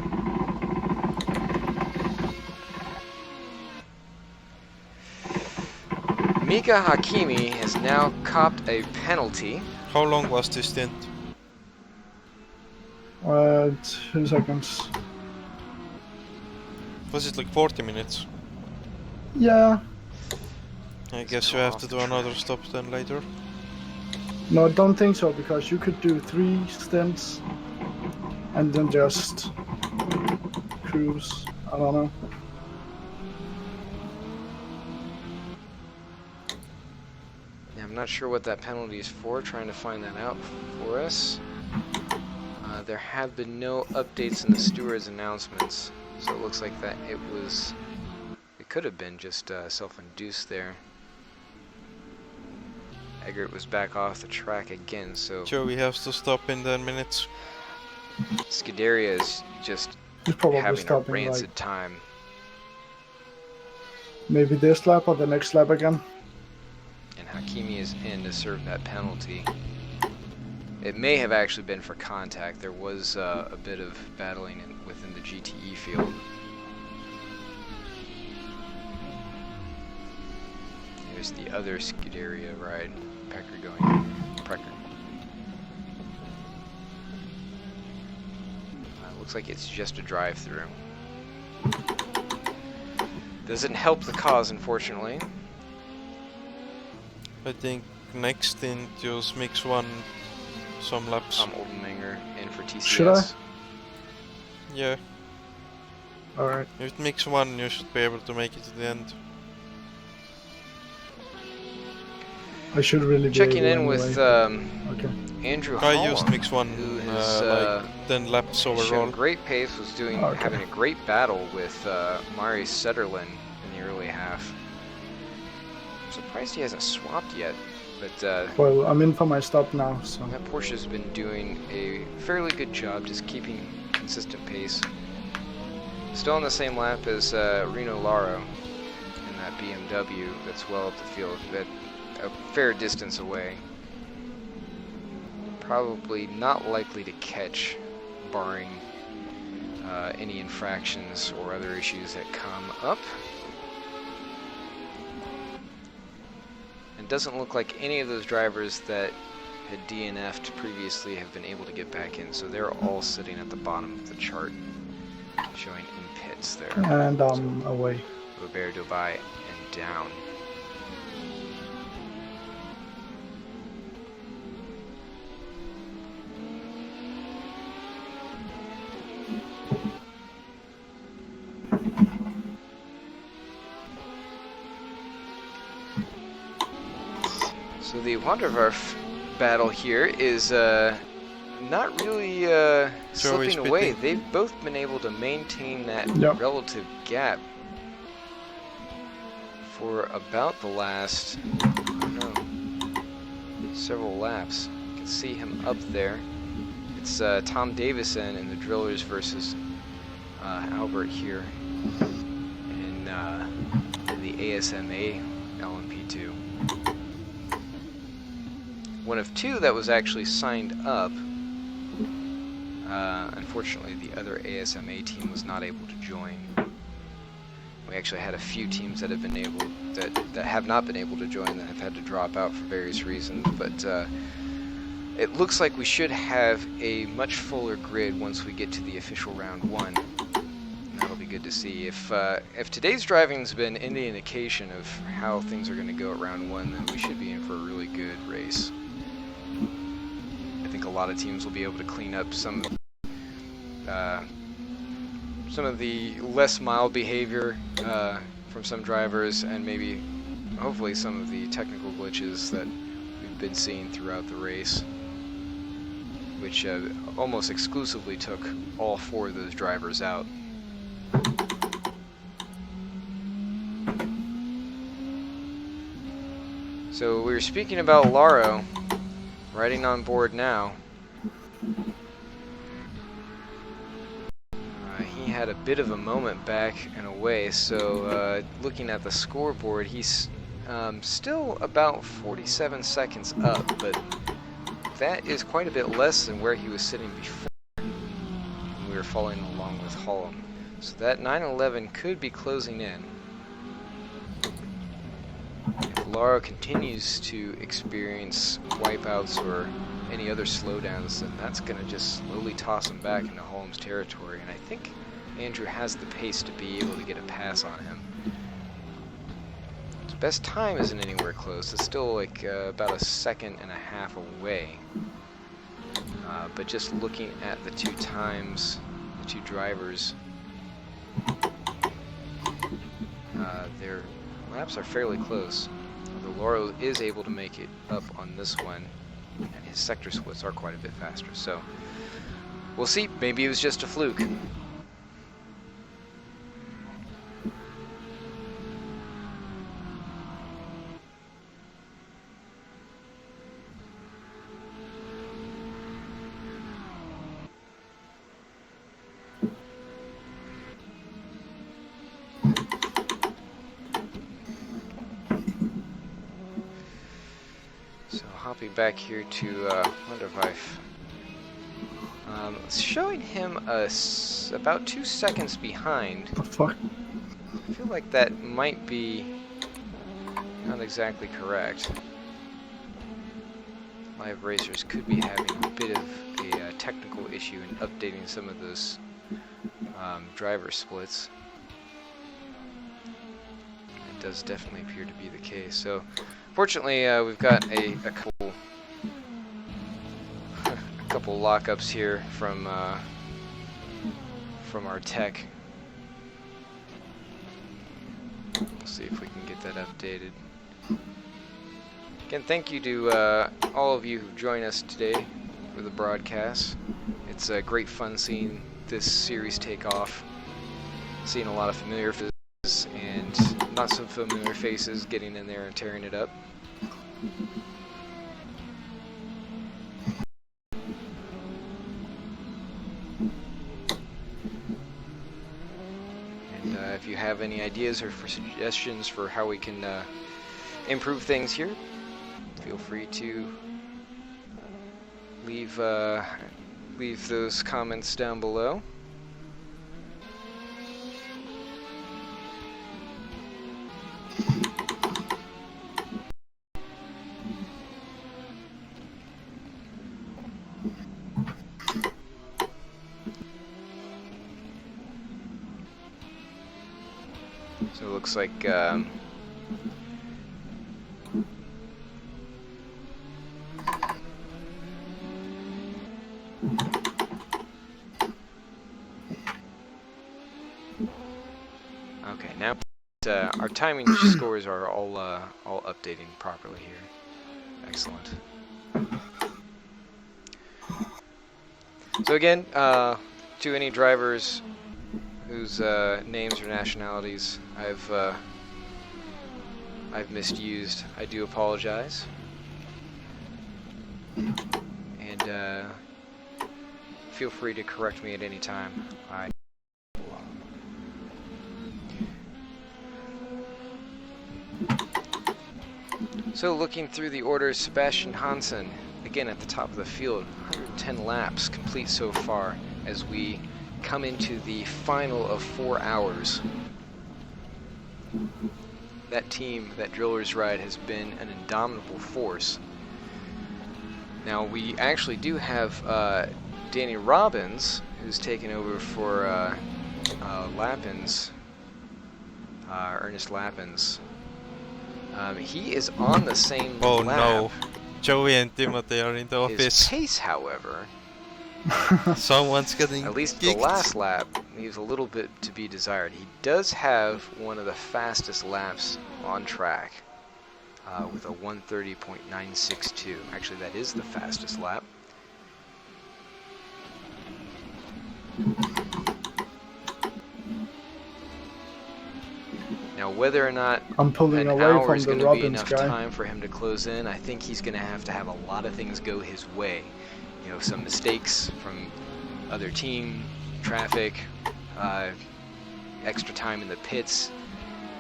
S4: Mica Akemi has now copped a penalty.
S2: How long was this stint?
S3: 2 seconds.
S2: Was it like 40 minutes?
S3: Yeah.
S2: I guess you have to do another stop then later.
S3: No, I don't think so, because you could do 3 stints and then just cruise. I don't know.
S4: I'm not sure what that penalty is for, trying to find that out for us. There have been no updates in the steward's announcements, so it looks like that it could have been just self-induced there. Eggert was back off the track again, so
S2: Joey has to stop in 10 minutes.
S4: Scuderia is just
S3: He's probably
S4: having a
S3: stopping
S4: rancid
S3: like
S4: time.
S3: maybe this lap or the next lap again.
S4: And Hakimi is in to serve that penalty. It may have actually been for contact. There was a bit of battling within the GTE field. Here's the other Scuderia ride. Pecker going. Pecker. Looks like it's just a drive-through. Doesn't help the cause, unfortunately.
S2: I think next in just mix one some laps.
S4: Oldenmanger in for TCS.
S3: Should I?
S2: Yeah,
S3: Alright.
S2: if mix one you should be able to make it to the end.
S3: I should really be
S4: Checking
S3: able
S4: in with
S3: okay.
S4: Andrew
S2: I
S4: Holland,
S2: used mix one
S4: who is
S2: like 10 laps
S4: showing
S2: overall.
S4: great pace, was having a great battle with Mari Sederlin in the early half. I'm surprised he hasn't swapped yet, but
S3: Well, I'm in for my stop now, so
S4: that Porsche's been doing a fairly good job just keeping consistent pace. Still on the same lap as Reno Laro in that BMW that's well up the field, but a fair distance away. Probably not likely to catch, barring any infractions or other issues that come up. It doesn't look like any of those drivers that had DNF'd previously have been able to get back in, so they're all sitting at the bottom of the chart, showing in pits there.
S3: and away.
S4: Robert Dubai and down. So the Wanderwerf battle here is not really slipping away. They've both been able to maintain that relative gap for about the last, I don't know, several laps. You can see him up there. It's Tom Davison and the Drillers versus Albert here in the ASMA LMP2. One of two that was actually signed up. Unfortunately, the other ASMA team was not able to join. We actually had a few teams that have been able that have not been able to join, that have had to drop out for various reasons. But it looks like we should have a much fuller grid once we get to the official round one. And that'll be good to see. If today's driving's been any indication of how things are going to go at round one, then we should be in for a really good race. I think a lot of teams will be able to clean up some of the less mild behavior from some drivers, and maybe, hopefully, some of the technical glitches that we've been seeing throughout the race, which almost exclusively took all four of those drivers out. So we were speaking about Laro riding on board now. He had a bit of a moment back and away, so looking at the scoreboard, he's still about 47 seconds up, but that is quite a bit less than where he was sitting before when we were following along with Hollum. So that 911 could be closing in. If Lara continues to experience wipeouts or any other slowdowns, then that's going to just slowly toss him back into Hollum's territory, and I think Andrew has the pace to be able to get a pass on him. His best time isn't anywhere close. It's still like about a second and a half away. But just looking at the two times, the two drivers, their laps are fairly close. Although Lauro is able to make it up on this one, and his sector splits are quite a bit faster. So we'll see. Maybe it was just a fluke. quickly back here to wonder if I've showing him about 2 seconds behind.
S3: The fuck?
S4: I feel like that might be not exactly correct. Live racers could be having a bit of a technical issue in updating some of those driver splits. It does definitely appear to be the case. So, fortunately, we've got a couple lockups here from our tech. We'll see if we can get that updated. Again, thank you to all of you who joined us today for the broadcast. It's great fun seeing this series take off. Seeing a lot of familiar faces and not so familiar faces getting in there and tearing it up. And if you have any ideas or suggestions for how we can improve things here, feel free to leave those comments down below. So it looks like okay, now our timing scores are all updating properly here. Excellent. So again, to any drivers whose names or nationalities I've misused, I do apologize. And feel free to correct me at any time. So looking through the orders, Sebastian Hansen, again at the top of the field, 110 laps complete so far as we come into the final of 4 hours. That team, that Driller's Ride, has been an indomitable force. Now we actually do have Danny Robbins, who's taken over for Lappins, Ernest Lappins. He is on the same lap.
S2: No, Joey and Timothy are in the office.
S4: His pace, however,
S2: Someone's getting
S4: at least
S2: kicked.
S4: the last lap leaves a little bit to be desired. He does have one of the fastest laps on track with a 1:30.962. Actually, that is the fastest lap. Now, whether or not
S3: I'm pulling
S4: an
S3: away
S4: hour
S3: from
S4: is
S3: the
S4: going to be
S3: Robbins
S4: enough
S3: guy.
S4: time for him to close in, I think he's going to have a lot of things go his way. You know, some mistakes from other team, traffic, extra time in the pits,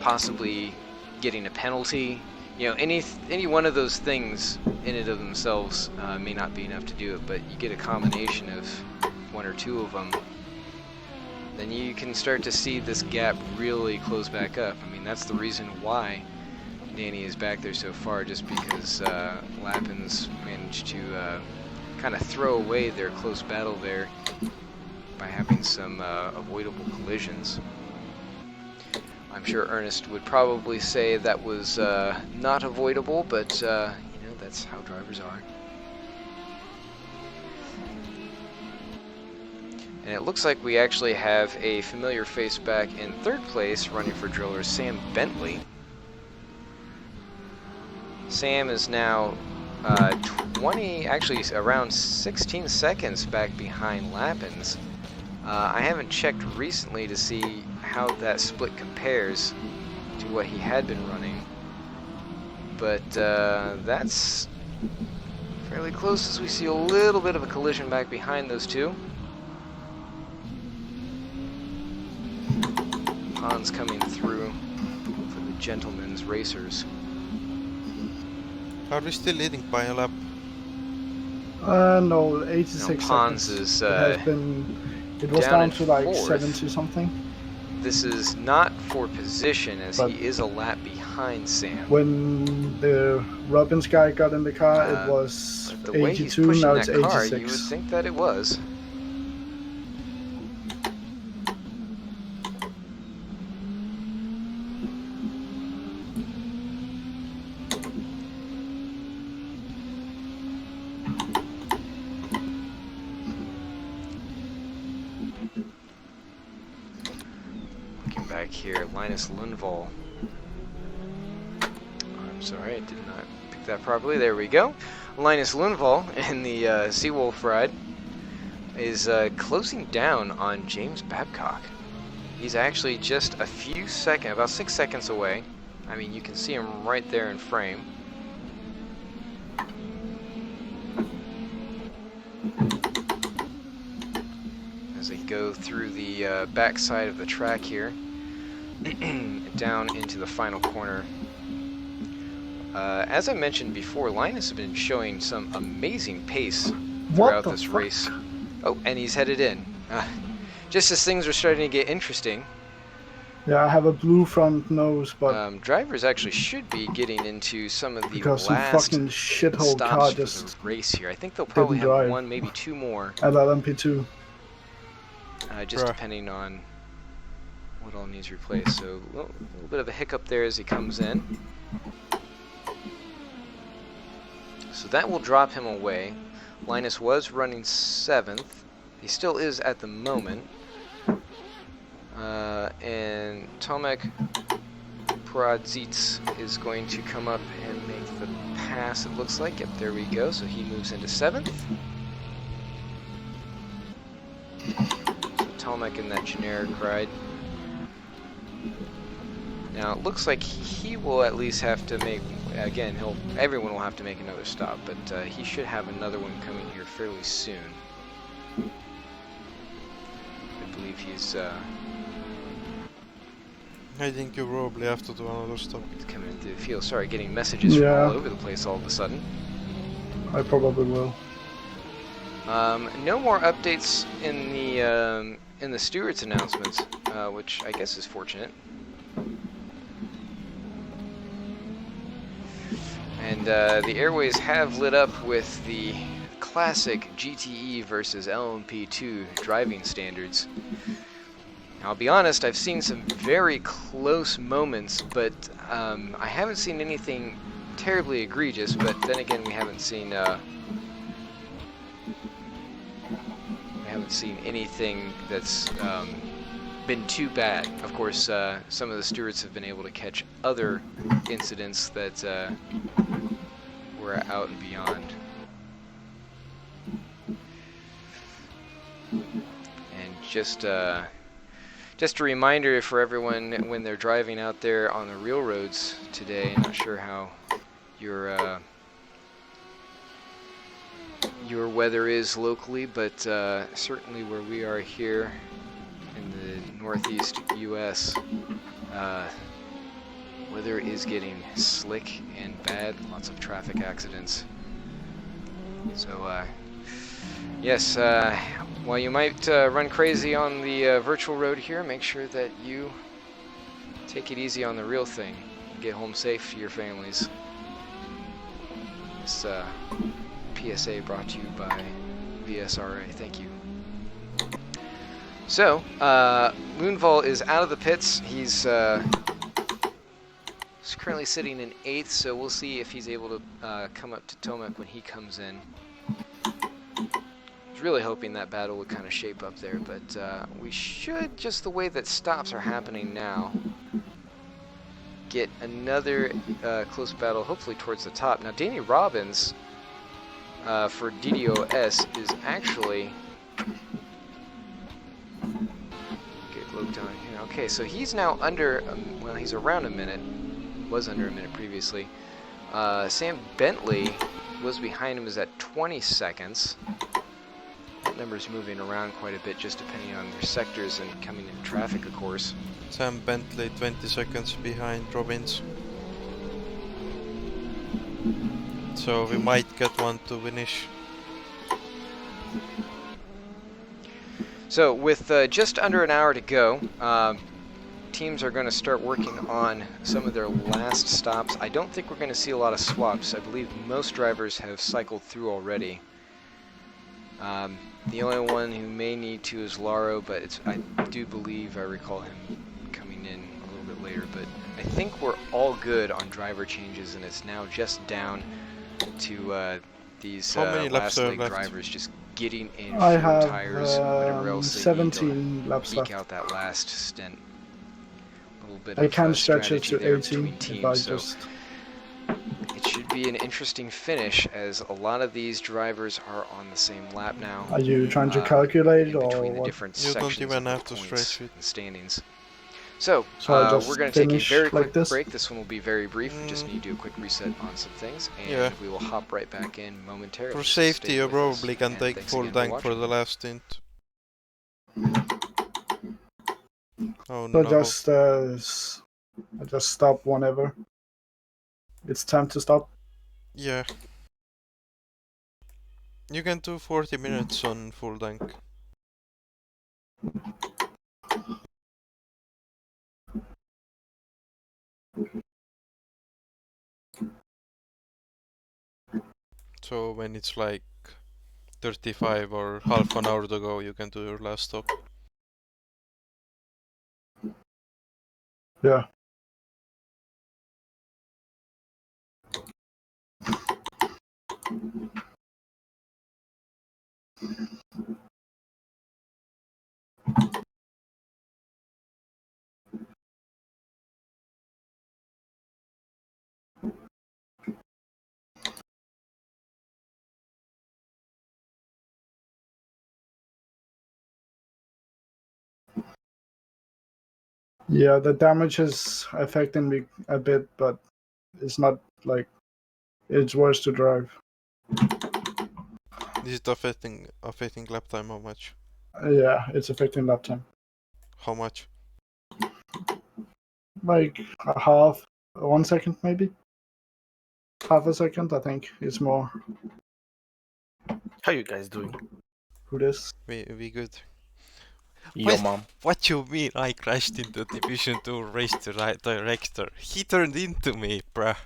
S4: possibly getting a penalty. You know, any one of those things in and of themselves may not be enough to do it, but you get a combination of one or two of them, then you can start to see this gap really close back up. I mean, that's the reason why Danny is back there so far, just because Lappins managed to kind of throw away their close battle there by having some avoidable collisions. I'm sure Ernest would probably say that was not avoidable, but you know, that's how drivers are. And it looks like we actually have a familiar face back in third place, running for Driller, Sam Bentley. Sam is now 20, actually around 16 seconds back behind Lappins. I haven't checked recently to see how that split compares to what he had been running, but that's fairly close as we see a little bit of a collision back behind those two. Hans coming through for the gentlemen's racers.
S2: Are we still leading by a lap?
S3: No, 86
S4: Pons
S3: seconds.
S4: is,
S3: It has been. It was
S4: down
S3: down
S4: in
S3: to like
S4: fourth.
S3: 70 something.
S4: This is not for position, as
S3: But-
S4: he is a lap behind Sam.
S3: When the Robbins guy got in the car, it was
S4: But the way he's
S3: 82.
S4: pushing
S3: Now
S4: that
S3: it's
S4: car,
S3: 86.
S4: you would think that it was. Looking back here, Linus Lundvall. I'm sorry, I did not pick that properly. There we go. Linus Lundvall in the Seawolf ride is closing down on James Babcock. He's actually just a few seconds, about 6 seconds away. I mean, you can see him right there in frame. As they go through the backside of the track here, down into the final corner. As I mentioned before, Linus has been showing some amazing pace throughout this race. Oh, and he's headed in. Just as things are starting to get interesting.
S3: Yeah, I have a blue front nose, but
S4: Drivers actually should be getting into some of the
S3: because some
S4: last
S3: fucking shithole car
S4: stops for
S3: just
S4: the race here. I think they'll probably have
S3: drive.
S4: one, maybe two more,
S3: at LMP2.
S4: just depending on what all needs replaced. So a little bit of a hiccup there as he comes in. So that will drop him away. Linus was running 7th. He still is at the moment. And Tomek Pradzits is going to come up and make the pass, it looks like. Yep, there we go. So he moves into 7th. So Tomek in that generic ride. Now it looks like he will at least have to make, again, everyone will have to make another stop, but he should have another one coming here fairly soon. I believe he's
S2: I think you probably have to do another stop.
S4: coming into the field. Sorry, getting messages from all over the place all of a sudden.
S3: I probably will.
S4: No more updates in the stewards' announcements, which I guess is fortunate. And the airways have lit up with the classic GTE versus LMP2 driving standards. I'll be honest, I've seen some very close moments, but I haven't seen anything terribly egregious. But then again, we haven't seen anything that's been too bad. Of course, some of the stewards have been able to catch other incidents that were out and beyond. And just a reminder for everyone when they're driving out there on the real roads today. I'm not sure how your weather is locally, but certainly where we are here in the northeast U.S., weather is getting slick and bad. Lots of traffic accidents. So yes, while you might run crazy on the virtual road here, make sure that you take it easy on the real thing. Get home safe to your families. This PSA brought to you by VSRA. Thank you. So, Lundvall is out of the pits. He's currently sitting in 8th, so we'll see if he's able to come up to Tomek when he comes in. I was really hoping that battle would kind of shape up there, but we should, just the way that stops are happening now, get another close battle, hopefully towards the top. Now, Danny Robbins for DDoS is actually... Get low down here. Okay, so he's now under, well, he's around a minute. Was under a minute previously. Sam Bentley was behind him, is at 20 seconds. That number's moving around quite a bit, just depending on their sectors and coming into traffic, of course.
S2: Sam Bentley 20 seconds behind Robbins. So we might get one to finish.
S4: So with just under an hour to go, teams are going to start working on some of their last stops. I don't think we're going to see a lot of swaps. I believe most drivers have cycled through already. The only one who may need to is Laro, but I do believe I recall him coming in a little bit later. But I think we're all good on driver changes, and it's now just down to these last leg drivers just getting in
S3: I
S4: fewer
S3: have
S4: tires, whatever else they need to
S3: 17 laps
S4: eke
S3: left.
S4: out that last stint. A little bit
S3: I
S4: of
S3: can stretch it
S4: strategy
S3: to
S4: there
S3: 18
S4: between
S3: if
S4: teams,
S3: I
S4: so
S3: just...
S4: it should be an interesting finish as a lot of these drivers are on the same lap now.
S3: Are you trying to calculate
S4: in
S3: or
S4: between the
S3: what?
S4: different
S2: You don't
S4: sections
S2: even
S4: of
S2: have
S4: the
S2: to
S4: points
S2: stretch it.
S4: and standings. So,
S3: So I just
S4: we're going to take a
S3: finish
S4: very
S3: like
S4: quick
S3: this?
S4: break. This one will be very brief. We just need to do a quick reset on some things, and
S2: Yeah.
S4: we will hop right back in momentarily.
S2: For
S4: So
S2: safety,
S4: stay
S2: you
S4: with us,
S2: probably can
S4: and
S2: take
S4: thanks
S2: full
S4: again
S2: tank for
S4: watching.
S2: the last stint. Oh
S3: So
S2: no.
S3: I just stop whenever it's time to stop.
S2: Yeah. You can do 40 minutes on full tank. So when it's like 35 or half an hour to go, you can do your last stop.
S3: Yeah. Yeah, the damage is affecting me a bit, but it's not like it's worse to drive.
S2: Is it affecting lap time? How much?
S3: Yeah, it's affecting lap time.
S2: How much?
S3: Like a half, 1 second maybe. Half a second, I think. It's more.
S5: How you guys doing?
S3: Who this?
S2: We good.
S5: Yo, mom.
S2: What you mean I crashed into Division 2 race director? He turned into me, bruh.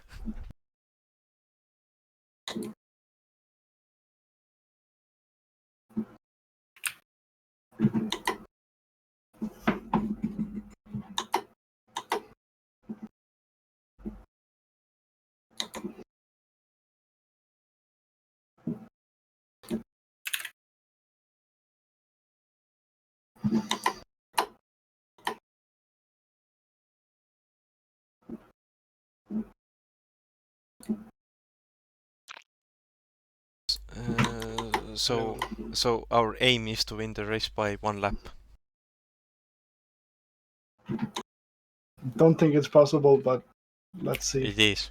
S2: So our aim is to win the race by 1 lap.
S3: Don't think it's possible, but let's see.
S2: It is.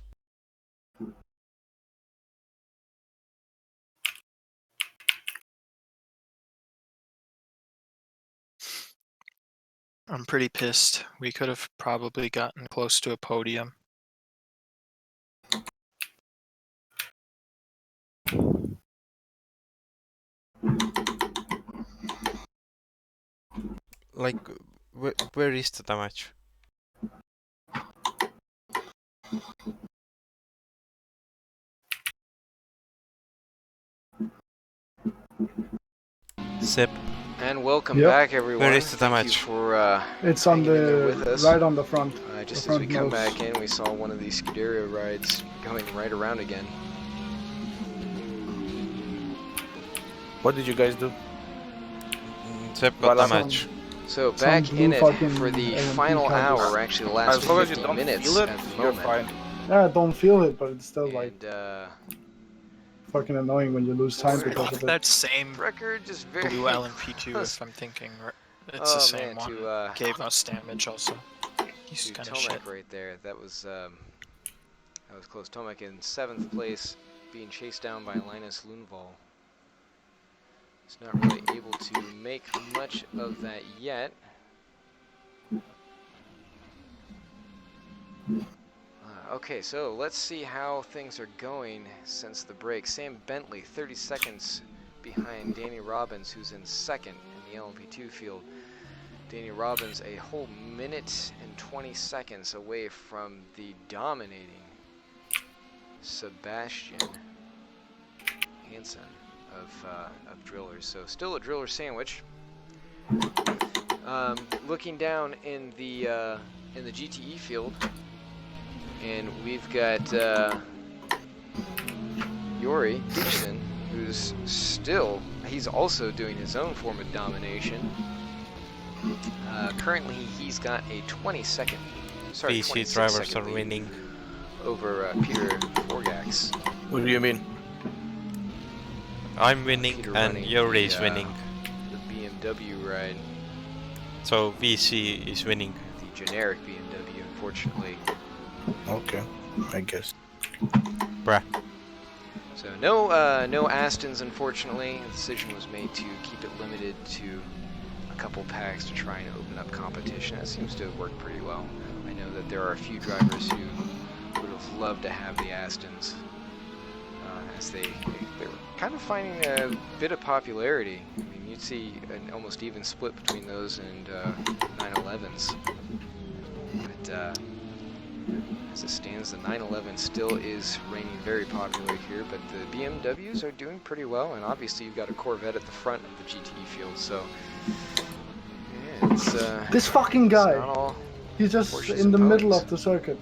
S6: I'm pretty pissed. We could have probably gotten close to a podium.
S2: Like, where is the damage? Sep.
S4: And welcome
S3: Yep.
S4: back, everyone.
S2: Where is the
S4: Thank
S2: damage?
S4: you for
S3: It's on
S4: hanging in there with
S3: the
S4: us.
S3: right on the front.
S4: Just
S3: the
S4: as we
S3: front
S4: come
S3: nose.
S4: back in, we saw one of these Scuderia rides going right around again.
S5: What did you guys do?
S2: Sep got
S5: Well,
S2: damage.
S4: So
S3: Some
S4: back
S3: blue
S4: in it
S3: fucking
S4: for the
S3: AMP
S4: final
S3: counters.
S4: hour, actually the last
S5: As long as you
S4: 50
S5: don't
S4: minutes
S5: feel it,
S4: at the
S5: you're
S4: moment.
S5: fine.
S3: Yeah, I don't feel it, but it's still like
S4: And
S3: fucking annoying when you lose time because of it.
S6: That same
S4: record just very
S6: blue LMP2,
S4: close.
S6: if I'm thinking, it's the same one.
S4: To
S6: Gave us damage also. He's
S4: to
S6: kind of shit.
S4: Tomek right there. That was close. Tomek in 7th place, being chased down by Linus Lundvall. He's not really able to make much of that yet. Okay, so let's see how things are going since the break. Sam Bentley, 30 seconds behind Danny Robbins, who's in second in the LMP2 field. Danny Robbins a whole minute and 20 seconds away from the dominating Sebastian Hansen of drillers. So still a driller sandwich. Looking down in the GTE field, and we've got Yuri Peterson, who's he's also doing his own form of domination. Currently, he's got a 20-second, sorry,
S2: PC drivers are
S4: lead
S2: winning.
S4: over Peter Forgax.
S5: What do you mean?
S2: I'm winning
S4: Peter
S2: and
S4: running
S2: Yuri is
S4: the,
S2: winning.
S4: The BMW ride,
S2: So VC is winning.
S4: the generic BMW, unfortunately.
S5: Okay, I guess.
S2: Bruh.
S4: So no Astons, unfortunately. The decision was made to keep it limited to a couple packs to try and open up competition. That seems to have worked pretty well. I know that there are a few drivers who would have loved to have the Astons, as they were kind of finding a bit of popularity. I mean, you'd see an almost even split between those and 911s. But as it stands, the 911 still is reigning very popular here, but the BMWs are doing pretty well, and obviously you've got a Corvette at the front of the GTE field, so yeah, it's
S3: This fucking
S4: it's
S3: guy.
S4: not all
S3: He's just
S4: horses
S3: in the
S4: and
S3: middle
S4: ponies.
S3: of the circuit.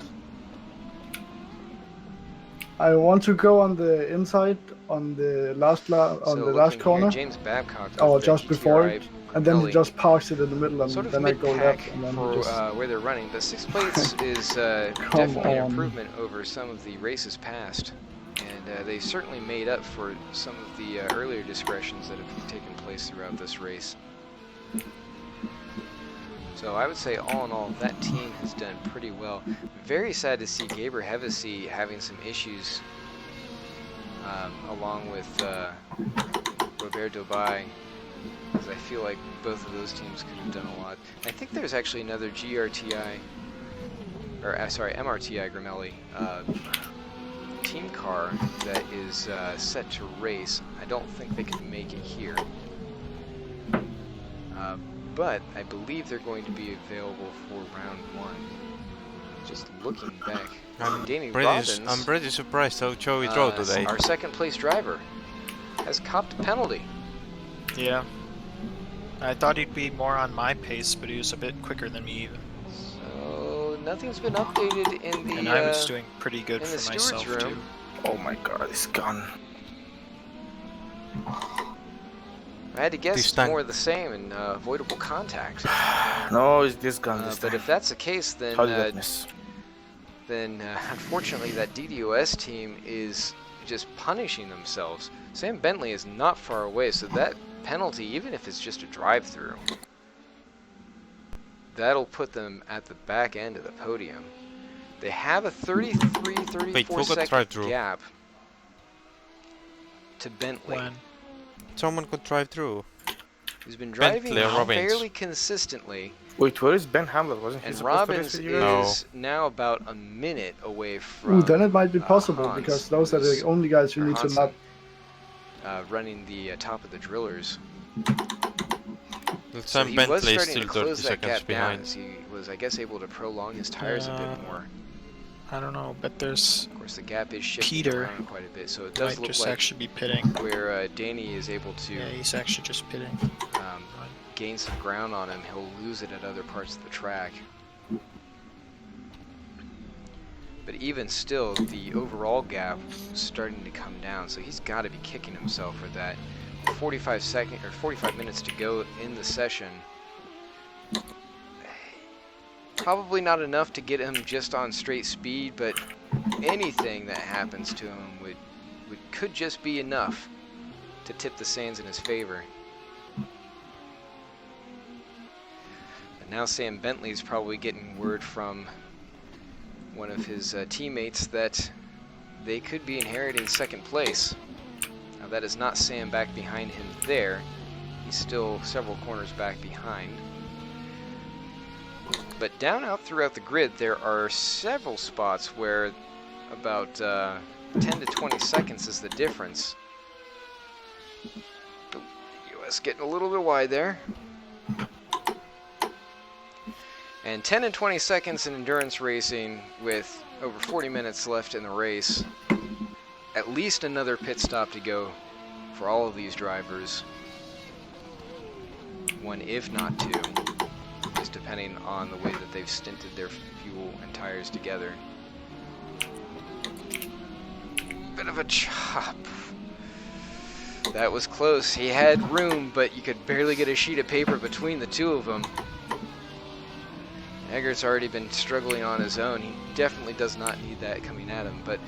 S3: I want to go on the inside on the last
S4: So
S3: last
S4: looking
S3: corner.
S4: Here, James Babcock
S3: Oh,
S4: with the
S3: just before
S4: GTI
S3: it, and then he
S4: Benelli.
S3: just parks it in the middle, and
S4: Sort of
S3: then I go
S4: mid-pack
S3: left, and then
S4: for
S3: he just
S4: where they're running. The 6 plates is definitely an
S3: on.
S4: improvement over some of the races past, and they certainly made up for some of the earlier discretions that have taken place throughout this race. So I would say all in all, that team has done pretty well. Very sad to see Gaber Hevesy having some issues along with Robert Dubai, because I feel like both of those teams could have done a lot. I think there's actually another GRTI, or sorry, MRTI Gramelli team car that is set to race. I don't think they can make it here. But I believe they're going to be available for round 1. Just looking back, Danny Robbins,
S2: I'm pretty surprised how Joey drove today.
S4: our second place driver, has copped a penalty.
S6: Yeah. I thought he'd be more on my pace, but he was a bit quicker than me even.
S4: So nothing's been updated in the
S6: And I was doing pretty good
S4: in the
S6: for
S4: steward's
S6: myself
S4: room.
S6: too.
S5: Oh my god, it's gone.
S4: I had to guess
S2: This
S4: it's
S2: time-
S4: more of the same and avoidable contact.
S5: No, it's this gun this
S4: But
S5: time.
S4: if that's the case, then
S5: How did that miss?
S4: Unfortunately that DDoS team is just punishing themselves. Sam Bentley is not far away, so that penalty, even if it's just a drive-through, that'll put them at the back end of the podium. They have a 34
S2: Wait, who got
S4: second
S2: drive-through?
S4: gap to Bentley,
S6: When?
S2: Someone could drive through.
S4: who's been driving
S2: Bentley or Robbins?
S4: fairly consistently.
S5: Wait, where is Ben Hamlet? Wasn't he
S4: And
S5: supposed
S4: Robbins
S5: to race with you guys?
S4: is now about a minute away
S3: Ooh,
S4: from
S3: then it might be possible
S4: Hans,
S3: because those are the
S4: who's-
S3: only guys who
S4: or
S3: need to
S4: Hansen,
S3: not.
S4: running the top of the drillers.
S2: But
S4: So
S2: Sam
S4: he was
S2: Bentley is
S4: starting
S2: still
S4: to
S2: 30
S4: close that
S2: seconds
S4: gap down
S2: behind.
S4: as he was, I guess, able to prolong his tires a bit more.
S6: I don't know, but there's
S4: Of course, the gap is shifting
S6: Peter
S4: around quite a bit, so it does
S6: might
S4: look
S6: just
S4: like
S6: actually be pitting.
S4: where Danny is able to
S6: Yeah, he's actually just pitting.
S4: gain some ground on him, he'll lose it at other parts of the track. But even still, the overall gap is starting to come down, so he's got to be kicking himself for that. 45 minutes to go in the session. Probably not enough to get him just on straight speed, but anything that happens to him could just be enough to tip the sands in his favor. But now Sam Bentley's probably getting word from one of his teammates that they could be inheriting second place. Now that is not Sam back behind him there. He's still several corners back behind. But down out throughout the grid, there are several spots where about 10 to 20 seconds is the difference. West getting a little bit wide there. And 10 and 20 seconds in endurance racing with over 40 minutes left in the race. At least another pit stop to go for all of these drivers. One, if not two, just depending on the way that they've stinted their fuel and tires together. Bit of a chop. That was close. He had room, but you could barely get a sheet of paper between the two of them. Eggert's already been struggling on his own. He definitely does not need that coming at him, but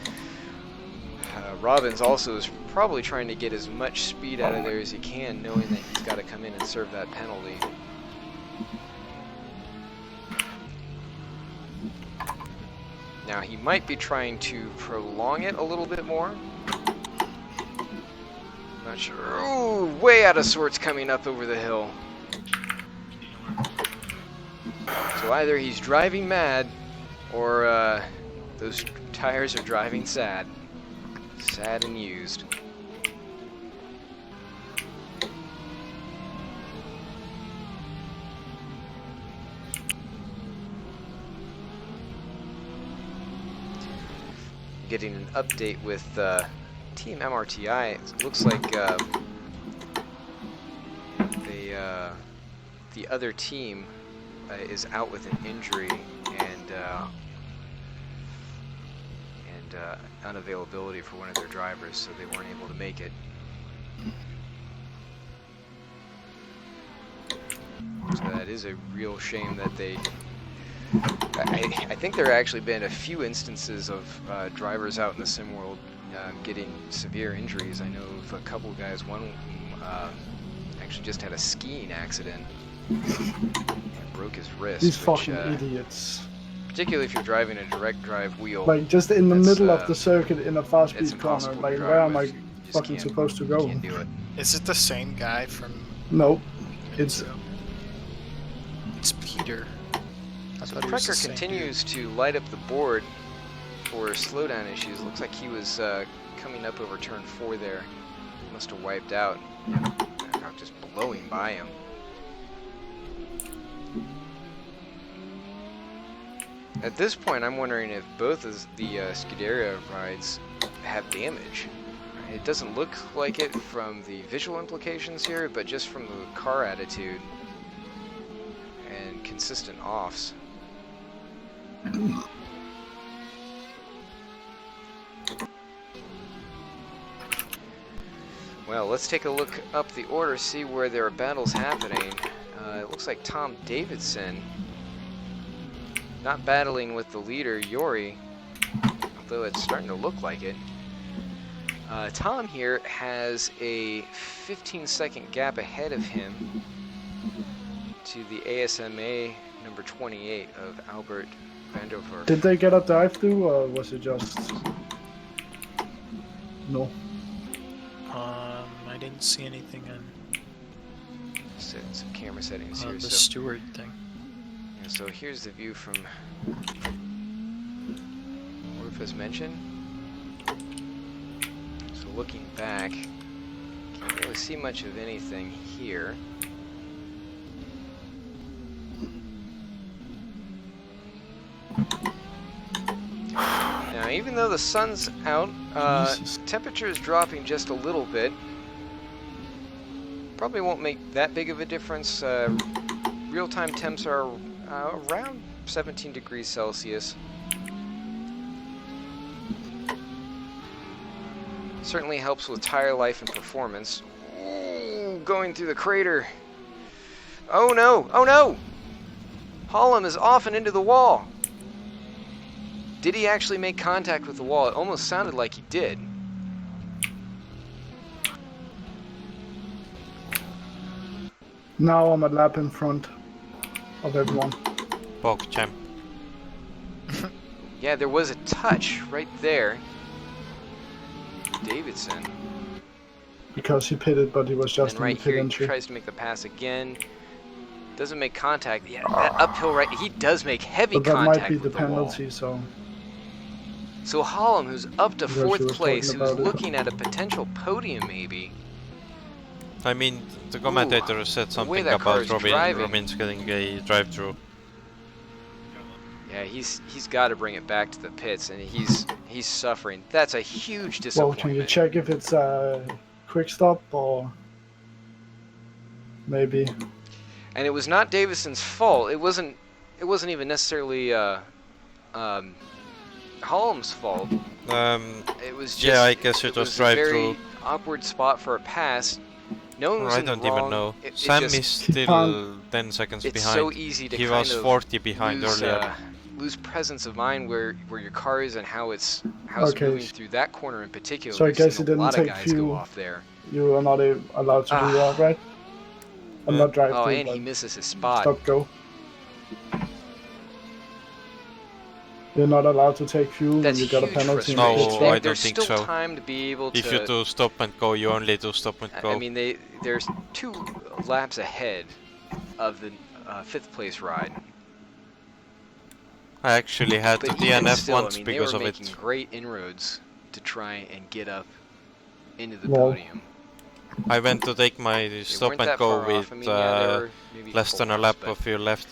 S4: Robbins also is probably trying to get as much speed out of there as he can, knowing that he's got to come in and serve that penalty. Now he might be trying to prolong it a little bit more. Not sure. Ooh, way out of sorts coming up over the hill. So either he's driving mad, or those tires are driving sad. Sad and used. Getting an update with Team MRTI. It looks like the other team is out with an injury and unavailability for one of their drivers, so they weren't able to make it. So that is a real shame that they... I think there actually been a few instances of drivers out in the sim world getting severe injuries. I know of a couple of guys, one actually just had a skiing accident and broke his wrist.
S3: These fucking idiots.
S4: Particularly if you're driving a direct drive wheel.
S3: Like, just in the middle of the circuit in a fast-speed corner. Like, where am I fucking supposed to go?
S4: Can't do it.
S6: Is it the same guy from...
S3: No. It's
S6: Peter.
S4: So Precker continues to light up the board for slowdown issues. Looks like he was coming up over turn 4 there. Must have wiped out. Just blowing by him. At this point, I'm wondering if both of the Scuderia rides have damage. It doesn't look like it from the visual implications here, but just from the car attitude and consistent offs. Well, let's take a look up the order, see where there are battles happening. It looks like Tom Davidson not battling with the leader, Yori, although it's starting to look like it. Tom here has a 15-second gap ahead of him to the ASMA number 28 of Albert Vanderwerf.
S3: Did they get a dive through, or was it just... No.
S6: I didn't see anything on
S4: Setting some camera settings here.
S6: the
S4: So,
S6: steward thing.
S4: yeah, so here's the view from Orf as mentioned. So looking back, can't really see much of anything here. Now, even though the sun's out, temperature is dropping just a little bit. Probably won't make that big of a difference. Real-time temps are around 17 degrees Celsius. Certainly helps with tire life and performance. Ooh, going through the crater. Oh no! Oh no! Holland is off and into the wall. Did he actually make contact with the wall? It almost sounded like he did.
S3: Now I'm a lap in front of everyone.
S2: Bog champ.
S4: Yeah, there was a touch right there. Davidson.
S3: Because he pitted, but he was just
S4: And
S3: in
S4: right
S3: the pit
S4: here, he
S3: entry.
S4: tries to make the pass again. Doesn't make contact. Yeah, that uphill right. He does make heavy
S3: But that
S4: contact
S3: might be
S4: with
S3: the
S4: the wall.
S3: penalty, so...
S4: So Hollum, who's up to
S3: Because she
S4: 4th
S3: was
S4: place,
S3: talking
S4: who's
S3: about it.
S4: looking at a potential podium maybe,
S2: I mean, the commentator said
S4: way
S2: something
S4: that car
S2: about
S4: is driving.
S2: Robbins getting a drive-through.
S4: Yeah, he's got to bring it back to the pits, and he's suffering. That's a huge
S3: Well,
S4: disappointment.
S3: can you check if it's a quick stop or maybe?
S4: And it was not Davison's fault. It wasn't even necessarily Holland's fault. It was just,
S2: yeah, I guess it was
S4: a
S2: drive-through.
S4: very awkward spot for a pass. No one was
S2: I
S4: in the
S2: don't even
S4: wrong.
S2: know.
S4: It
S2: Sam
S4: just,
S2: is still 10 seconds
S4: it's
S2: behind.
S4: so easy to
S2: He
S4: kind
S2: was
S4: of
S2: 40 behind
S4: lose,
S2: earlier.
S4: lose presence of mind where your car is and how it's
S3: Okay.
S4: moving through that corner in particular.
S3: So I
S4: We've
S3: guess
S4: seen
S3: it didn't
S4: a lot of
S3: take
S4: guys go
S3: fuel.
S4: off there.
S3: You are not allowed to do that, right? I'm not drive
S4: Oh,
S3: through,
S4: and he
S3: but
S4: misses his spot.
S3: stop go. You're not allowed to take fuel
S4: That's
S3: when you got a
S4: huge
S3: penalty. in
S2: No,
S3: the pits,
S2: I
S3: right?
S2: don't
S4: There's
S2: think
S4: still
S2: so.
S4: time to be able to.
S2: If you do stop and go, you only do stop and go.
S4: I mean, there's 2 laps ahead of the 5th place ride.
S2: I actually had to
S4: But even
S2: DNF
S4: still,
S2: once
S4: I mean,
S2: because
S4: they
S2: of
S4: were
S2: it.
S4: making great inroads to try and get up into the
S3: Well,
S4: podium.
S2: I went to take my
S4: They
S2: stop
S4: weren't
S2: and
S4: that
S2: go
S4: far
S2: with
S4: off. I mean, yeah, they were maybe
S2: less
S4: couple
S2: than a
S4: laps,
S2: lap
S4: but
S2: of fuel left.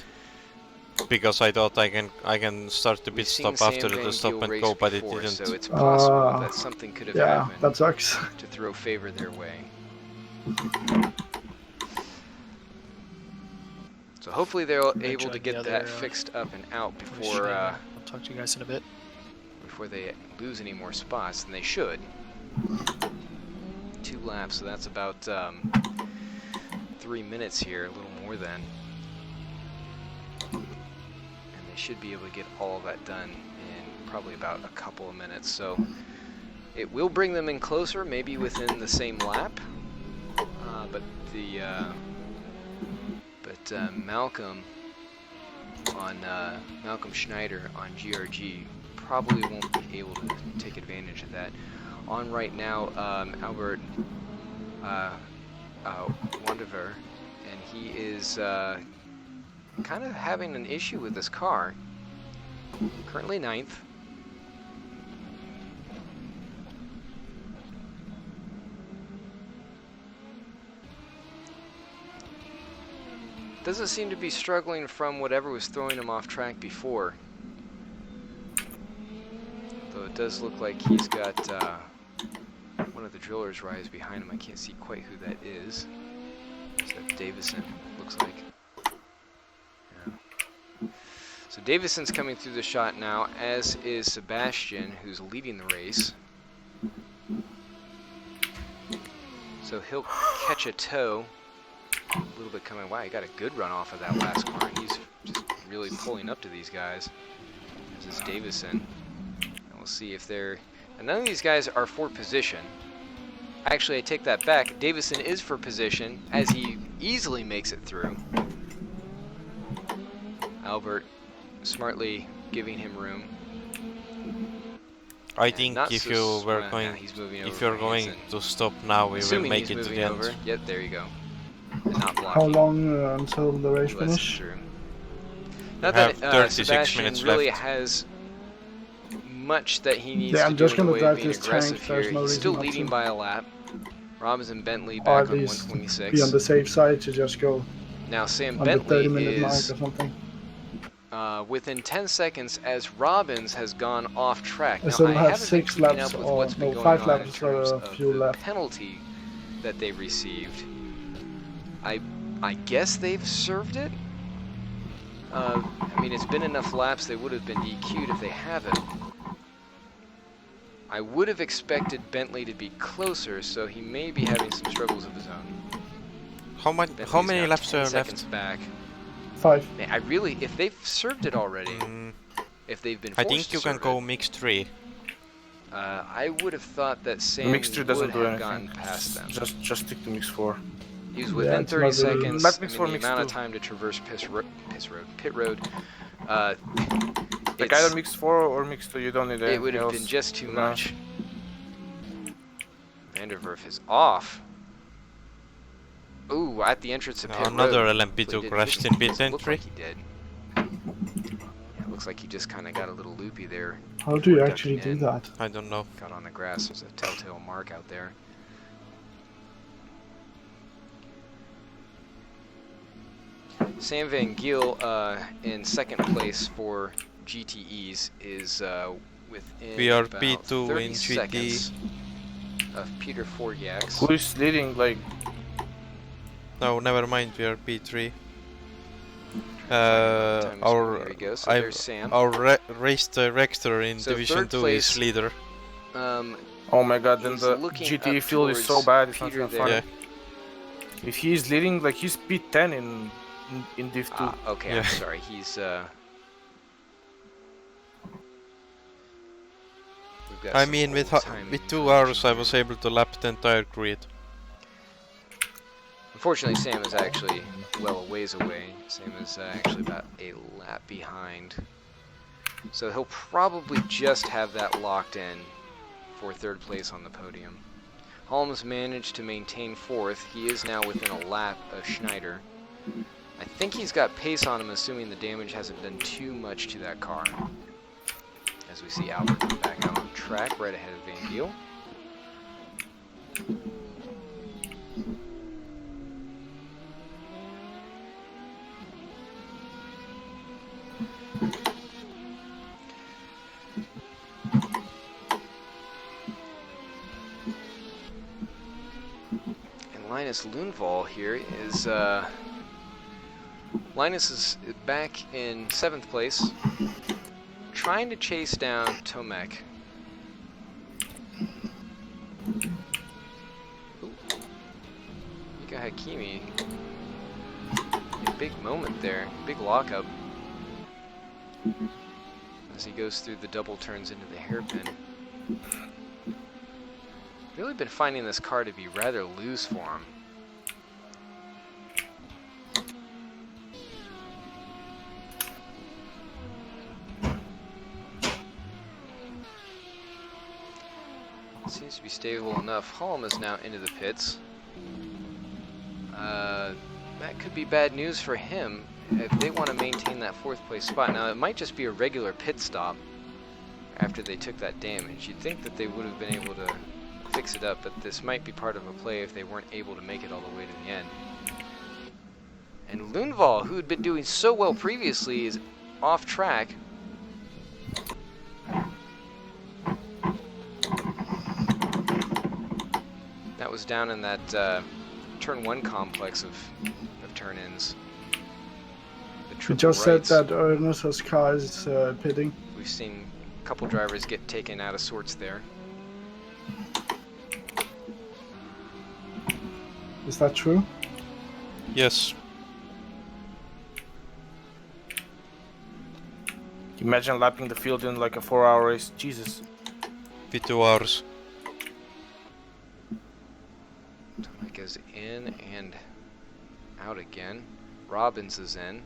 S2: Because I thought I can start the
S4: we've
S2: pit
S4: seen
S2: stop after
S4: Sam
S2: the
S4: Van
S2: stop
S4: Giel
S2: and
S4: race
S2: go, but it
S4: before,
S2: didn't.
S4: So it's possible
S3: Ah,
S4: that something could have
S3: Yeah,
S4: happened
S3: that sucks.
S4: to throw favor their way. So hopefully they're
S6: gonna
S4: able to
S6: join
S4: get
S6: the
S4: that
S6: other,
S4: fixed up and out before
S6: Schneider. I'll talk to you guys in a bit.
S4: before they lose any more spots, and they should. 2 laps, so that's about 3 minutes here, a little more than. And they should be able to get all of that done in probably about a couple of minutes. So it will bring them in closer, maybe within the same lap. But Malcolm Schneider on GRG probably won't be able to take advantage of that. On right now, Albert Wandever, and he is kind of having an issue with this car. Currently 9th. Doesn't seem to be struggling from whatever was throwing him off track before. Though it does look like he's got one of the drillers rise behind him. I can't see quite who that is. Is that Davison? Looks like. Yeah. So Davison's coming through the shot now, as is Sebastian, who's leading the race. So he'll catch a tow. A little bit coming. Wow, he got a good run off of that last car. He's just really pulling up to these guys. This is Davison. And we'll see if they're... And none of these guys are for position. Actually, I take that back. Davison is for position, as he easily makes it through. Albert smartly giving him room.
S2: I
S4: And
S2: think
S4: not
S2: if
S4: so
S2: you were
S4: yeah,
S2: going,
S4: he's moving over
S2: if you're
S4: for
S2: going
S4: Hansen.
S2: to stop now, we will
S4: Assuming
S2: make
S4: he's
S2: it to
S4: moving
S2: the
S4: over.
S2: end.
S4: Yep, there you go. And not blocking.
S3: How long until the race
S4: Let's
S3: finish?
S4: through. Not
S2: have
S4: that
S2: 36
S4: Sebastian
S2: minutes
S4: really
S2: left.
S4: has much that he needs
S3: Yeah,
S4: to
S3: I'm
S4: do
S3: just
S4: in the
S3: gonna
S4: way
S3: drive
S4: of being
S3: this
S4: aggressive
S3: tank, there's
S4: here.
S3: no
S4: He's
S3: reason
S4: still
S3: not
S4: leading
S3: to.
S4: by a lap. Robbins and Bentley
S3: Or
S4: back
S3: at
S4: on
S3: least
S4: 126.
S3: be on the safe side to just go
S4: Now Sam
S3: on the
S4: Bentley
S3: 30-minute mark or
S4: is
S3: something.
S4: within 10 seconds as Robbins has gone off track.
S3: I
S4: Now
S3: still
S4: I
S3: have
S4: haven't been
S3: 6
S4: keeping
S3: laps
S4: up with
S3: or
S4: what's been
S3: no,
S4: going
S3: 5
S4: on in
S3: laps
S4: terms
S3: for
S4: of
S3: fuel
S4: the
S3: left.
S4: penalty that they received. I guess they've served it. I mean, it's been enough laps they would have been DQ'd if they haven't. I would have expected Bentley to be closer, so he may be having some struggles of his own.
S2: How
S4: Bentley's
S2: many
S4: now
S2: laps
S4: 10
S2: are
S4: seconds
S2: left?
S4: back.
S3: 5.
S4: Man, I really, if they've served it already, if they've been
S2: I
S4: forced
S2: think
S4: to
S2: you can
S4: serve
S2: go
S4: it,
S2: mixed 3.
S4: I would have thought that Sam
S5: Mixture
S4: would
S5: doesn't do
S4: have
S5: anything.
S4: gotten past them.
S5: Just stick to mix 4.
S4: He was
S3: Yeah,
S4: within
S3: it's
S4: 30
S3: not really-
S4: seconds.
S5: Let
S4: I
S5: mix
S4: mean,
S5: four,
S4: the
S5: mix
S4: amount of
S5: two.
S4: time to traverse pit road.
S5: Like either mix 4 or mix 2. You don't need
S4: It would have
S5: anything
S4: been
S5: else.
S4: just too
S5: No.
S4: much. Vanderwerf is off. Ooh, at the entrance of pit
S2: Another
S4: road.
S2: LMP2
S4: Hopefully
S2: crashed
S4: didn't-
S2: in pit
S4: doesn't look
S2: entry.
S4: like he did. Yeah, it looks like he just kind of got a little loopy there.
S3: How do you
S4: Ducking
S3: actually do
S4: in.
S3: that?
S2: I don't know.
S4: Got on the grass. There's a telltale mark out there. Sam Van Giel in second place for GTEs is within
S2: We are
S4: about
S2: P2
S4: 30
S2: in GT.
S4: seconds of Peter Forgax.
S5: Who is leading? Like,
S2: No, never mind. We are P3.
S4: Time is
S2: Our
S4: there we go. So there's Sam.
S2: our race director in
S4: So
S2: Division
S4: third
S2: 2
S4: place,
S2: is leader.
S5: oh my god, then
S4: he's
S5: the
S4: looking
S5: GTE
S4: up
S5: field is so
S4: towards
S5: bad, it's not
S4: Peter
S5: gonna
S4: there.
S5: fun.
S2: Yeah.
S5: If he's leading, like, he's P10 in Div 2.
S4: Okay,
S2: Yeah.
S4: I'm sorry. He's we've got
S2: I
S4: some
S2: mean, with
S4: old-time
S2: with 2
S4: information
S2: hours, I
S4: here.
S2: was able to lap the entire grid.
S4: Unfortunately, Sam is actually well a ways away. Sam is actually about a lap behind. So he'll probably just have that locked in for third place on the podium. Holmes managed to maintain fourth. He is now within a lap of Schneider. I think he's got pace on him, assuming the damage hasn't done too much to that car. As we see Albert back out on track, right ahead of Van Giel. Linus Lundvall here is Linus is back in 7th place, trying to chase down Tomek. Mica Akemi, a big moment there, big lockup as he goes through the double turns into the hairpin. Really been finding this car to be rather loose for him. Seems to be stable enough. Holm is now into the pits. That could be bad news for him if they want to maintain that 4th place spot. Now it might just be a regular pit stop after they took that damage. You'd think that they would have been able to fix it up, but this might be part of a play if they weren't able to make it all the way to the end. And Lundvall, who had been doing so well previously, is off track. That was down in that turn 1 complex of turn-ins.
S3: You just said that Ernest's car is pitting.
S4: We've seen a couple drivers get taken out of sorts there.
S3: Is that true?
S2: Yes.
S5: Imagine lapping the field in like a 4-hour race. Jesus.
S2: With 2 hours.
S4: Tomek goes in and out again. Robbins is in.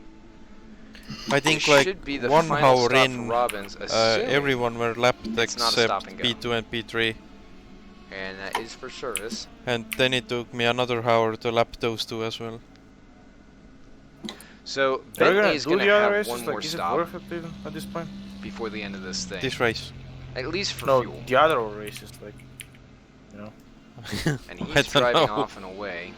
S2: I think
S4: This
S2: like
S4: should be the
S2: 1
S4: final
S2: hour
S4: stop for
S2: in,
S4: Robbins, assuming
S2: everyone were lapped
S4: it's not a stop
S2: except
S4: and go.
S2: P2 and P3.
S4: And that is for service.
S2: And then it took me another hour to lap those 2 as well.
S4: So
S5: They're
S4: Bentley
S5: gonna
S4: is
S5: do
S4: going to
S5: the other
S4: have
S5: races.
S4: one
S5: Like,
S4: more
S5: is it
S4: stop
S5: worth it even at this point?
S4: before the end of this thing.
S2: This race.
S4: At least for
S5: No,
S4: fuel.
S5: the other races, like, you know.
S4: And
S2: I
S4: he's
S2: don't
S4: driving
S2: know.
S4: off and away.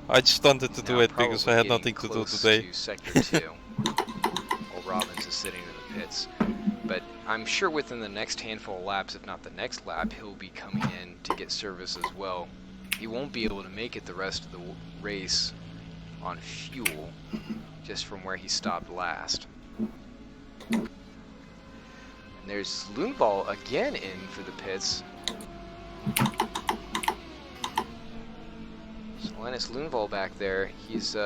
S2: I just wanted to do
S4: Now
S2: it because I had
S4: probably
S2: nothing to do
S4: close
S2: today.
S4: To sector 2, while Robbins is sitting in the pits. But I'm sure within the next handful of laps, if not the next lap, he'll be coming in to get service as well. He won't be able to make it the rest of the race on fuel, just from where he stopped last. And there's Lundvall again in for the pits. So Linus Lundvall back there, he's he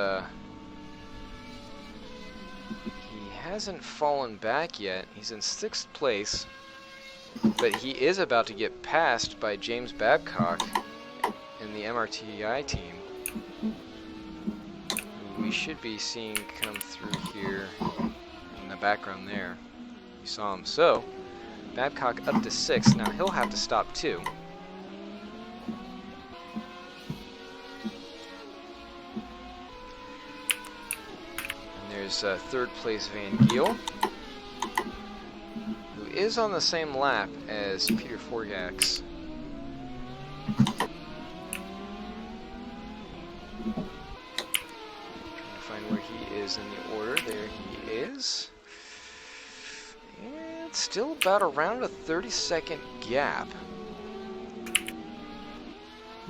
S4: hasn't fallen back yet. He's in 6th place, but he is about to get passed by James Babcock in the MRTI team, who we should be seeing come through here in the background there. You saw him. So Babcock up to 6th. Now he'll have to stop too. There's 3rd place Van Giel, who is on the same lap as Peter is in the order. There he is. And it's still about around a 30-second gap.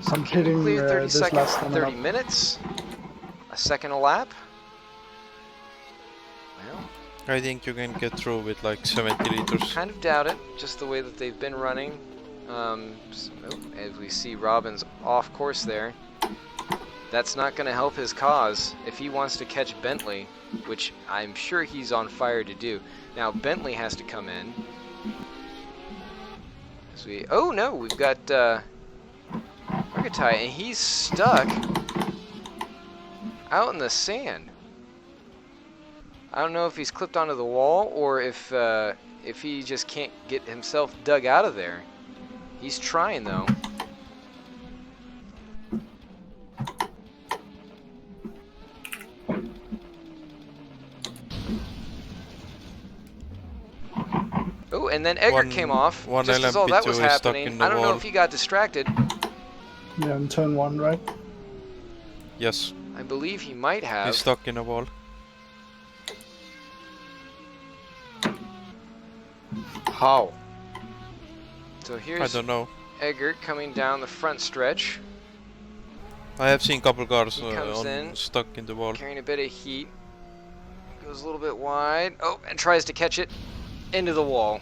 S4: So
S3: I'm
S4: can you
S3: hitting
S4: clear 30
S3: this
S4: seconds
S3: last
S4: in
S3: coming
S4: 30
S3: up.
S4: minutes? A second a lap? Well,
S2: I think you can get through with like 70 liters.
S4: kind of doubt it, just the way that they've been running. As we see Robbins off course there. That's not going to help his cause if he wants to catch Bentley, which I'm sure he's on fire to do. Now Bentley has to come in. Oh no, we've got Argatai, and he's stuck out in the sand. I don't know if he's clipped onto the wall or if he just can't get himself dug out of there. He's trying though. Oh, and then Eggert came off just as all that was happening. I don't know if he got distracted.
S3: Yeah, in turn 1, right?
S2: Yes,
S4: I believe he might have.
S2: he's stuck in a wall.
S4: How? So
S2: I
S4: here's
S2: don't know.
S4: Eggert coming down the front stretch,
S2: I have seen couple cars
S4: He comes in.
S2: stuck in the wall.
S4: carrying a bit of heat. Goes a little bit wide. Oh, and tries to catch it into the wall.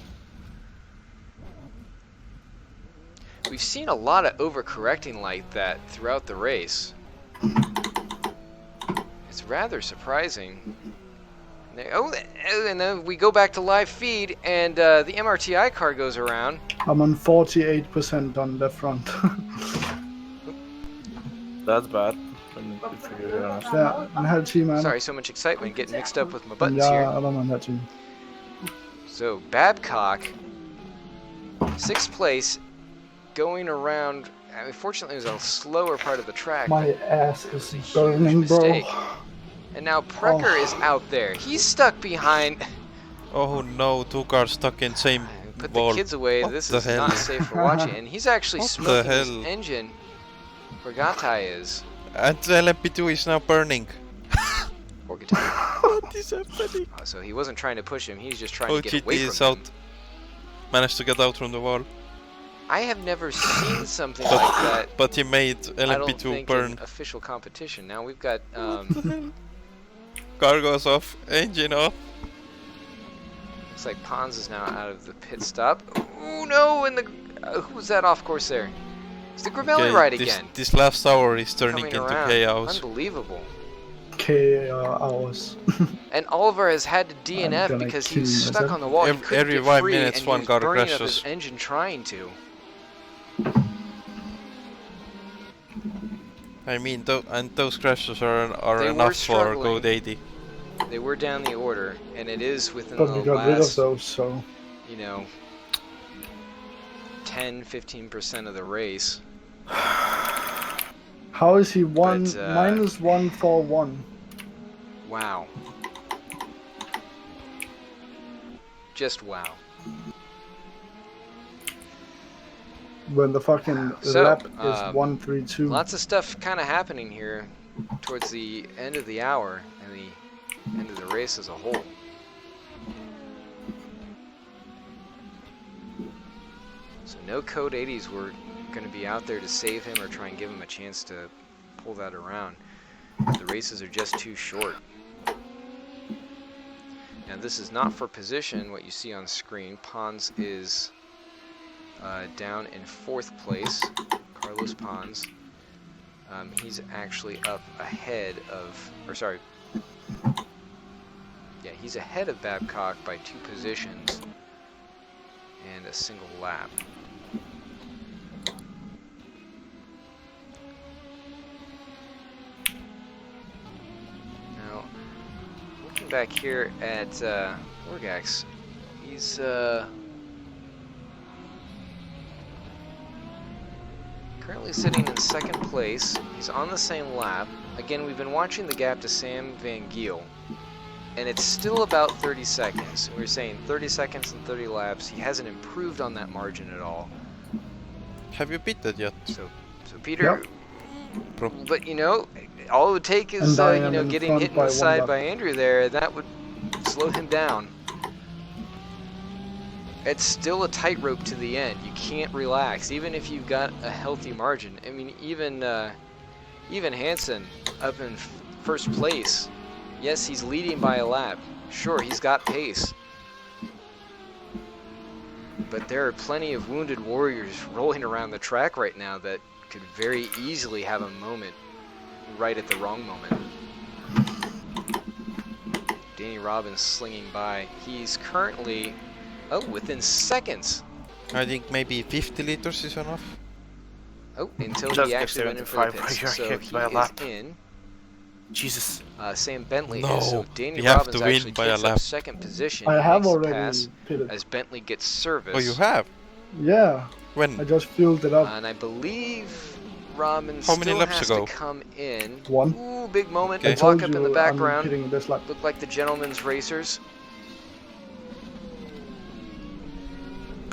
S4: We've seen a lot of overcorrecting like that throughout the race. It's rather surprising. And then we go back to live feed, and the MRTI car goes around.
S3: I'm on 48% on the front.
S5: That's bad. If you're honest.
S3: Ja, een heel team, man.
S4: Sorry, so much excitement, getting mixed up with my buttons
S3: Ja,
S4: here.
S3: allemaal een heel team.
S4: So Babcock, 6th place, going around. I mean, fortunately, it was a slower part of the track.
S3: My
S4: but
S3: ass
S4: it was
S3: is
S4: a huge
S3: burning, bro.
S4: mistake. And now Precker is out there. He's stuck behind.
S2: Oh no, 2 cars stuck in same
S4: Put
S2: wall.
S4: the kids away.
S2: What
S4: This
S2: the
S4: is
S2: hell?
S4: not safe for watching. And he's actually
S2: What the
S4: smoking his
S2: hell?
S4: engine. Where Gatai is.
S2: And the LMP2 is now burning.
S4: Or Gatai.
S2: What is happening?
S4: So he wasn't trying to push him. He's just trying
S2: Oh,
S4: to get away
S2: GT
S4: from
S2: is
S4: him.
S2: out. Managed to get out from the wall.
S4: I have never seen something
S2: But-
S4: like that.
S2: But he made
S4: I don't
S2: LMP2
S4: think
S2: burn.
S4: in official competition. Now we've got
S2: Car goes off, engine off.
S4: looks like Pons is now out of the pit stop. Oh no! And the who was that off course there? It's the Gravelli ride again.
S2: This last hour is turning
S4: Coming
S2: into
S4: around.
S2: chaos.
S4: Unbelievable.
S3: K hours.
S4: And Oliver has had to
S3: I'm
S4: DNF
S3: gonna
S4: because
S3: kill
S4: he's stuck
S3: myself.
S4: on the wall. He
S2: Every
S4: couldn't get
S2: 5
S4: free,
S2: minutes
S4: and
S2: one
S4: he was
S2: car
S4: burning up
S2: crashes.
S4: his engine trying to.
S2: I mean, those crashes are
S4: They were
S2: enough for
S4: struggling.
S2: Code 80.
S4: They were down the order, and it is within
S3: But
S4: the
S3: we got rid of
S4: last,
S3: those, so.
S4: you know, 10-15% of the race.
S3: How is he
S4: But,
S3: minus 141?
S4: Wow. Just wow.
S3: When the fucking
S4: So,
S3: lap is 132.
S4: Lots of stuff kind of happening here towards the end of the hour and the end of the race as a whole. So no Code 80s were going to be out there to save him or try and give him a chance to pull that around. The races are just too short. Now this is not for position, what you see on screen. Pons is down in 4th place, Carlos Pons. He's actually up ahead of, or sorry, yeah, he's ahead of Babcock by 2 positions and a single lap. Now, looking back here at Orgax, he's currently sitting in 2nd place. He's on the same lap. Again, we've been watching the gap to Sam Van Giel, and it's still about 30 seconds. We were saying 30 seconds and 30 laps. He hasn't improved on that margin at all.
S2: Have you pitted yet?
S4: So Peter,
S3: Yep.
S2: bro.
S4: But you know, all it would take is
S3: And I
S4: you
S3: am
S4: know,
S3: in
S4: getting
S3: front
S4: hit in
S3: by
S4: the
S3: one
S4: side
S3: lap.
S4: by Andrew there. That would slow him down. It's still a tightrope to the end. You can't relax, even if you've got a healthy margin. I mean, even Hansen up in first place. Yes, he's leading by a lap. Sure, he's got pace. But there are plenty of wounded warriors rolling around the track right now that could very easily have a moment right at the wrong moment. Danny Robbins slinging by. He's currently, within seconds.
S2: I think maybe 50 liters is enough.
S4: Oh, until
S5: Just
S4: he
S5: get
S4: actually went in for the
S5: 75
S4: pits.
S5: while
S4: So
S5: you're
S4: he
S5: hit by a
S4: is
S5: lap.
S4: in.
S5: Jesus.
S4: Sam Bentley
S2: No,
S4: is. So Danny
S2: we have
S4: Robbins
S2: to win
S4: actually
S2: by a
S4: takes up
S2: lap.
S4: second position.
S3: I
S4: He
S3: have
S4: makes the
S3: already
S4: pass
S3: pitted.
S4: as Bentley gets service.
S2: Oh, you have?
S3: Yeah,
S2: When?
S3: I just fueled it up.
S4: And I believe Robbins
S2: How many
S4: still
S2: laps
S4: has
S2: ago?
S4: to come in.
S3: One.
S4: Ooh, big moment.
S2: Okay.
S3: I told
S4: Walk up
S3: you
S4: in the
S3: I'm
S4: background.
S3: pitting this lap.
S4: Look like the gentleman's racers.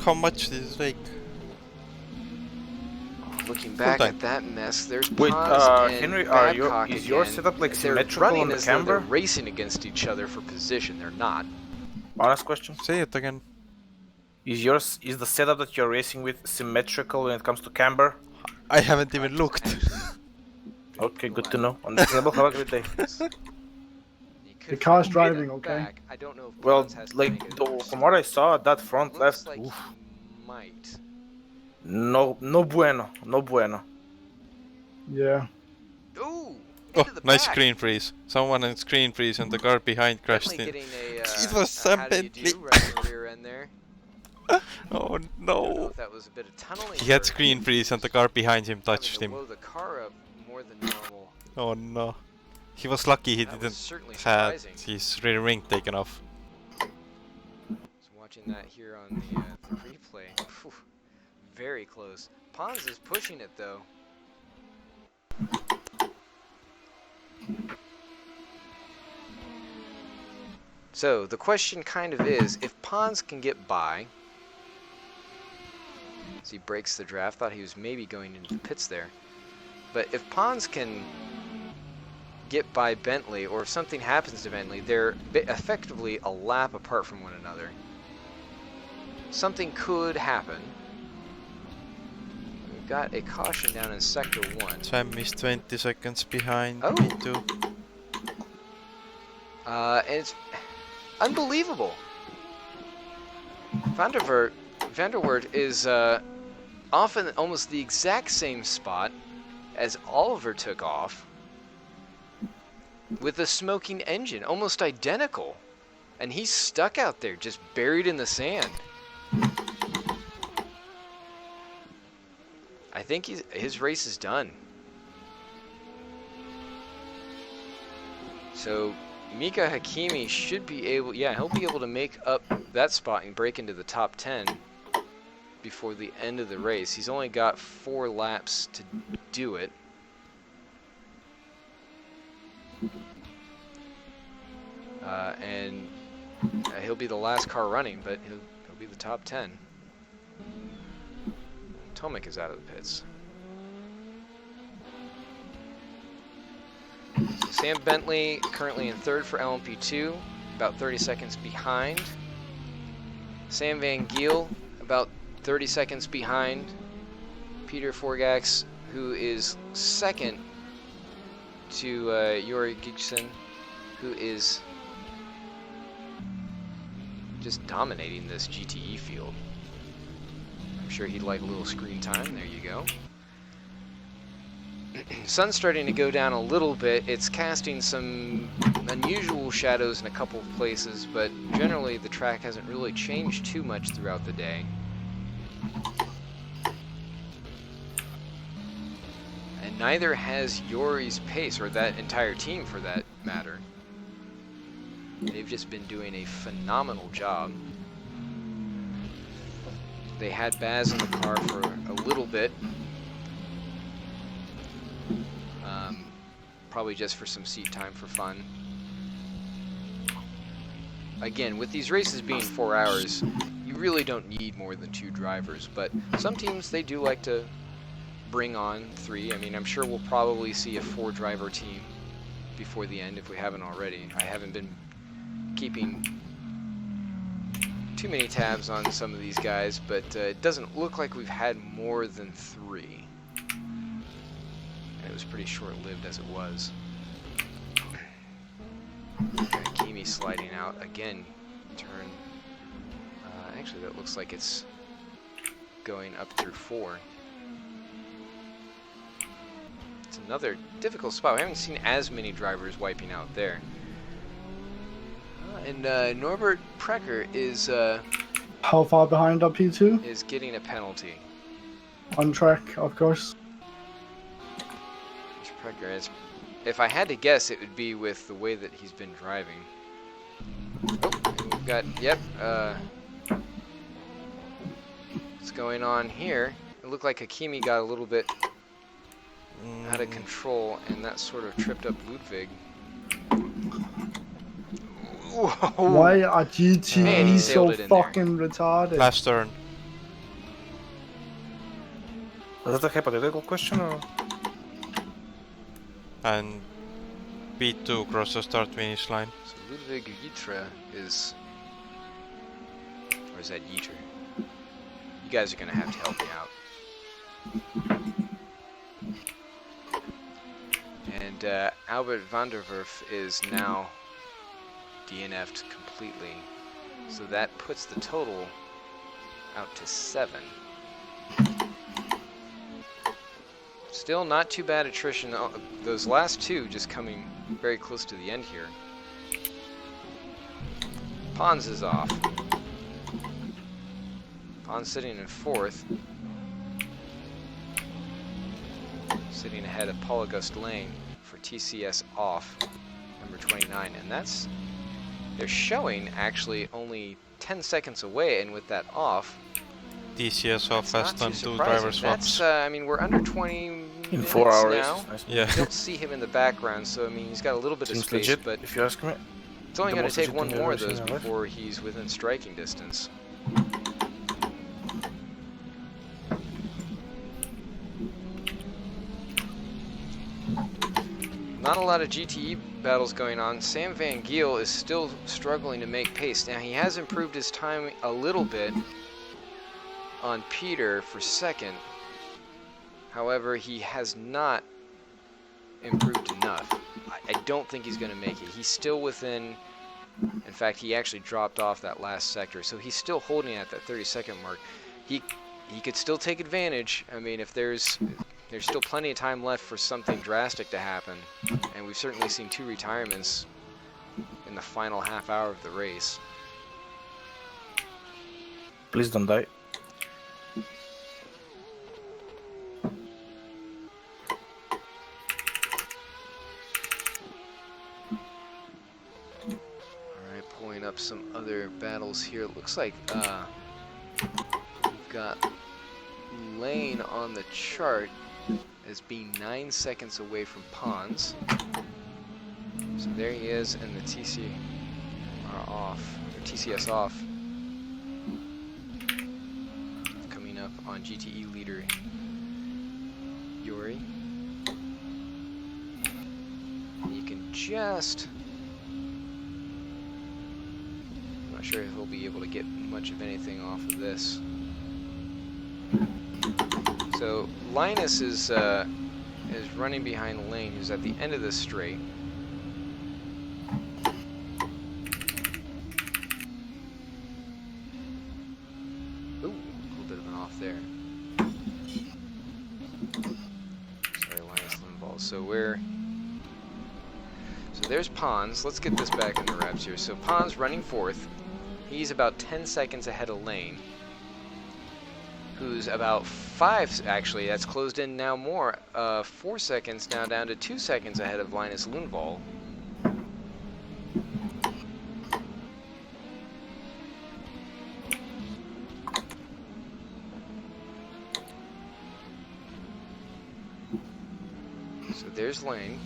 S2: How much did it take?
S4: Looking back
S2: time.
S4: at that mess, there's
S5: Wait,
S4: Paz and
S5: Henry,
S4: Babcock
S5: is your
S4: again.
S5: setup like
S4: They're
S5: symmetrical
S4: running
S5: on the
S4: as though they're
S5: camber?
S4: racing against each other for position. They're not.
S5: Honest question.
S2: Say it again.
S5: Is the setup that you're racing with symmetrical when it comes to camber?
S2: I haven't even looked.
S5: Okay, good to know. Understandable. Have a great day.
S3: The car's driving, okay?
S4: I don't know if
S5: Well,
S4: Paz has to
S5: like
S4: make it
S5: though,
S4: this
S5: from what I saw, that front
S4: looks
S5: left,
S4: like
S5: oof,
S4: he might.
S5: no bueno, no bueno.
S3: Yeah.
S4: Ooh!
S2: Oh,
S4: Into the
S2: nice
S4: back.
S2: screen freeze. Someone in screen freeze and the car behind crashed
S4: Definitely
S2: in.
S4: getting a,
S2: It was
S4: a
S2: Sam
S4: how do you
S2: Bentley.
S4: do right in the rear end there.
S2: Oh
S4: I don't know
S2: no.
S4: if that was a bit of tunneling.
S2: He had
S4: or
S2: screen freeze and the car behind him
S4: having
S2: touched
S4: to
S2: him.
S4: blow the car up more than normal.
S2: Oh no. He was lucky he
S4: That was
S2: didn't
S4: certainly
S2: have
S4: surprising.
S2: his rear wing taken off.
S4: So watching that here on the replay. Phew, very close. Pons is pushing it though. So the question kind of is, if Pons can get by, as he breaks the draft, thought he was maybe going into the pits there, but if Pons can get by Bentley, or if something happens to Bentley, they're effectively a lap apart from one another. Something could happen. We've got a caution down in Sector 1.
S2: Sam is 20 seconds behind
S4: Oh.
S2: me too.
S4: And it's unbelievable. Van der Weert is often almost the exact same spot as Oliver took off, with a smoking engine, almost identical. And he's stuck out there, just buried in the sand. I think his race is done. So Mica Akemi should be able, he'll be able to make up that spot and break into the top 10 before the end of the race. He's only got 4 laps to do it. And he'll be the last car running, but he'll be the top 10. Tomek is out of the pits. So Sam Bentley currently in 3rd for LMP2, about 30 seconds behind. Sam Van Giel about 30 seconds behind. Peter Forgax, who is 2nd to Jori Gigson, who is just dominating this GTE field. I'm sure he'd like a little screen time. There you go. Sun's starting to go down a little bit. It's casting some unusual shadows in a couple of places, but generally the track hasn't really changed too much throughout the day. And neither has Yori's pace, or that entire team for that matter. They've just been doing a phenomenal job. They had Baz in the car for a little bit. Probably just for some seat time for fun. Again, with these races being 4 hours, you really don't need more than 2 drivers, but some teams, they do like to bring on 3. I mean, I'm sure we'll probably see a 4-driver team before the end if we haven't already. I haven't been keeping too many tabs on some of these guys, but it doesn't look like we've had more than 3. And it was pretty short-lived as it was. Akemi sliding out again. Turn. Actually, that looks like it's going up through 4. It's another difficult spot. We haven't seen as many drivers wiping out there. And Norbert Precker is
S3: How far behind are P2?
S4: is getting a penalty.
S3: On track, of course.
S4: Precker is. If I had to guess, it would be with the way that he's been driving. Oh, we've got, yep, what's going on here? It looked like Akemi got a little bit out of control, and that sort of tripped up Ludwig. Whoa.
S3: Why are
S4: Man, he
S3: GT so
S4: sailed it in there.
S3: fucking retarded?
S2: Last turn.
S5: Was that a hypothetical question or?
S2: And P2 cross the start finish line.
S4: So Ludwig Yitra is, or is that Yitra? You guys are gonna have to help me out. And Albert van der Werf is now DNF'd completely. So that puts the total out to 7. Still not too bad attrition. Those last 2 just coming very close to the end here. Pons is off. Pons sitting in 4th. Sitting ahead of Paul Auguste Lane for TCS off, number 29. And that's, they're showing actually only 10 seconds away, and with that off,
S2: TCS off
S4: that's
S2: fast
S4: not
S2: on
S4: too
S2: 2
S4: surprising.
S2: driver swaps.
S4: That's, I mean, we're under 20
S5: In 4 hours.
S4: now.
S5: Nice.
S2: Yeah.
S4: Don't see him in the background, so I mean, he's got a little bit of
S5: Seems
S4: space,
S5: legit,
S4: but
S5: if you ask me.
S4: it's only
S5: the
S4: going to
S5: most
S4: take one
S5: legit thing
S4: more
S5: I've
S4: of
S5: ever
S4: those
S5: seen in my life.
S4: before he's within striking distance. Not a lot of GTE battles going on. Sam Van Giel is still struggling to make pace. Now, he has improved his time a little bit on Peter for 2nd. However, he has not improved enough. I don't think he's going to make it. He's still within, in fact, he actually dropped off that last sector, so he's still holding at that 30-second mark. He could still take advantage. I mean, if there's still plenty of time left for something drastic to happen, and we've certainly seen 2 retirements in the final half hour of the race.
S5: Please don't die.
S4: Alright, pulling up some other battles here. It looks like we've got Lane on the chart as being 9 seconds away from Pons. So there he is, and the TC are off, or TCS off. Coming up on GTE leader Yuri. And you can just, I'm not sure if he'll be able to get much of anything off of this. So Linus is running behind Lane, who's at the end of this straight. Ooh, a little bit of an off there. Sorry, Linus Lindvall. So there's Pons. Let's get this back in the reps here. So Pons running 4th. He's about 10 seconds ahead of Lane, who's about 5, actually, that's closed in now more, 4 seconds now down to 2 seconds ahead of Linus Lundvall. So there's Lane.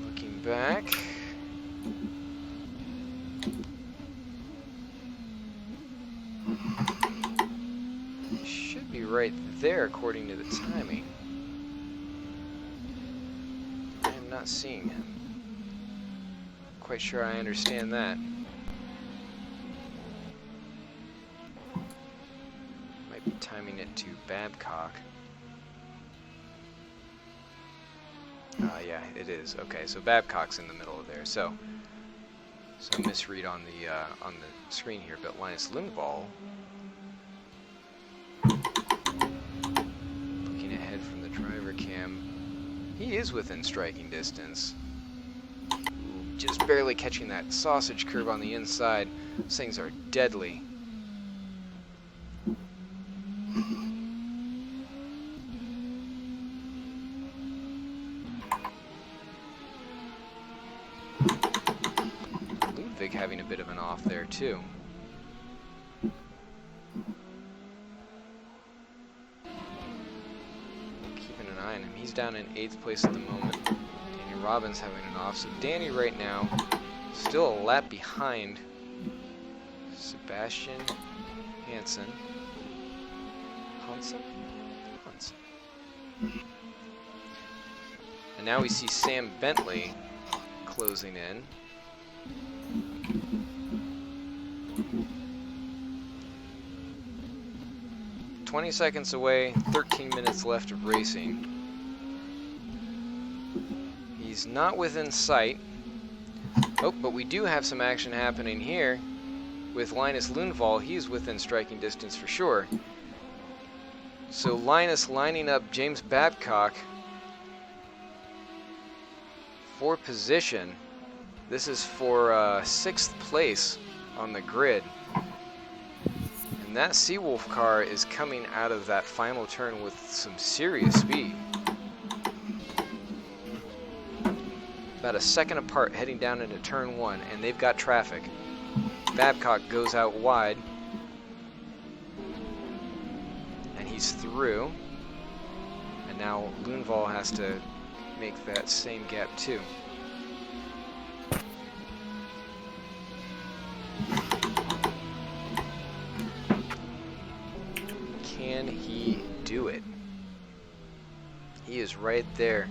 S4: Looking back. right there according to the timing. I am not seeing him. Quite sure I understand that. Might be timing it to Babcock. Yeah, it is. Okay, so Babcock's in the middle of there. So misread on the screen here, but Linus Lundvall looking ahead from the driver cam. He is within striking distance. Ooh, just barely catching that sausage curve on the inside. Those things are deadly. Having a bit of an off there too. Keeping an eye on him. He's down in 8th place at the moment. Danny Robbins having an off. So Danny right now still a lap behind Sebastian Hansen. Hansen? And now we see Sam Bentley closing in. 20 seconds away, 13 minutes left of racing. He's not within sight. Oh, but we do have some action happening here with Linus Lundvall. He's within striking distance for sure. So Linus lining up James Babcock for position. This is for 6th place on the grid. And that Seawolf car is coming out of that final turn with some serious speed. About a second apart heading down into turn 1, and they've got traffic. Babcock goes out wide. And he's through. And now Lundvall has to make that same gap too. Can he do it? He is right there.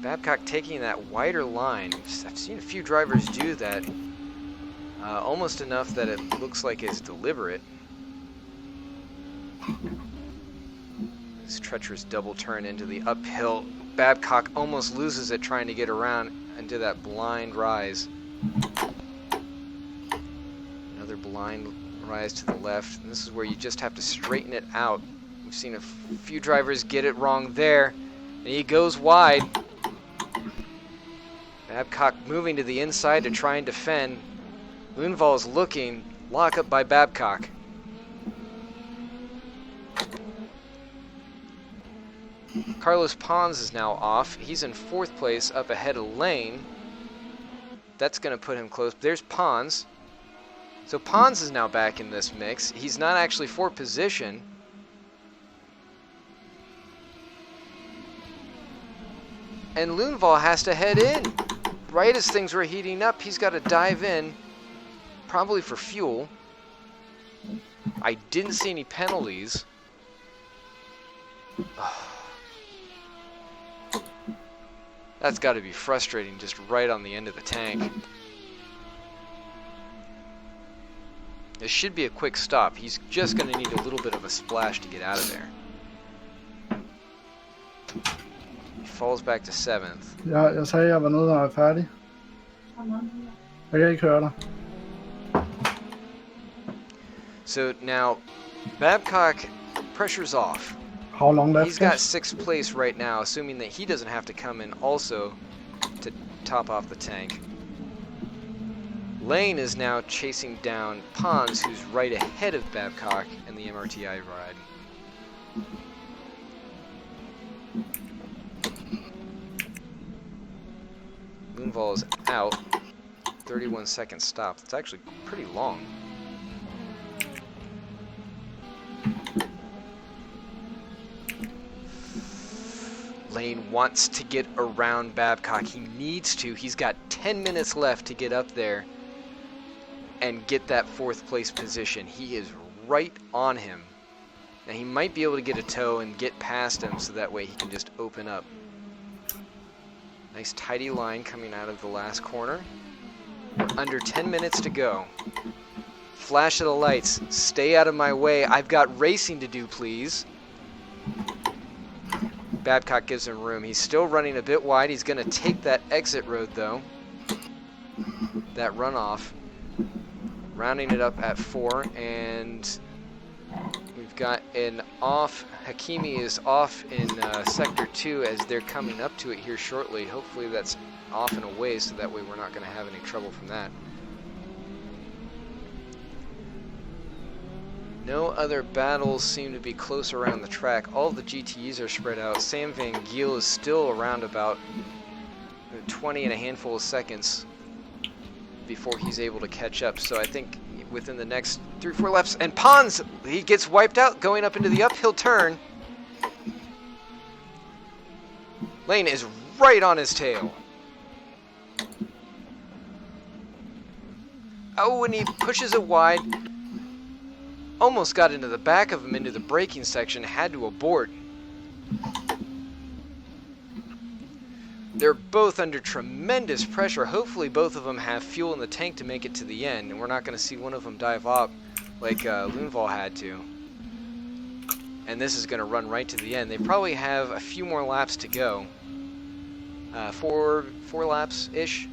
S4: Babcock taking that wider line. I've seen a few drivers do that. Almost enough that it looks like it's deliberate. This treacherous double turn into the uphill. Babcock almost loses it trying to get around into that blind rise. Another blind rise to the left. And this is where you just have to straighten it out. We've seen a few drivers get it wrong there. And he goes wide. Babcock moving to the inside to try and defend. Lundvall's looking. Lock up by Babcock. Carlos Pons is now off. He's in 4th place up ahead of Lane. That's going to put him close. There's Pons. So Pons is now back in this mix. He's not actually for position. And Lundvall has to head in. Right as things were heating up, he's got to dive in. Probably for fuel. I didn't see any penalties. That's got to be frustrating, just right on the end of the tank. This should be a quick stop. He's just going to need a little bit of a splash to get out of there. He falls back to 7th.
S3: Ja, jeg sagde, jeg var nødt til at være færdig. Jeg kan ikke høre dig.
S4: So now, Babcock, pressure's off.
S3: How long left?
S4: He's got 6th place right now, assuming that he doesn't have to come in also to top off the tank. Lane is now chasing down Pons, who's right ahead of Babcock in the MRTI ride. Lundvall is out. 31-second stop. That's actually pretty long. Lane wants to get around Babcock. He needs to. He's got 10 minutes left to get up there and get that 4th place position. He is right on him. Now he might be able to get a toe and get past him so that way he can just open up. Nice tidy line coming out of the last corner. Under 10 minutes to go. Flash of the lights. Stay out of my way. I've got racing to do, please. Babcock gives him room. He's still running a bit wide. He's going to take that exit road, though. That runoff. Rounding it up at 4, and we've got an off. Akemi is off in Sector 2 as they're coming up to it here shortly. Hopefully that's off and away so that way we're not going to have any trouble from that. No other battles seem to be close around the track. All the GTEs are spread out. Sam Van Giel is still around about 20 and a handful of seconds before he's able to catch up. So I think within the next 3 or 4 laps, and Pons, he gets wiped out going up into the uphill turn. Lane is right on his tail. Oh, and he pushes it wide. Almost got into the back of him into the braking section, had to abort. They're both under tremendous pressure. Hopefully both of them have fuel in the tank to make it to the end, and we're not going to see one of them dive off like Loonval had to. And this is going to run right to the end. They probably have a few more laps to go. 4 laps-ish.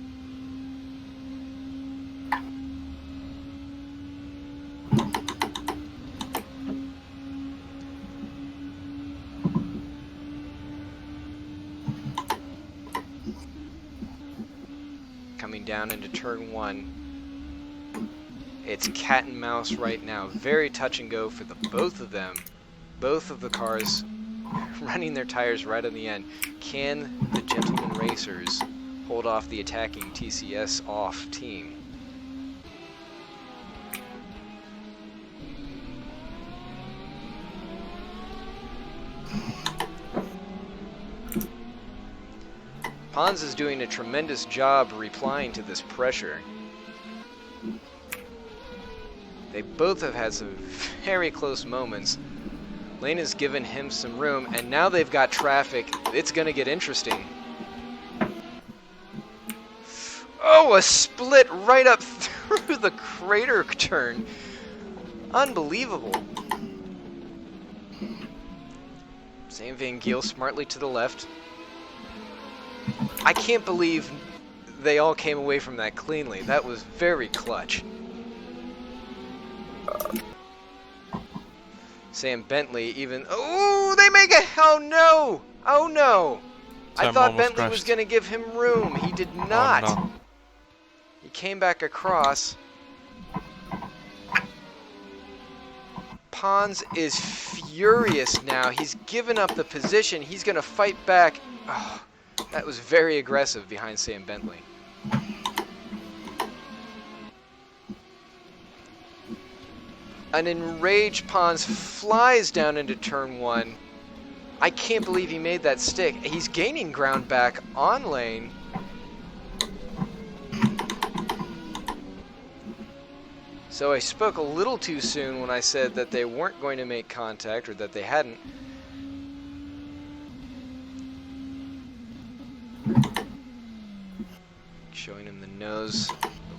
S4: Coming down into turn 1. It's cat and mouse right now. Very touch and go for the both of them. Both of the cars running their tires right on the end. Can the gentlemen racers hold off the attacking TCS off team? Pons is doing a tremendous job replying to this pressure. They both have had some very close moments. Lane has given him some room, and now they've got traffic. It's going to get interesting. Oh, a split right up through the crater turn. Unbelievable. Sam Van Giel smartly to the left. I can't believe they all came away from that cleanly. That was very clutch. Sam Bentley even... Oh, they make a... Oh, no! Oh, no! I thought Bentley was going to give him room. He did not.
S2: Oh, no.
S4: He came back across. Pons is furious now. He's given up the position. He's going to fight back. Oh, that was very aggressive behind Sam Bentley. An enraged Pons flies down into turn 1. I can't believe he made that stick. He's gaining ground back on Lane. So I spoke a little too soon when I said that they weren't going to make contact, or that they hadn't. Showing him the nose.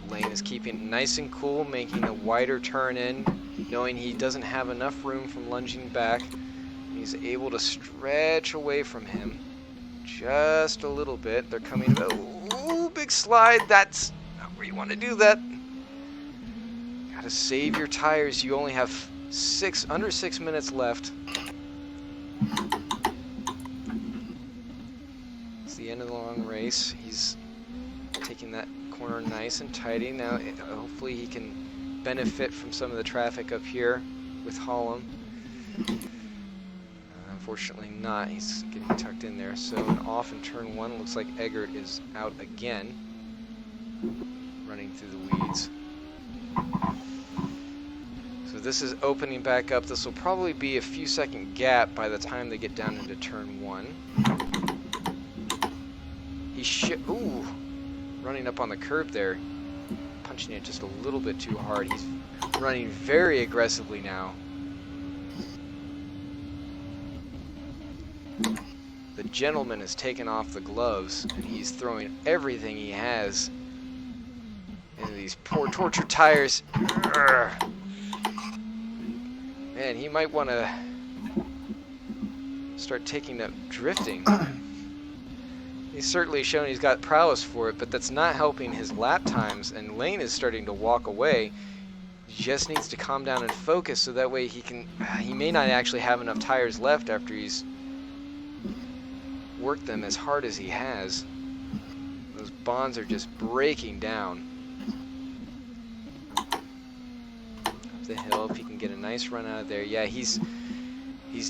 S4: Lane is keeping it nice and cool, making a wider turn in, knowing he doesn't have enough room from lunging back. He's able to stretch away from him just a little bit. They're coming. Ooh, big slide. That's not where you want to do that. Gotta save your tires. You only have under 6 minutes left. It's the end of the long race. He's taking that corner nice and tidy. Now hopefully he can benefit from some of the traffic up here with Hollum. Unfortunately not. He's getting tucked in there. So off in turn 1. Looks like Eggert is out again, running through the weeds. So this is opening back up. This will probably be a few second gap by the time they get down into turn 1. Ooh, running up on the curb there, punching it just a little bit too hard. He's running very aggressively now. The gentleman has taken off the gloves, and he's throwing everything he has into these poor tortured tires. Urgh. Man, he might want to start taking up drifting. He's certainly shown he's got prowess for it, but that's not helping his lap times, and Lane is starting to walk away. He just needs to calm down and focus so that way he may not actually have enough tires left after he's worked them as hard as he has. Those bonds are just breaking down. Up the hill, if he can get a nice run out of there. Yeah, he's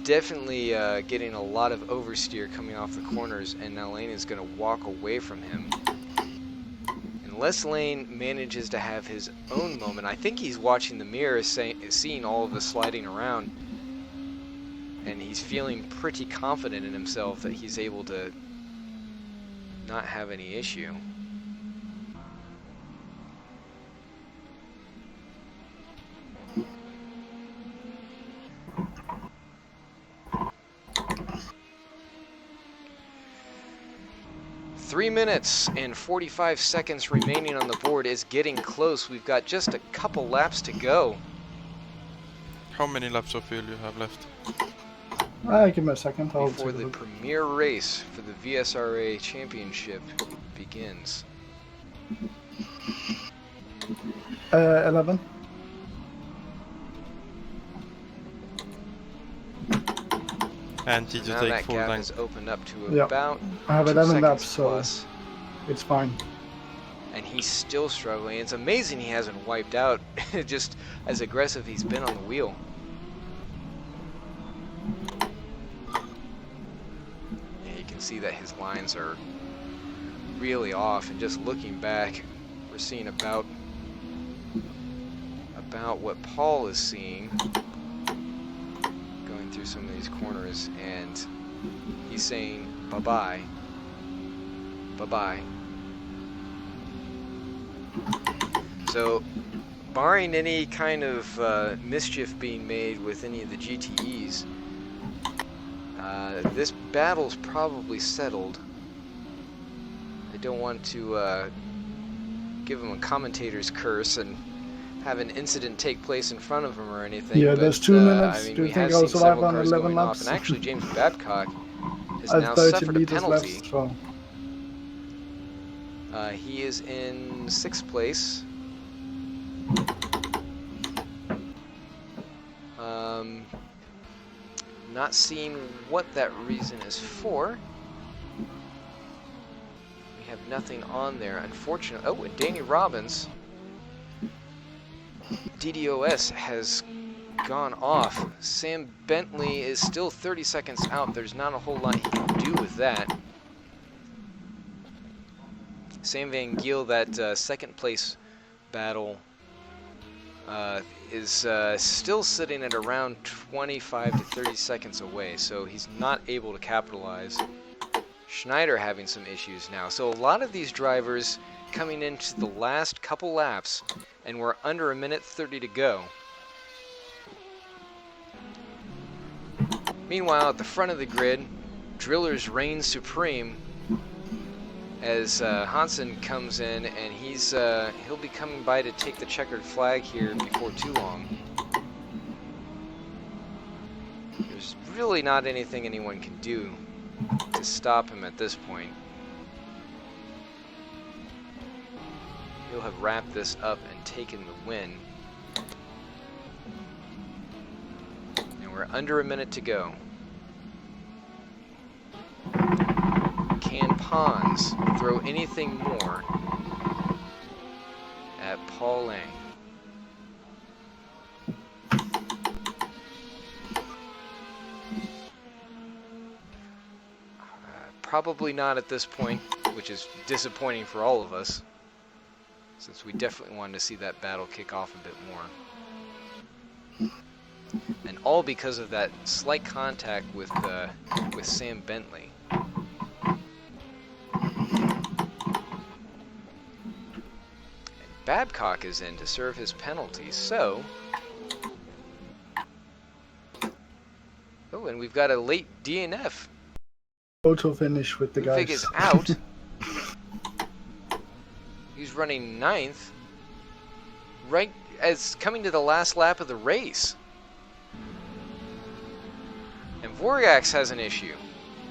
S4: definitely getting a lot of oversteer coming off the corners, and now Lane is going to walk away from him. Unless Lane manages to have his own moment, I think he's watching the mirror, seeing all of the sliding around, and he's feeling pretty confident in himself that he's able to not have any issue. Three minutes and 45 seconds remaining on the board. Is getting close. We've got just a couple laps to go.
S2: How many laps of fuel you have left?
S3: Give me a second. I'll
S4: Before
S3: take a
S4: the
S3: look.
S4: premier race for the VSRA Championship begins.
S3: 11.
S2: And did you
S4: Now
S2: take
S4: that
S2: full
S4: gap
S2: tank?
S4: has opened up to
S3: Yeah.
S4: about
S3: I have
S4: 2
S3: 11 laps,
S4: seconds
S3: so
S4: plus,
S3: it's fine.
S4: and he's still struggling. It's amazing he hasn't wiped out. Just as aggressive he's been on the wheel. Yeah, you can see that his lines are really off, and just looking back, we're seeing about what Paul is seeing going through some of these corners, and he's saying bye-bye, bye-bye. So, barring any kind of mischief being made with any of the GTEs, this battle's probably settled. I don't want to give him a commentator's curse and have an incident take place in front of him or anything.
S3: Yeah,
S4: but,
S3: there's 2 minutes.
S4: I mean,
S3: Do you
S4: we
S3: think
S4: have
S3: I'll
S4: seen
S3: survive
S4: several
S3: on
S4: cars
S3: 11
S4: going off,
S3: laps?
S4: and actually James Babcock has
S3: I
S4: now
S3: have 30
S4: suffered a
S3: liters
S4: penalty.
S3: left, so
S4: He is in 6th place. Not seeing what that reason is for. We have nothing on there, unfortunately. Oh, and Danny Robbins. DDoS has gone off. Sam Bentley is still 30 seconds out. There's not a whole lot he can do with that. Sam Van Giel, that second place battle, is still sitting at around 25 to 30 seconds away, so he's not able to capitalize. Schneider having some issues now. So a lot of these drivers coming into the last couple laps, and we're under 1:30 to go. Meanwhile, at the front of the grid, Drillers reign supreme as Hansen comes in, and he'll be coming by to take the checkered flag here before too long. There's really not anything anyone can do to stop him at this point. He'll have wrapped this up and taken the win. And we're under 1 minute to go. Can Pons throw anything more at Paul Lang? Probably not at this point, which is disappointing for all of us, since we definitely wanted to see that battle kick off a bit more. And all because of that slight contact with Sam Bentley. Babcock is in to serve his penalty, so... Oh, and we've got a late DNF
S3: Photo finish with the
S4: Ludwig
S3: guys.
S4: is out. He's running 9th. Right as coming to the last lap of the race. And Vorgax has an issue.